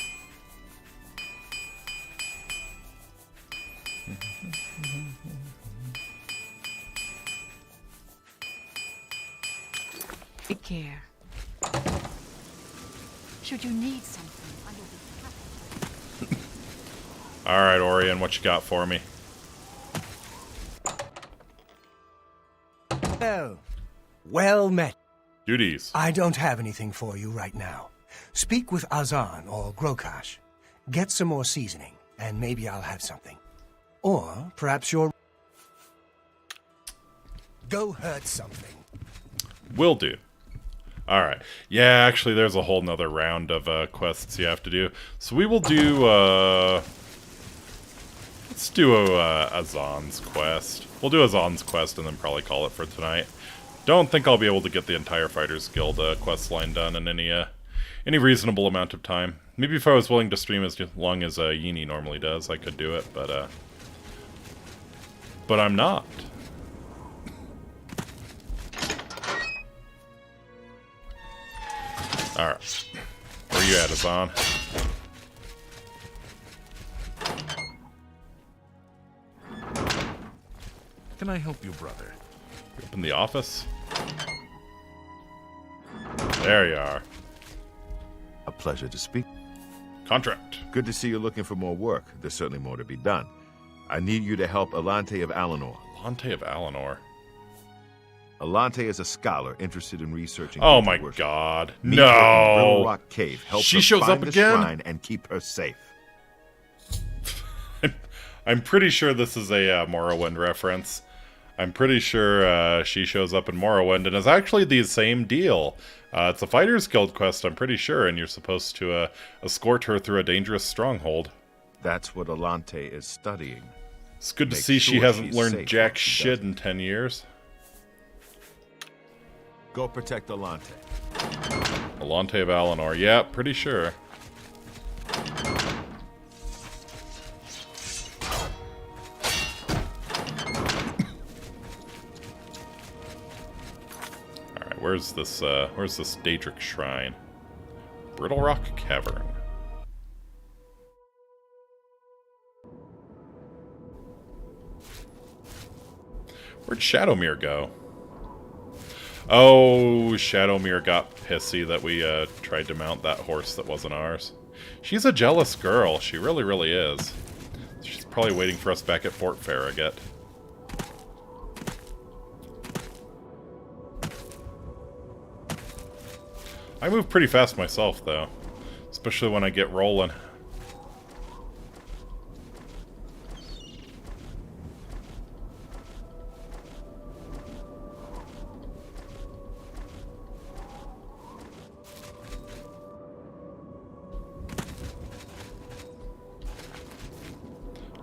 Take care. Should you need something, I will be happy. Alright, Orion, what you got for me? Oh, well met. Duties. I don't have anything for you right now. Speak with Azan or Grokash. Get some more seasoning, and maybe I'll have something. Or perhaps you're... Go hurt something. Will do. Alright. Yeah, actually, there's a whole nother round of quests you have to do. So we will do, let's do Azan's quest. We'll do Azan's quest and then probably call it for tonight. Don't think I'll be able to get the entire Fighters Guild quest line done in any reasonable amount of time. Maybe if I was willing to stream as long as Yini normally does, I could do it, but I'm not. Alright. Where you at, Azan? Can I help you, brother? You up in the office? There you are. A pleasure to speak. Contract. Good to see you're looking for more work. There's certainly more to be done. I need you to help Alante of Alinor. Alante of Alinor? Alante is a scholar interested in researching. Oh my god. Meet her in No! Brill Rock Cave. Help She her shows find up the again? shrine and keep her safe. I'm pretty sure this is a Morrowind reference. I'm pretty sure she shows up in Morrowind and is actually the same deal. It's a Fighters Guild quest, I'm pretty sure, and you're supposed to escort her through a dangerous stronghold. That's what Alante is studying. It's good to Make see she sure hasn't she's learned safe jack while she shit does in 10 years. Go protect Alante. Alante of Alinor. Yeah, pretty sure. Alright, where's this Daedric Shrine? Brittle Rock Cavern. Where'd Shadowmere go? Oh, Shadowmere got pissy that we tried to mount that horse that wasn't ours. She's a jealous girl. She really, really is. She's probably waiting for us back at Fort Farragut. I move pretty fast myself, though. Especially when I get rolling.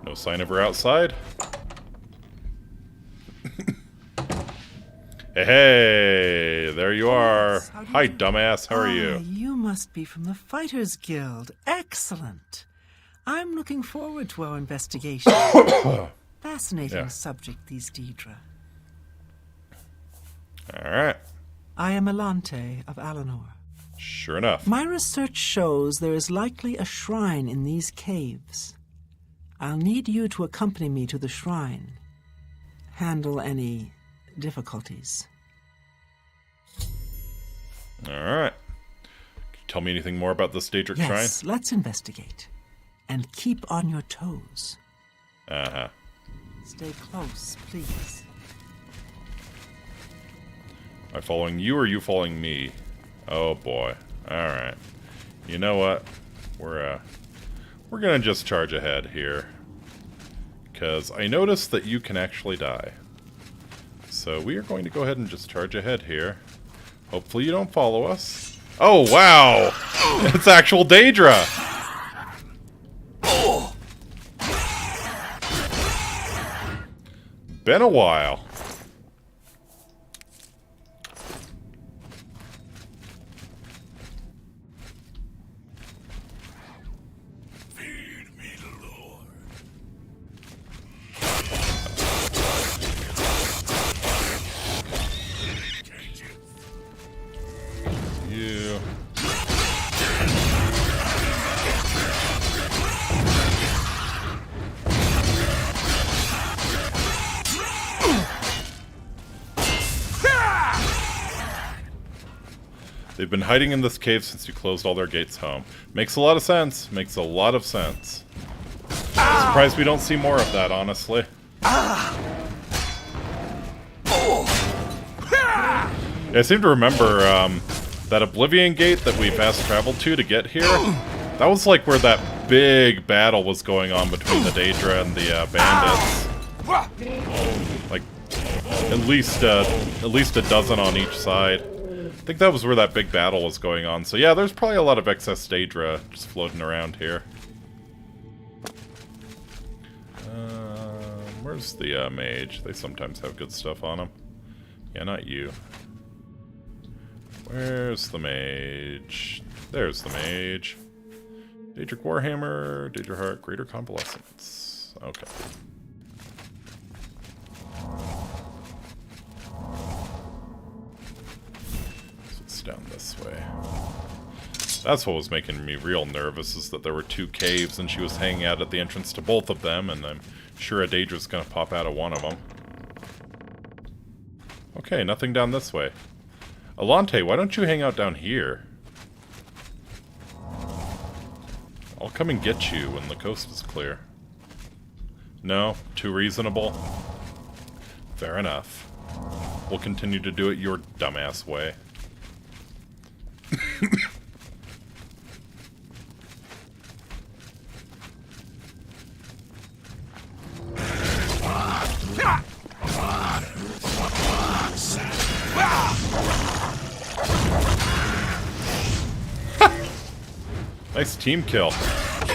No sign of her outside. Hey, there you are. Hi, dumbass. How are you? You must be from the Fighters Guild. Excellent. I'm looking forward to our investigation. Fascinating subject, these Daedra. All right. I am Alante of Alinor. Sure enough. My research shows there is likely a shrine in these caves. I'll need you to accompany me to the shrine. Handle any difficulties. Alright. Can you tell me anything more about this Daedric Shrine? Yes, let's investigate. And keep on your toes. Uh-huh. Stay close, please. Am I following you or are you following me? Oh boy. Alright. You know what? We're gonna just charge ahead here. Because I noticed that you can actually die. So we are going to go ahead and just charge ahead here. Hopefully you don't follow us. Oh, wow! It's actual Daedra! Been a while. They've been hiding in this cave since you closed all their gates home. Makes a lot of sense. Makes a lot of sense. I'm surprised we don't see more of that, honestly. Yeah, I seem to remember that Oblivion gate that we fast traveled to get here. That was like where that big battle was going on between the Daedra and the bandits. Like at least a dozen on each side. I think that was where that big battle was going on. So yeah, there's probably a lot of excess Daedra just floating around here. Where's the mage? They sometimes have good stuff on them. Yeah, not you. Where's the mage? There's the mage. Daedric Warhammer, Daedra Heart, Greater Convalescence. Okay. Down this way. That's what was making me real nervous, is that there were two caves and she was hanging out at the entrance to both of them, and I'm sure a Daedra's gonna pop out of one of them. Okay, nothing down this way. Alante, why don't you hang out down here? I'll come and get you when the coast is clear. No? Too reasonable? Fair enough. We'll continue to do it your dumbass way. Nice team kill. I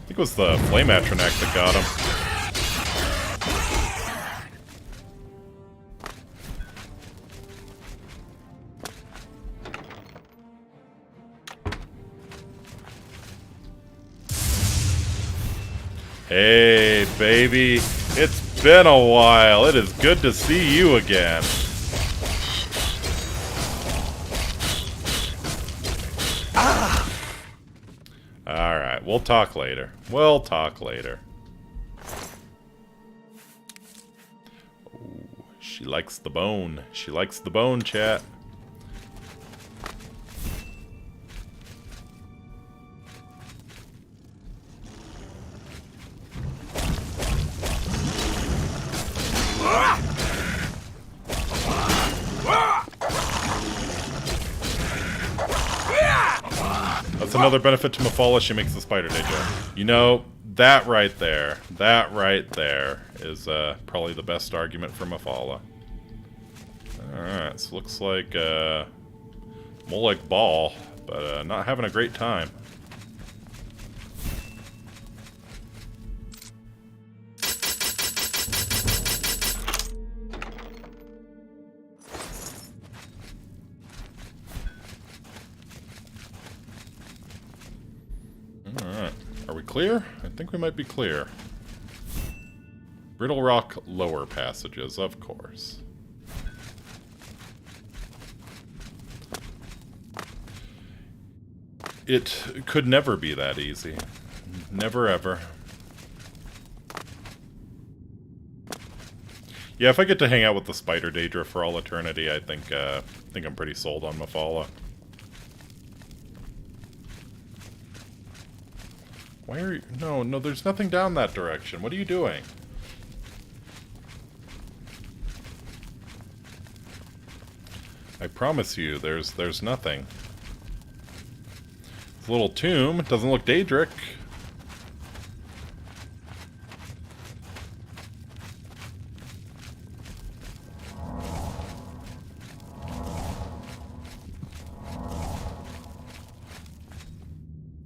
think it was the Flame Atronac that got him. Hey, baby. It's been a while. It is good to see you again. Alright, we'll talk later. We'll talk later. Ooh, she likes the bone. She likes the bone, chat. That's another benefit to Mafala. She makes the spider day jump. You know, that right there is probably the best argument for Mafala. Alright, so looks like more like Ball, but not having a great time. Alright, are we clear? I think we might be clear. Brittle Rock lower passages, of course. It could never be that easy. Never ever. Yeah, if I get to hang out with the Spider Daedra for all eternity, I think I'm pretty sold on Mafala. Why are you... No, there's nothing down that direction. What are you doing? I promise you, there's nothing. It's a little tomb. It doesn't look Daedric.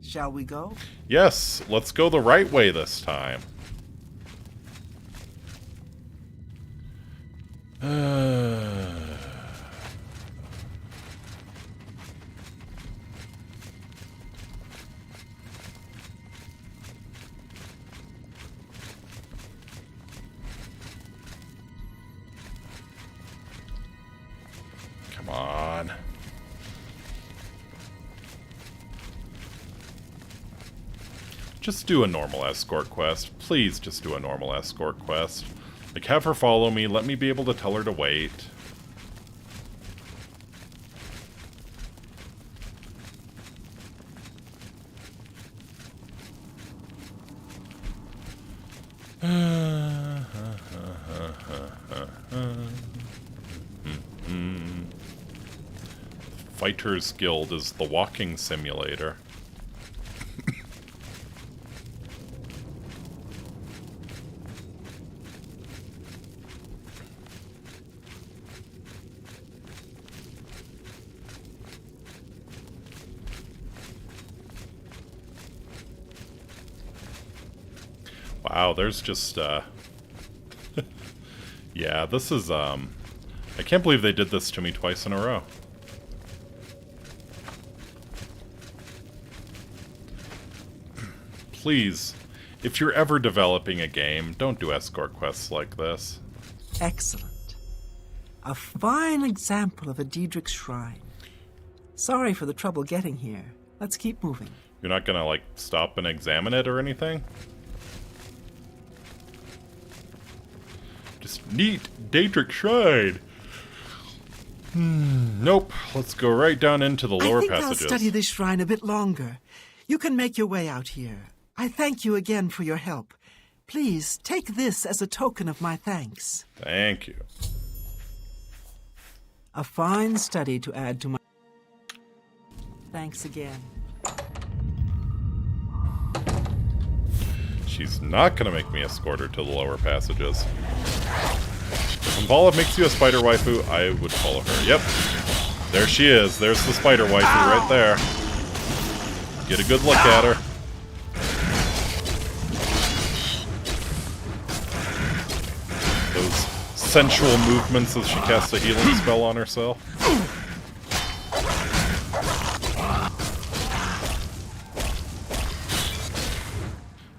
Shall we go? Yes, let's go the right way this time. Come on. Just do a normal escort quest. Please just do a normal escort quest. Like, have her follow me, let me be able to tell her to wait. Fighters Guild is the walking simulator. Wow, there's just, yeah, this is, I can't believe they did this to me twice in a row. Please, if you're ever developing a game, don't do escort quests like this. Excellent. A fine example of a Daedric shrine. Sorry for the trouble getting here. Let's keep moving. You're not gonna, like, stop and examine it or anything? Just neat Daedric shrine. Nope. Let's go right down into the lower passages. I'll study this shrine a bit longer. You can make your way out here. I thank you again for your help. Please, take this as a token of my thanks. Thank you. A fine study to add to my... Thanks again. She's not gonna make me escort her to the lower passages. If Mafala makes you a spider waifu, I would follow her. Yep. There she is. There's the spider waifu right there. Get a good look at her. Those sensual movements as she casts a healing spell on herself.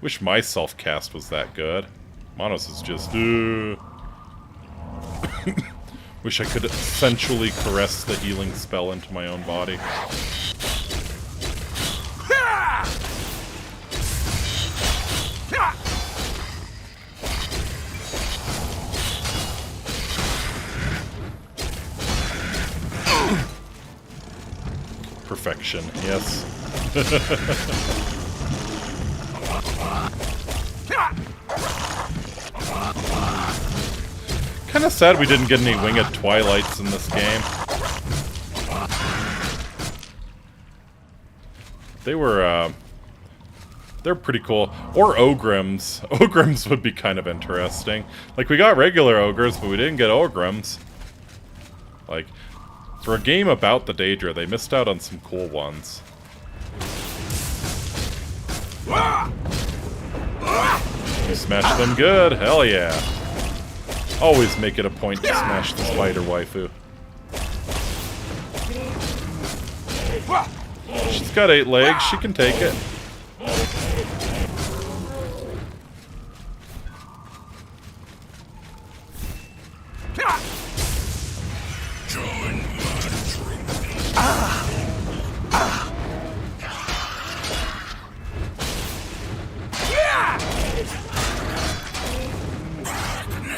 Wish my self-cast was that good. Monos is just... Wish I could sensually caress the healing spell into my own body. Perfection, yes. Kind of sad we didn't get any Winged Twilights in this game. They're pretty cool. Or Ogrims. Ogrims would be kind of interesting. Like, we got regular Ogres, but we didn't get Ogrims. Like, for a game about the Daedra, they missed out on some cool ones. You smash them good, hell yeah. Always make it a point to smash the spider waifu. She's got 8 legs, she can take it.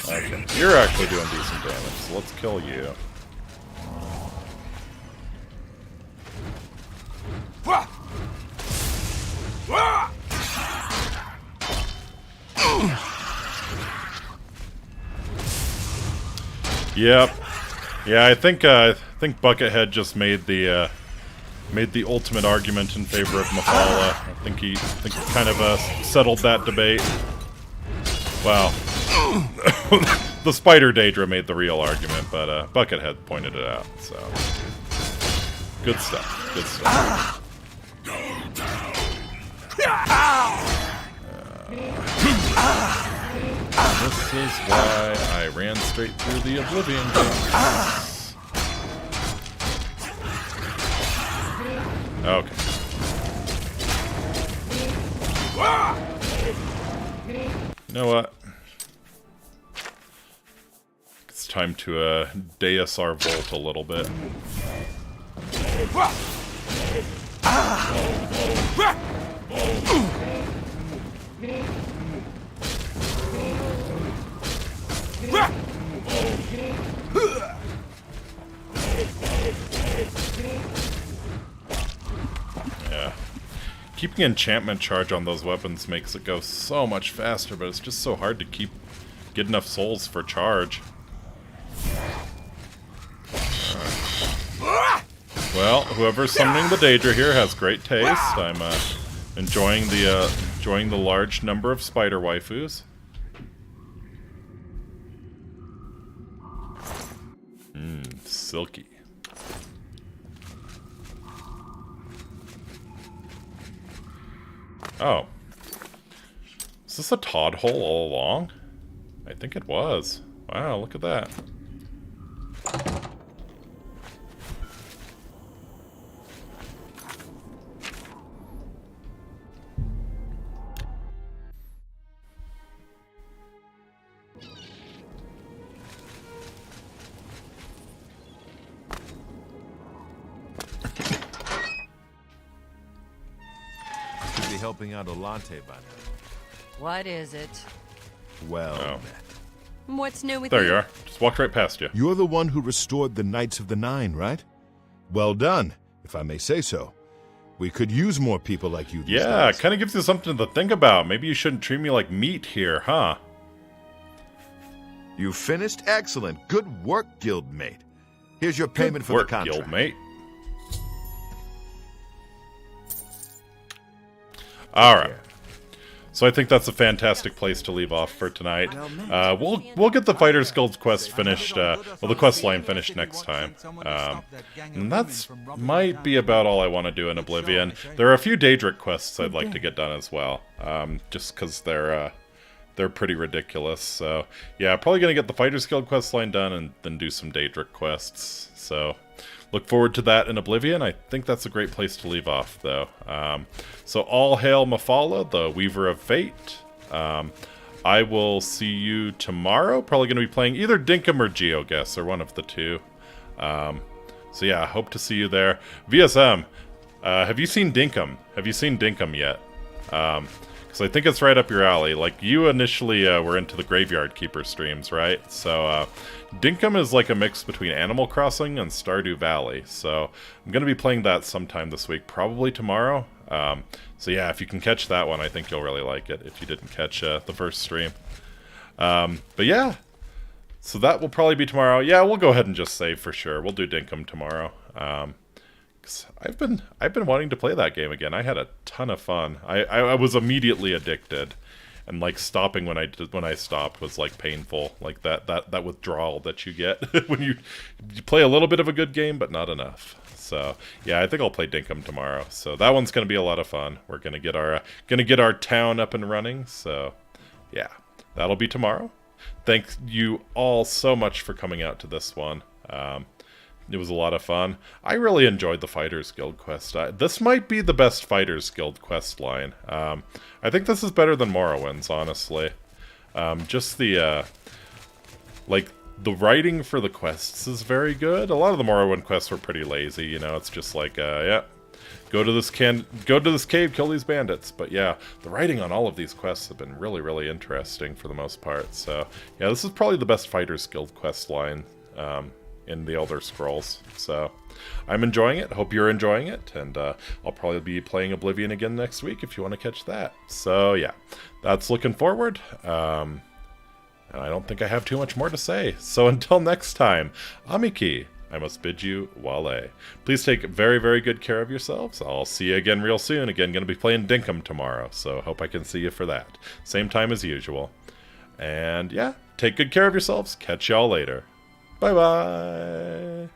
Okay, you're actually doing decent damage, so let's kill you. Yep. Yeah, I think Buckethead just made the ultimate argument in favor of Mafala. I think he kind of settled that debate. Wow. The Spider Daedra made the real argument, but Buckethead pointed it out, so... Good stuff. Good stuff. This is why I ran straight through the Oblivion gates. Okay. You know what? It's time to Deus our Volt a little bit. Yeah. Keeping enchantment charge on those weapons makes it go so much faster, but it's just so hard to get enough souls for charge. Well, whoever's summoning the Daedra here has great taste. I'm enjoying the large number of spider waifus. Silky. Oh. Is this a Todd hole all along? I think it was. Wow, look at that. Helping out Olante by now. What is it? Well, What's new with there you? you are. Just walked right past you. You're the one who restored the Knights of the Nine, right? Well done, if I may say so. We could use more people like you these Yeah, days. it kind of gives you something to think about. Maybe you shouldn't treat me like meat here, huh? You finished? Excellent. Good work, guildmate. Here's your payment for the contract. Guildmate. Alright. So I think that's a fantastic place to leave off for tonight. We'll get the Fighters Guild quest finished, well, the quest line finished next time. And that's might be about all I want to do in Oblivion. There are a few Daedric quests I'd like to get done as well. Just because they're they're pretty ridiculous. So yeah, probably gonna get the Fighters Guild quest line done and then do some Daedric quests. So look forward to that in Oblivion. I think that's a great place to leave off, though. So all hail Mephala, the Weaver of Fate. I will see you tomorrow. Probably going to be playing either Dinkum or GeoGuess, or one of the two. So yeah, hope to see you there. VSM, have you seen Dinkum? Have you seen Dinkum yet? Because I think it's right up your alley. Like, you initially were into the Graveyard Keeper streams, right? So Dinkum is like a mix between Animal Crossing and Stardew Valley. So I'm going to be playing that sometime this week, probably tomorrow. So yeah, if you can catch that one, I think you'll really like it, if you didn't catch the first stream. But yeah, so that will probably be tomorrow. Yeah, we'll go ahead and just say for sure. We'll do Dinkum tomorrow. 'Cause I've been wanting to play that game again. I had a ton of fun. I was immediately addicted. And like stopping when I stopped was like painful. Like that withdrawal that you get when you play a little bit of a good game, but not enough. So yeah, I think I'll play Dinkum tomorrow. So that one's gonna be a lot of fun. We're gonna get our town up and running. So yeah, that'll be tomorrow. Thank you all so much for coming out to this one. It was a lot of fun. I really enjoyed the Fighters Guild quest. This might be the best Fighters Guild quest line. I think this is better than Morrowind's, honestly. Just the the writing for the quests is very good. A lot of the Morrowind quests were pretty lazy. You know, it's just like, yeah, go to this cave, kill these bandits. But yeah, the writing on all of these quests have been really, really interesting for the most part. So yeah, this is probably the best Fighters Guild quest line in the Elder Scrolls. So I'm enjoying it. Hope you're enjoying it. And I'll probably be playing Oblivion again next week if you want to catch that. So yeah, that's looking forward. And I don't think I have too much more to say. So until next time, Amiki, I must bid you wale. Please take very, very good care of yourselves. I'll see you again real soon. Again, going to be playing Dinkum tomorrow. So hope I can see you for that. Same time as usual. And yeah, take good care of yourselves. Catch y'all later. Bye-bye.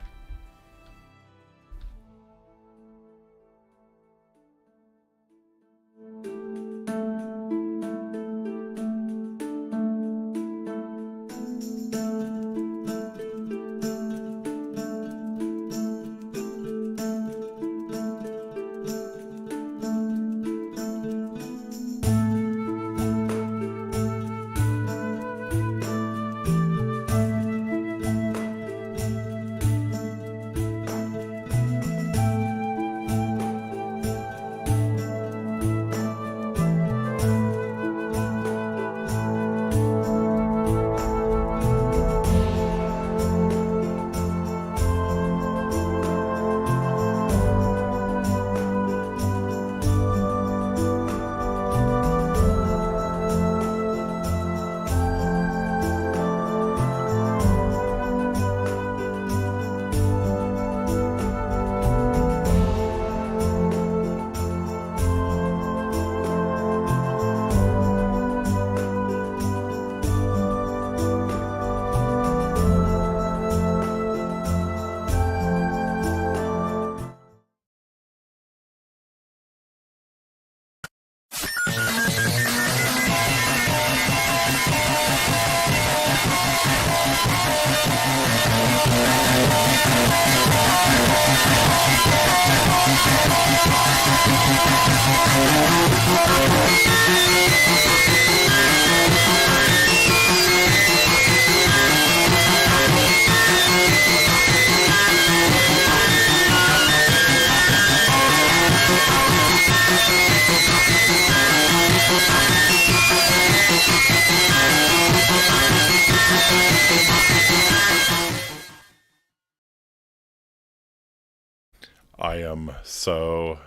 I am so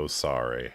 sorry.